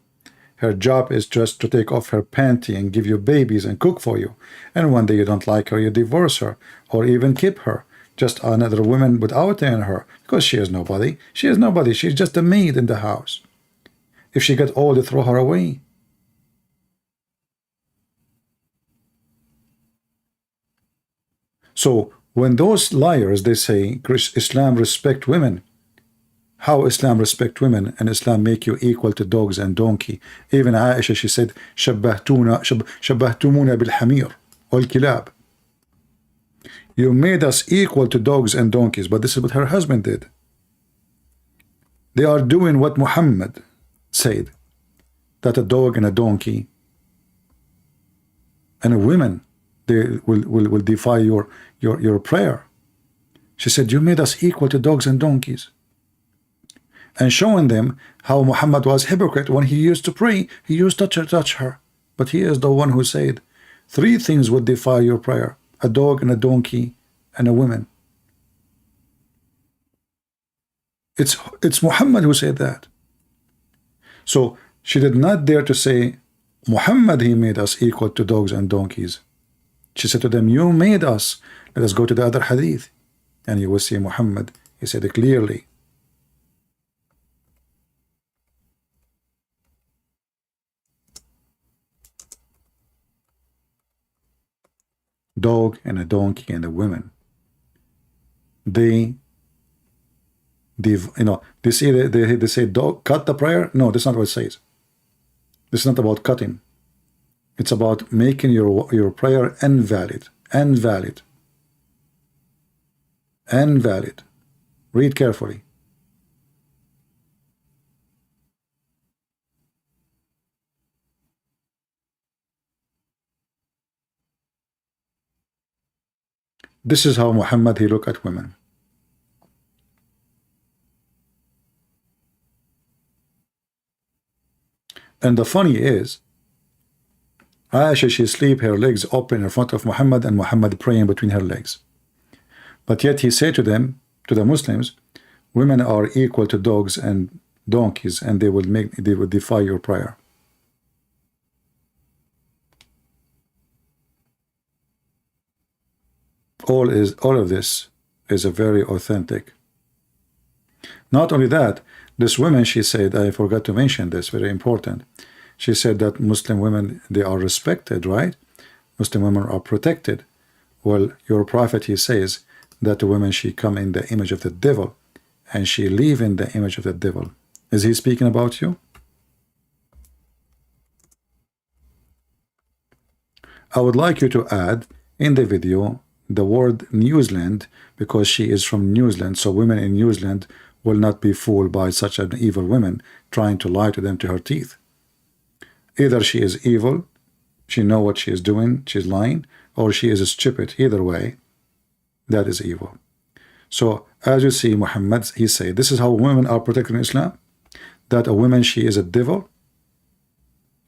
Her job is just to take off her panty and give you babies and cook for you. And one day you don't like her, you divorce her, or even keep her. Just another woman without her, because she is nobody. She is nobody. She's just a maid in the house. If she get old, you throw her away. So when those liars, they say Islam respect women, how Islam respect women and Islam make you equal to dogs and donkey? Even Aisha, she said, شبهتمونا بالحمير والكلاب. You made us equal to dogs and donkeys, but this is what her husband did. They are doing what Muhammad said, that a dog and a donkey and a woman, they will defy your prayer. She said, you made us equal to dogs and donkeys. And showing them how Muhammad was hypocrite. When he used to pray, he used to touch her. But he is the one who said, 3 things would defy your prayer: a dog and a donkey and a woman. It's Muhammad who said that. So she did not dare to say, Muhammad, he made us equal to dogs and donkeys. She said to them, you made us. Let us go to the other hadith. And you will see Muhammad, he said it clearly. Dog and a donkey and a woman. They They say they say don't cut the prayer. No, that's not what it says. This is not about cutting. It's about making your prayer invalid. Read carefully. This is how Muhammad he looked at women. And the funny is, Aisha, she sleep her legs open in front of Muhammad, and Muhammad praying between her legs. But yet he said to them, to the Muslims, women are equal to dogs and donkeys, and they will defy your prayer. All of this is a very authentic. Not only that, this woman, she said, I forgot to mention this, very important. She said that Muslim women, they are respected, right? Muslim women are protected. Well, your prophet, he says that the women, she come in the image of the devil, and she live in the image of the devil. Is he speaking about you? I would like you to add in the video the word New Zealand, because she is from New Zealand, so women in New Zealand will not be fooled by such an evil woman trying to lie to them to her teeth. Either she is evil, she know what she is doing, she's lying, or she is stupid. Either way, that is evil. So as you see, Muhammad, he said, this is how women are protected in Islam, that a woman, she is a devil.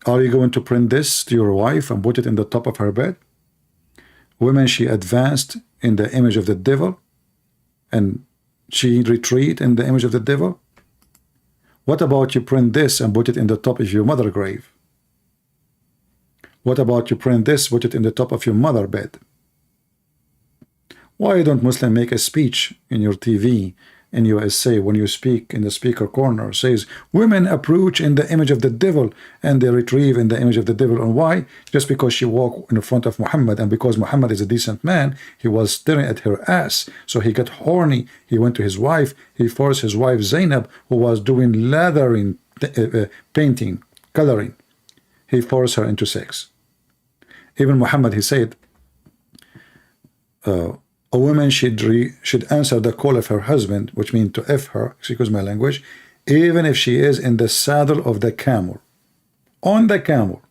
Are you going to print this to your wife and put it in the top of her bed? Women, she advanced in the image of the devil, and she retreat in the image of the devil. What about you print this and put it in the top of your mother grave? What about you print this, put it in the top of your mother bed? Why don't Muslim make a speech in your TV, in USA, when you speak in the speaker corner, says women approach in the image of the devil and they retrieve in the image of the devil? And why? Just because she walked in front of Muhammad, and because Muhammad is a decent man, he was staring at her ass, so he got horny. He went to his wife, he forced his wife Zainab, who was doing lathering, painting, coloring, he forced her into sex. Even Muhammad, he said, a woman should answer the call of her husband, which means to F her, excuse my language, even if she is in the saddle of the camel, on the camel.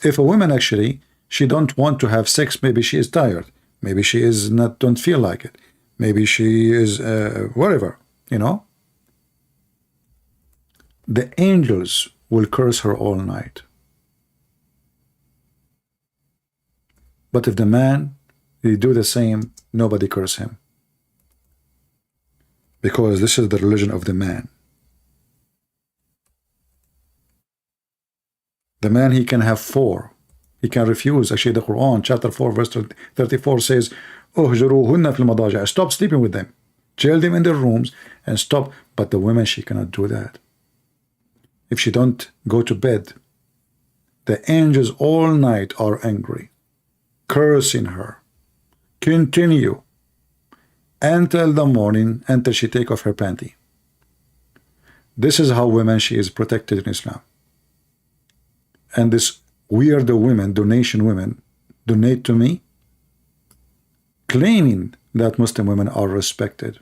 If a woman actually, she don't want to have sex, maybe she is tired, maybe she is not, don't feel like it, maybe she is whatever, you know, the angels will curse her all night. But if the man, he do the same, nobody curse him. Because this is the religion of the man. The man, he can have 4. He can refuse. Actually, the Quran, chapter 4, verse 34 says, "Uhjuruhunna fil madaji'." Stop sleeping with them. Jail them in their rooms and stop. But the woman, she cannot do that. If she don't go to bed, the angels all night are angry, cursing her, continue until the morning, until she take off her panty. This is how women, she is protected in Islam. And this weird women, donation women, donate to me, claiming that Muslim women are respected.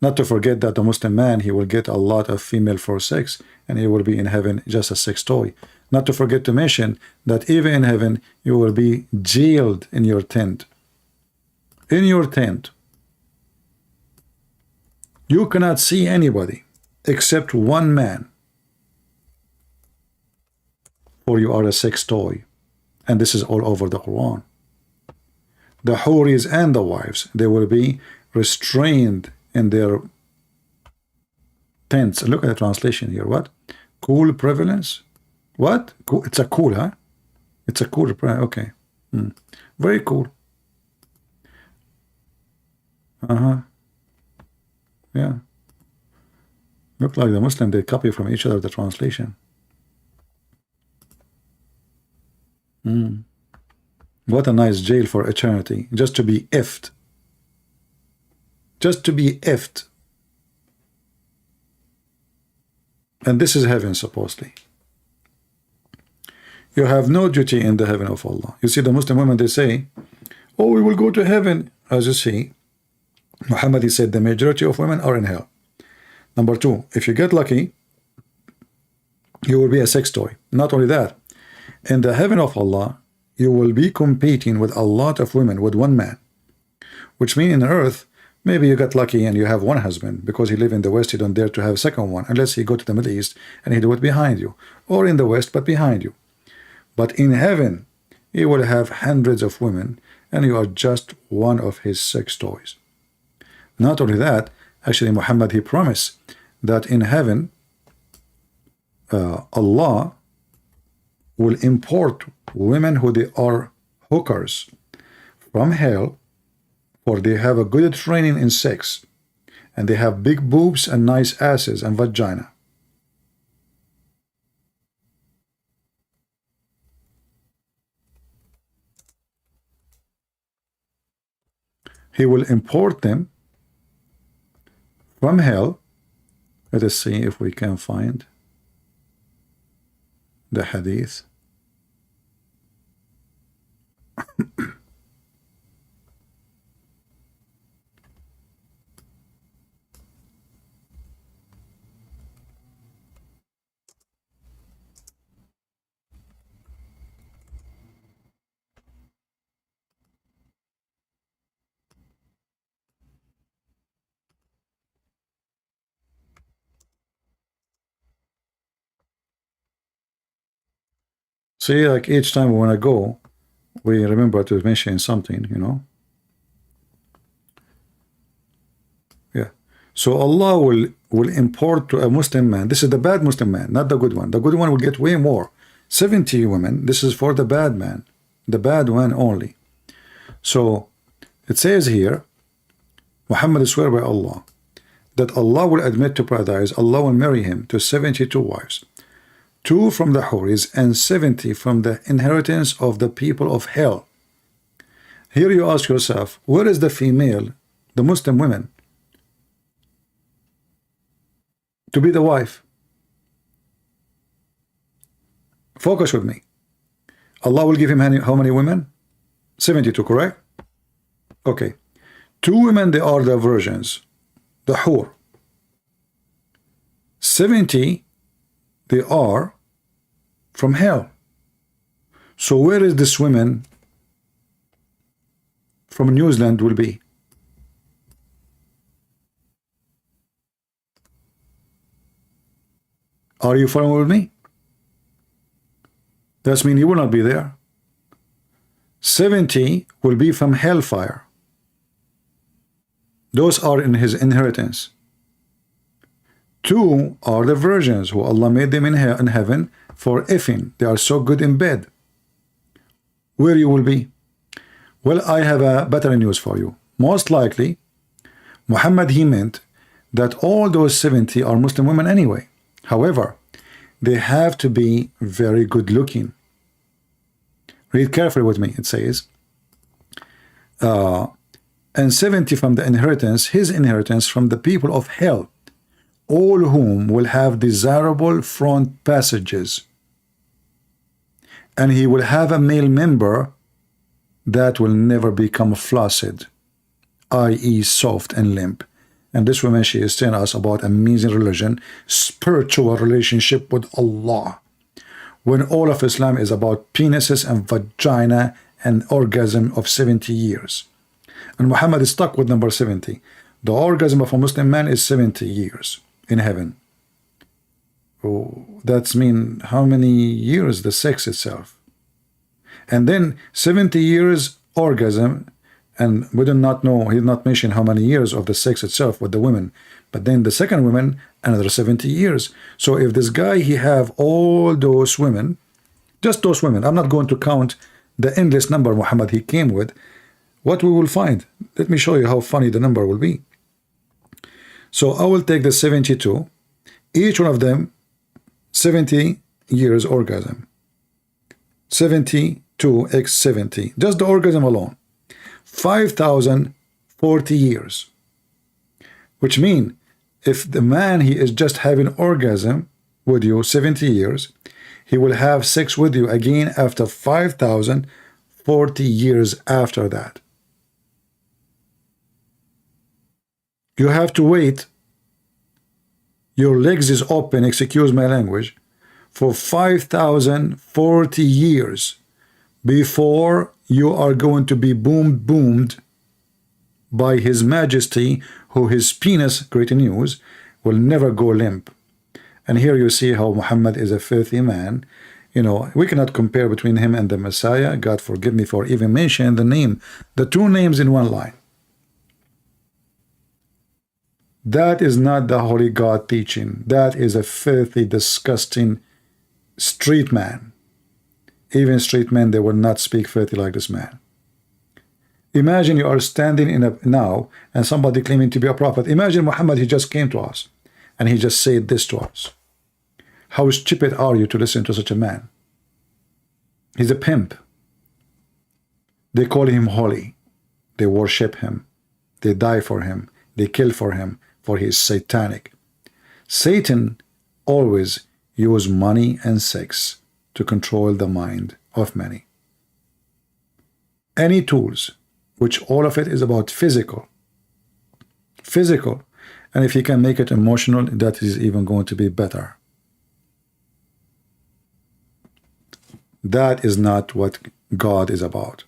Not to forget that the Muslim man, he will get a lot of female for sex, and he will be in heaven just a sex toy. Not to forget to mention that even in heaven, you will be jailed in your tent. In your tent. You cannot see anybody except one man, or you are a sex toy. And this is all over the Quran. The houris and the wives, they will be restrained in their tents. Look at the translation here. What? Cool prevalence? What? Cool. It's a cool, huh? It's a cool. Okay. Very cool. Yeah. Look like the Muslim, they copy from each other the translation. What a nice jail for eternity, just to be effed just to be effed. And this is heaven, supposedly. You have no duty in the heaven of Allah. You see, the Muslim women, they say, oh, we will go to heaven. As you see, Muhammad, he said, the majority of women are in hell. Number two, if you get lucky, you will be a sex toy. Not only that, in the heaven of Allah, you will be competing with a lot of women with one man. Which means in earth, maybe you got lucky and you have one husband. Because he live in the West, you don't dare to have a second one. Unless he go to the Middle East and he do it behind you. Or in the West, but behind you. But in heaven, he will have hundreds of women, and you are just one of his sex toys. Not only that, actually Muhammad, he promised that in heaven, Allah will import women who they are hookers from hell, for they have a good training in sex, and they have big boobs and nice asses and vagina. He will import them from hell. Let us see if we can find the hadith. See, like each time we want to go, we remember to mention something, you know. Yeah. So Allah will import to a Muslim man. This is the bad Muslim man, not the good one. The good one will get way more. 70 women. This is for the bad man, the bad one only. So it says here, Muhammad swear by Allah that Allah will admit to paradise. Allah will marry him to 72 wives. 2 from the Houris and 70 from the inheritance of the people of hell. Here you ask yourself, where is the female, the Muslim women, to be the wife? Focus with me. Allah will give him how many women? 72, correct? Okay. 2 women, they are the virgins, the Hur. 70, they are from hell. So where is this woman from New Zealand will be? Are you following with me? That means you will not be there. 70 will be from hellfire. Those are in his inheritance. 2 are the virgins who Allah made them in heaven for effing. They are so good in bed. Where you will be? Well, I have a better news for you. Most likely, Muhammad, he meant that all those 70 are Muslim women anyway. However, they have to be very good looking. Read carefully with me. It says, and 70 from the inheritance, his inheritance from the people of hell, all whom will have desirable front passages, and he will have a male member that will never become flaccid, i.e. soft and limp. And this woman, she is telling us about amazing religion, spiritual relationship with Allah, when all of Islam is about penises and vagina and orgasm of 70 years. And Muhammad is stuck with number 70. The orgasm of a Muslim man is 70 years in heaven. Oh, that's mean how many years the sex itself? And then 70 years orgasm, and we do not know, he did not mention how many years of the sex itself with the women, but then the second woman, another 70 years. So if this guy, he have all those women, just those women, I'm not going to count the endless number Muhammad he came with, what we will find? Let me show you how funny the number will be. So I will take the 72, each one of them 70 years orgasm. 72 x 70, just the orgasm alone, 5,040 years. which means if the man, he is just having orgasm with you 70 years, he will have sex with you again after 5,040 years after that. You have to wait, your legs is open, excuse my language, for 5,040 years before you are going to be boomed by His Majesty, who his penis, great news, will never go limp. And here you see how Muhammad is a filthy man. You know, we cannot compare between him and the Messiah. God forgive me for even mentioning the name, the two names in one line. That is not the Holy God teaching. That is a filthy, disgusting street man. Even street men, they will not speak filthy like this man. Imagine you are standing in a now and somebody claiming to be a prophet. Imagine Muhammad, he just came to us and he just said this to us. How stupid are you to listen to such a man? He's a pimp. They call him holy. They worship him. They die for him. They kill for him, for he is satanic. Satan always uses money and sex to control the mind of many. Any tools, which all of it is about physical, and if he can make it emotional, that is even going to be better. That is not what God is about.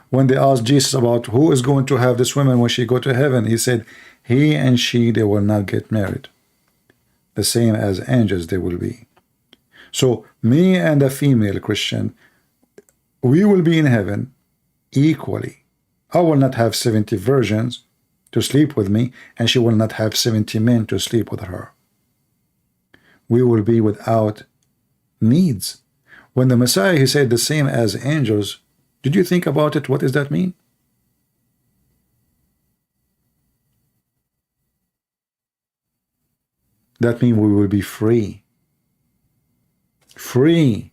When they asked Jesus about who is going to have this woman when she go to heaven, he said, he and she, they will not get married. The same as angels they will be. So me and a female Christian, we will be in heaven equally. I will not have 70 virgins to sleep with me, and she will not have 70 men to sleep with her. We will be without needs. When the Messiah, he said the same as angels, did you think about it? What does that mean? That means we will be free. Free.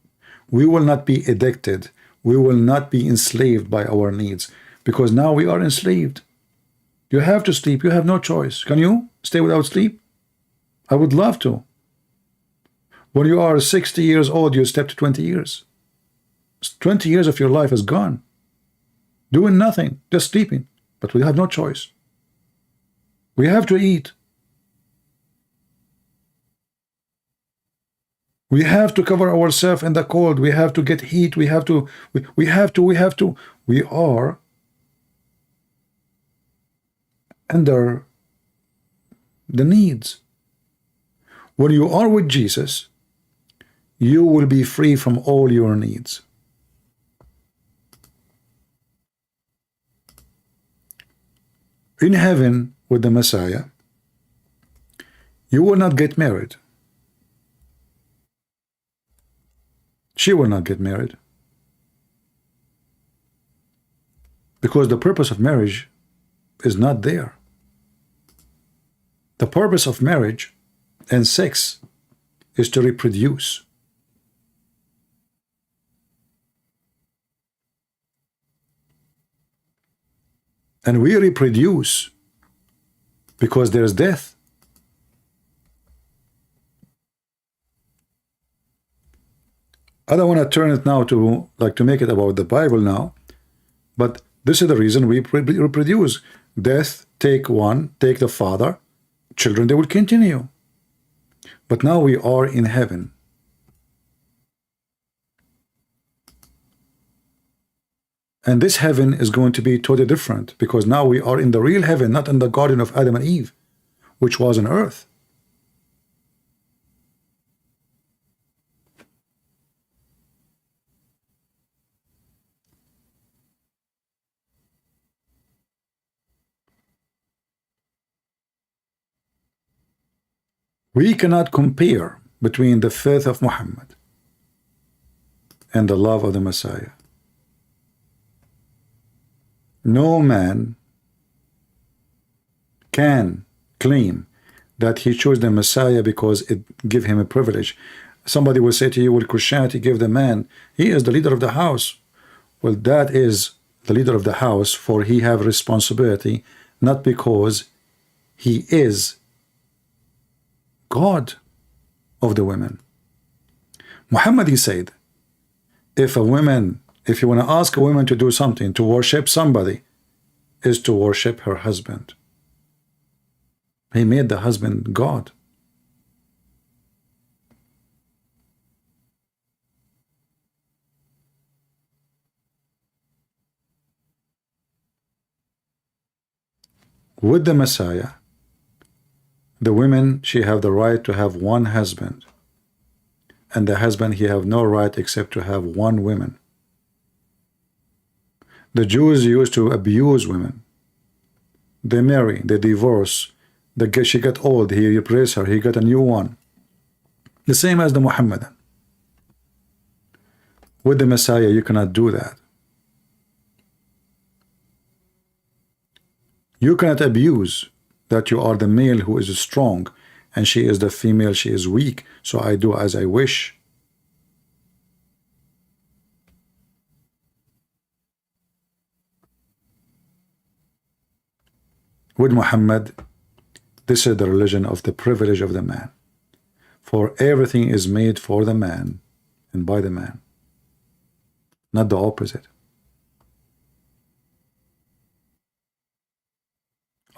We will not be addicted. We will not be enslaved by our needs, because now we are enslaved. You have to sleep. You have no choice. Can you stay without sleep? I would love to. When you are 60 years old, you step to 20 years. 20 years of your life is gone. Doing nothing, just sleeping. But we have no choice. We have to eat. We have to cover ourselves in the cold. We have to get heat. We are under the needs. When you are with Jesus, you will be free from all your needs. In heaven with the Messiah, you will not get married. She will not get married. Because the purpose of marriage is not there. The purpose of marriage and sex is to reproduce. And we reproduce because there's death. I don't want to turn it now to make it about the Bible now, but this is the reason we reproduce. Death, take one, take the father, children, they will continue. But now we are in heaven. And this heaven is going to be totally different, because now we are in the real heaven, not in the garden of Adam and Eve, which was on earth. We cannot compare between the faith of Muhammad and the love of the Messiah. No man can claim that he chose the Messiah because it gave him a privilege. Somebody will say to you, well, Christianity gave the man, he is the leader of the house. Well, that is the leader of the house, for he have responsibility, not because he is God of the women. Muhammad, he said, if you want to ask a woman to do something, to worship somebody, is to worship her husband. He made the husband God. With the Messiah, the women, she have the right to have one husband, and the husband, he have no right except to have one woman. The Jews used to abuse women. They marry, they divorce, she got old, he replaced her, he got a new one. The same as the Muhammadan. With the Messiah, you cannot do that. You cannot abuse that you are the male who is strong and she is the female, she is weak, so I do as I wish. With Muhammad, this is the religion of the privilege of the man. For everything is made for the man and by the man, not the opposite.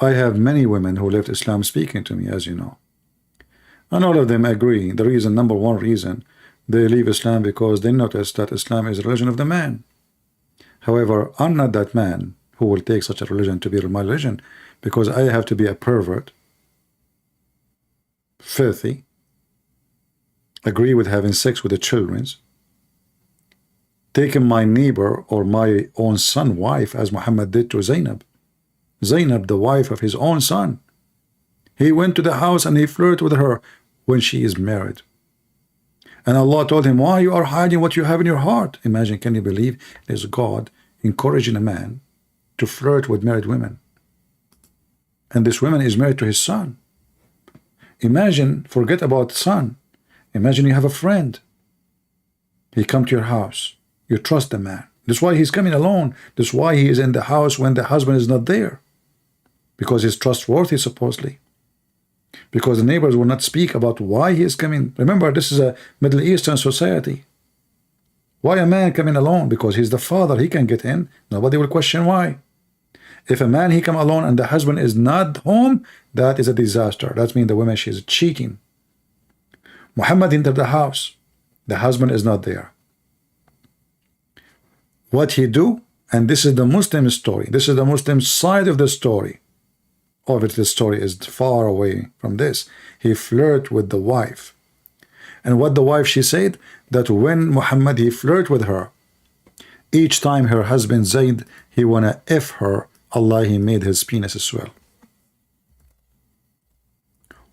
I have many women who left Islam speaking to me, as you know. And all of them agree. The reason, number one reason, they leave Islam because they notice that Islam is a religion of the man. However, I'm not that man who will take such a religion to be my religion, because I have to be a pervert, filthy, agree with having sex with the children's, taking my neighbor or my own son wife, as Muhammad did to Zainab. Zainab, the wife of his own son. He went to the house and he flirted with her when she is married. And Allah told him, why you are hiding what you have in your heart? Imagine, can you believe there's God encouraging a man to flirt with married women? And this woman is married to his son. Imagine, forget about son. Imagine you have a friend. He come to your house. You trust the man. That's why he's coming alone. That's why he is in the house when the husband is not there. Because he's trustworthy, supposedly. Because the neighbors will not speak about why he is coming. Remember, this is a Middle Eastern society. Why a man coming alone? Because he's the father. He can get in. Nobody will question why. If a man, he come alone and the husband is not home, that is a disaster. That means the woman, she is cheating. Muhammad entered the house. The husband is not there. What he do? And this is the Muslim story. This is the Muslim side of the story. Obviously, the story is far away from this. He flirted with the wife. And what the wife, she said, that when Muhammad, he flirted with her, each time her husband Zayd, he wanna F her, Allah, he made his penis swell.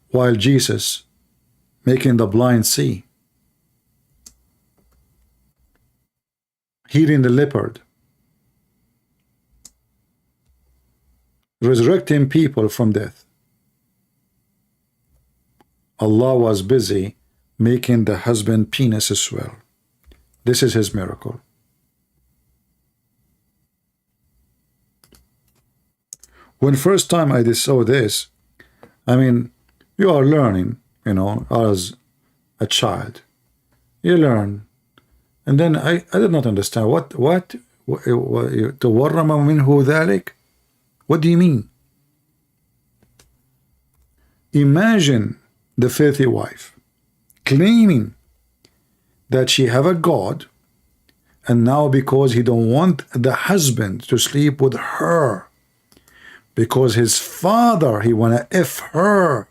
While Jesus, making the blind see, healing the leopard, resurrecting people from death, Allah was busy making the husband penis swell. This is his miracle. When first time I saw this, I mean, you are learning, you know, as a child. You learn. And then I did not understand. What تورم منه ذلك? What do you mean? Imagine the filthy wife claiming that she have a God, and now because he don't want the husband to sleep with her, because his father, he wanna F her,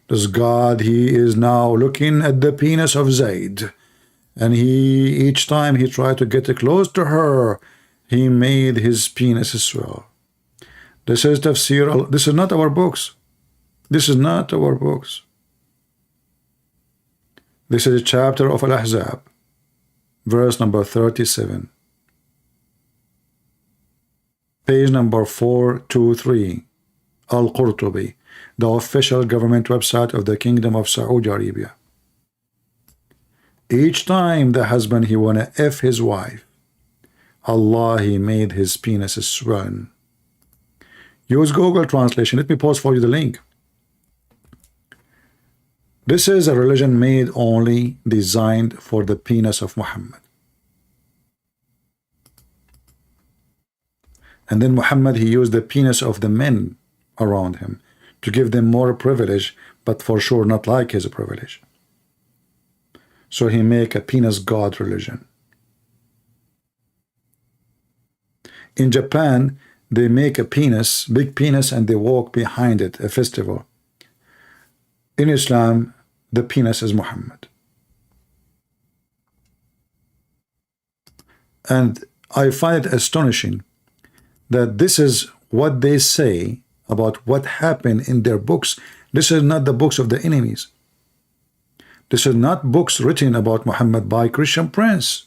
this God, he is now looking at the penis of Zayd, and he, each time he tried to get close to her, he made his penis swell. This is Tafsir. This is not our books. This is not our books. This is a chapter of Al-Ahzab, verse number 37. Page number 423. Al-Qurtubi, the official government website of the Kingdom of Saudi Arabia. Each time the husband, he wanna F his wife, Allah, he made his penis swell. Use Google Translation. Let me post for you the link. This is a religion made only designed for the penis of Muhammad. And then Muhammad, he used the penis of the men around him to give them more privilege, but for sure not like his privilege. So he make a penis god religion. In Japan, they make a penis, big penis, and they walk behind it, a festival. In Islam, the penis is Muhammad. And I find it astonishing that this is what they say about what happened in their books. This is not the books of the enemies. This is not books written about Muhammad by Christian Prince.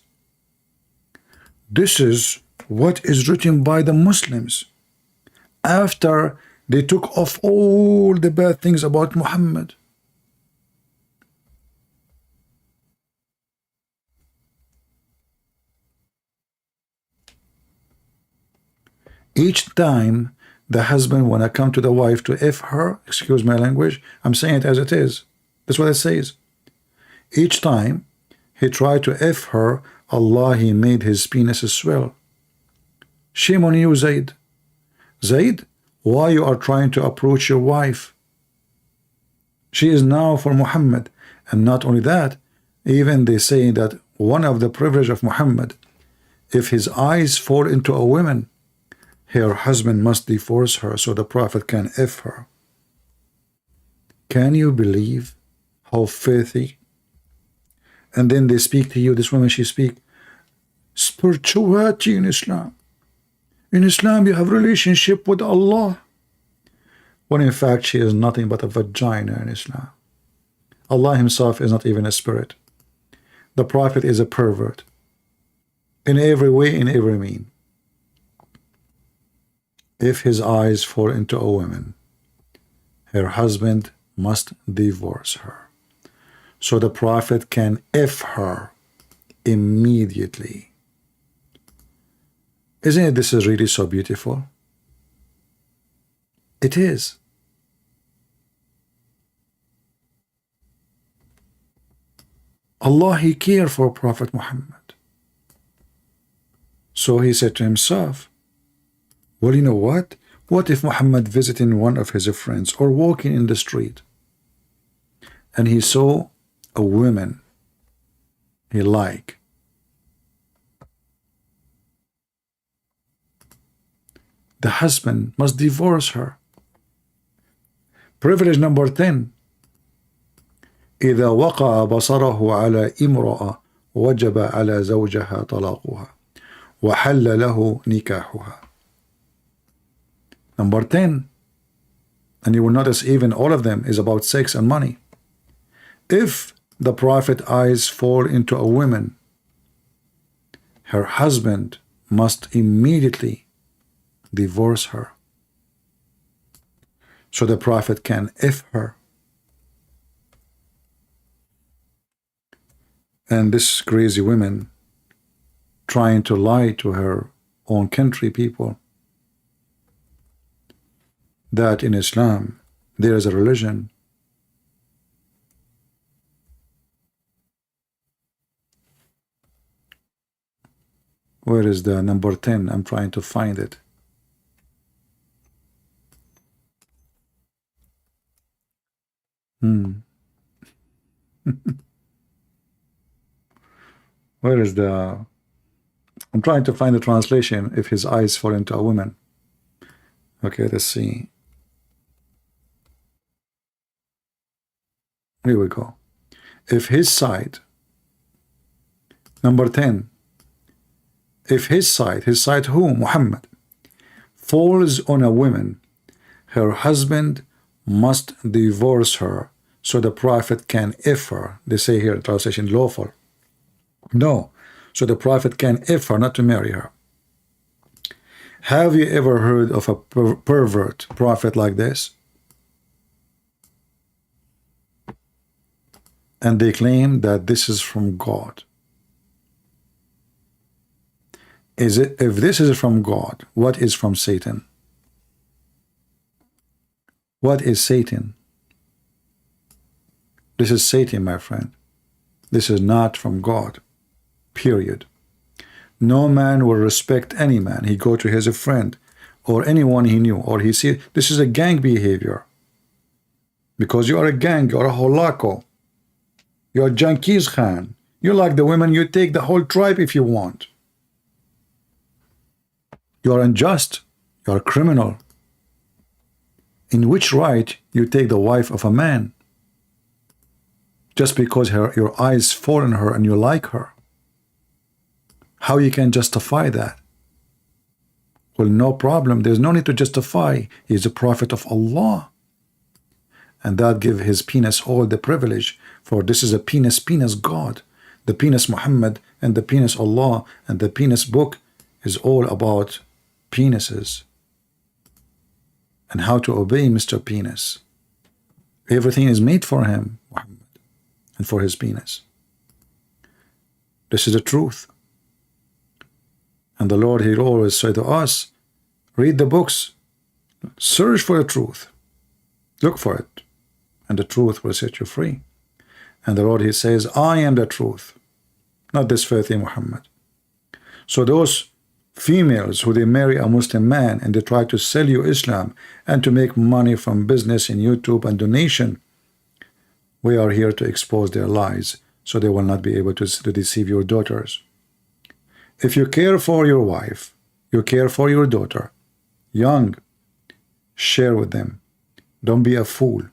This is what is written by the Muslims after they took off all the bad things about Muhammad. Each time the husband wanna come to the wife to F her, excuse my language, I'm saying it as it is. That's what it says. Each time he tried to F her, Allah, he made his penis swell. Shame on you, Zayd. Zayd, why you are trying to approach your wife? She is now for Muhammad. And not only that, even they say that one of the privilege of Muhammad, if his eyes fall into a woman, her husband must divorce her so the Prophet can F her. Can you believe how filthy? And then they speak to you, this woman, she speak spirituality in Islam. In Islam, you have relationship with Allah. When in fact, she is nothing but a vagina in Islam. Allah himself is not even a spirit. The Prophet is a pervert. In every way, in every mean. If his eyes fall into a woman, her husband must divorce her. So the Prophet can F her immediately. Isn't it, this is really so beautiful? It is. Allah, he cared for Prophet Muhammad. So he said to himself, well, you know what? What if Muhammad visiting one of his friends or walking in the street and he saw a woman he liked? The husband must divorce her. Privilege number 10. إذا وقع بصره على امرأة وجب على زوجها طلاقها وحل له نكاحها. Number 10, and you will notice even all of them is about sex and money. If the Prophet eyes fall into a woman, her husband must immediately divorce her so the Prophet can F her. And this crazy woman trying to lie to her own country people that in Islam there is a religion where is the number 10? I'm trying to find it. Where is the, I'm trying to find the translation, if his eyes fall into a woman. Okay, let's see. Here we go. If his side, number 10, if his side who? Muhammad, falls on a woman, her husband must divorce her so the Prophet can F her. They say here, translation lawful. No, so the Prophet can F her, not to marry her. Have you ever heard of a pervert prophet like this? And they claim that this is from God. Is it? If this is from God, what is from Satan? What is Satan? This is Satan, my friend. This is not from God. Period. No man will respect any man. He go to his friend or anyone he knew, or he see this is a gang behavior. Because you are a gang, you are a holako. You are Jankiz Khan. You like the women, you take the whole tribe if you want. You are unjust. You are a criminal. In which right you take the wife of a man? Just because your eyes fall on her and you like her. How you can justify that? Well, no problem. There's no need to justify. He's a prophet of Allah. And that give his penis all the privilege, for this is a penis God. The penis Muhammad and the penis Allah and the penis book is all about penises and how to obey Mr. Penis. Everything is made for him, Muhammad, and for his penis. This is the truth. And the Lord, he'll always say to us, read the books, search for the truth, look for it, and the truth will set you free. And the Lord, he says, I am the truth, not this filthy Muhammad. So those females who they marry a Muslim man and they try to sell you Islam and to make money from business in YouTube and donation, we are here to expose their lies so they will not be able to deceive your daughters. If you care for your wife, you care for your daughter, young, share with them. Don't be a fool.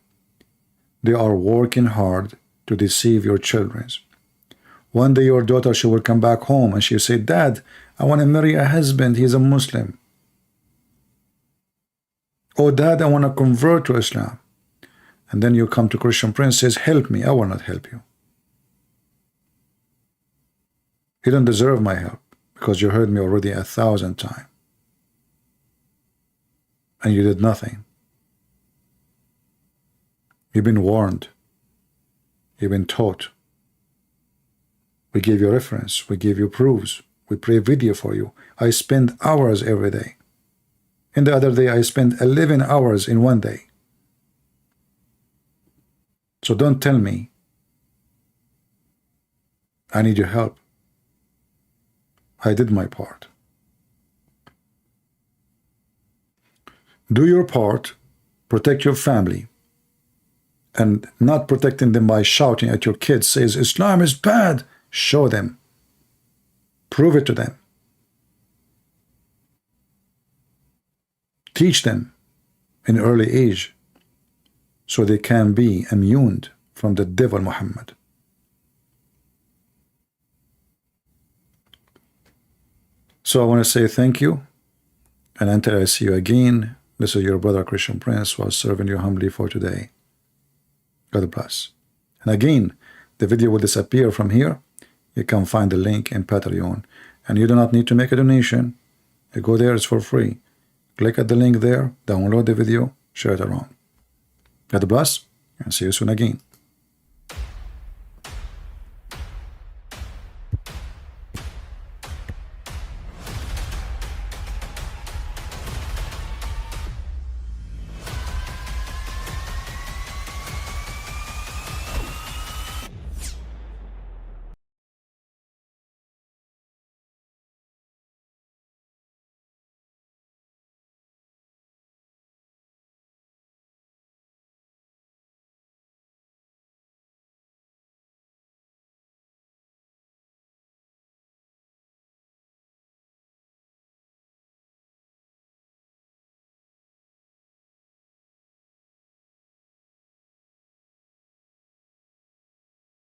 They are working hard to deceive your children. One day your daughter, she will come back home and she'll say, Dad, I want to marry a husband, he's a Muslim. Oh, Dad, I want to convert to Islam. And then you come to Christian Prince, says, help me. I will not help you. You don't deserve my help because you heard me already 1,000 times. And you did nothing. You've been warned. You've been taught. We give you reference. We give you proofs. We play video for you. I spend hours every day. And the other day, I spent 11 hours in one day. So don't tell me I need your help. I did my part. Do your part. Protect your family. And not protecting them by shouting at your kids, says Islam is bad. Show them. Prove it to them. Teach them in early age so they can be immune from the devil Muhammad. So I want to say thank you. And until I see you again, this is your brother Christian Prince who was serving you humbly for today. God bless. And again, the video will disappear from here. You can find the link in Patreon. And you do not need to make a donation. You go there, it's for free. Click at the link there, download the video, share it around. God bless, and see you soon again.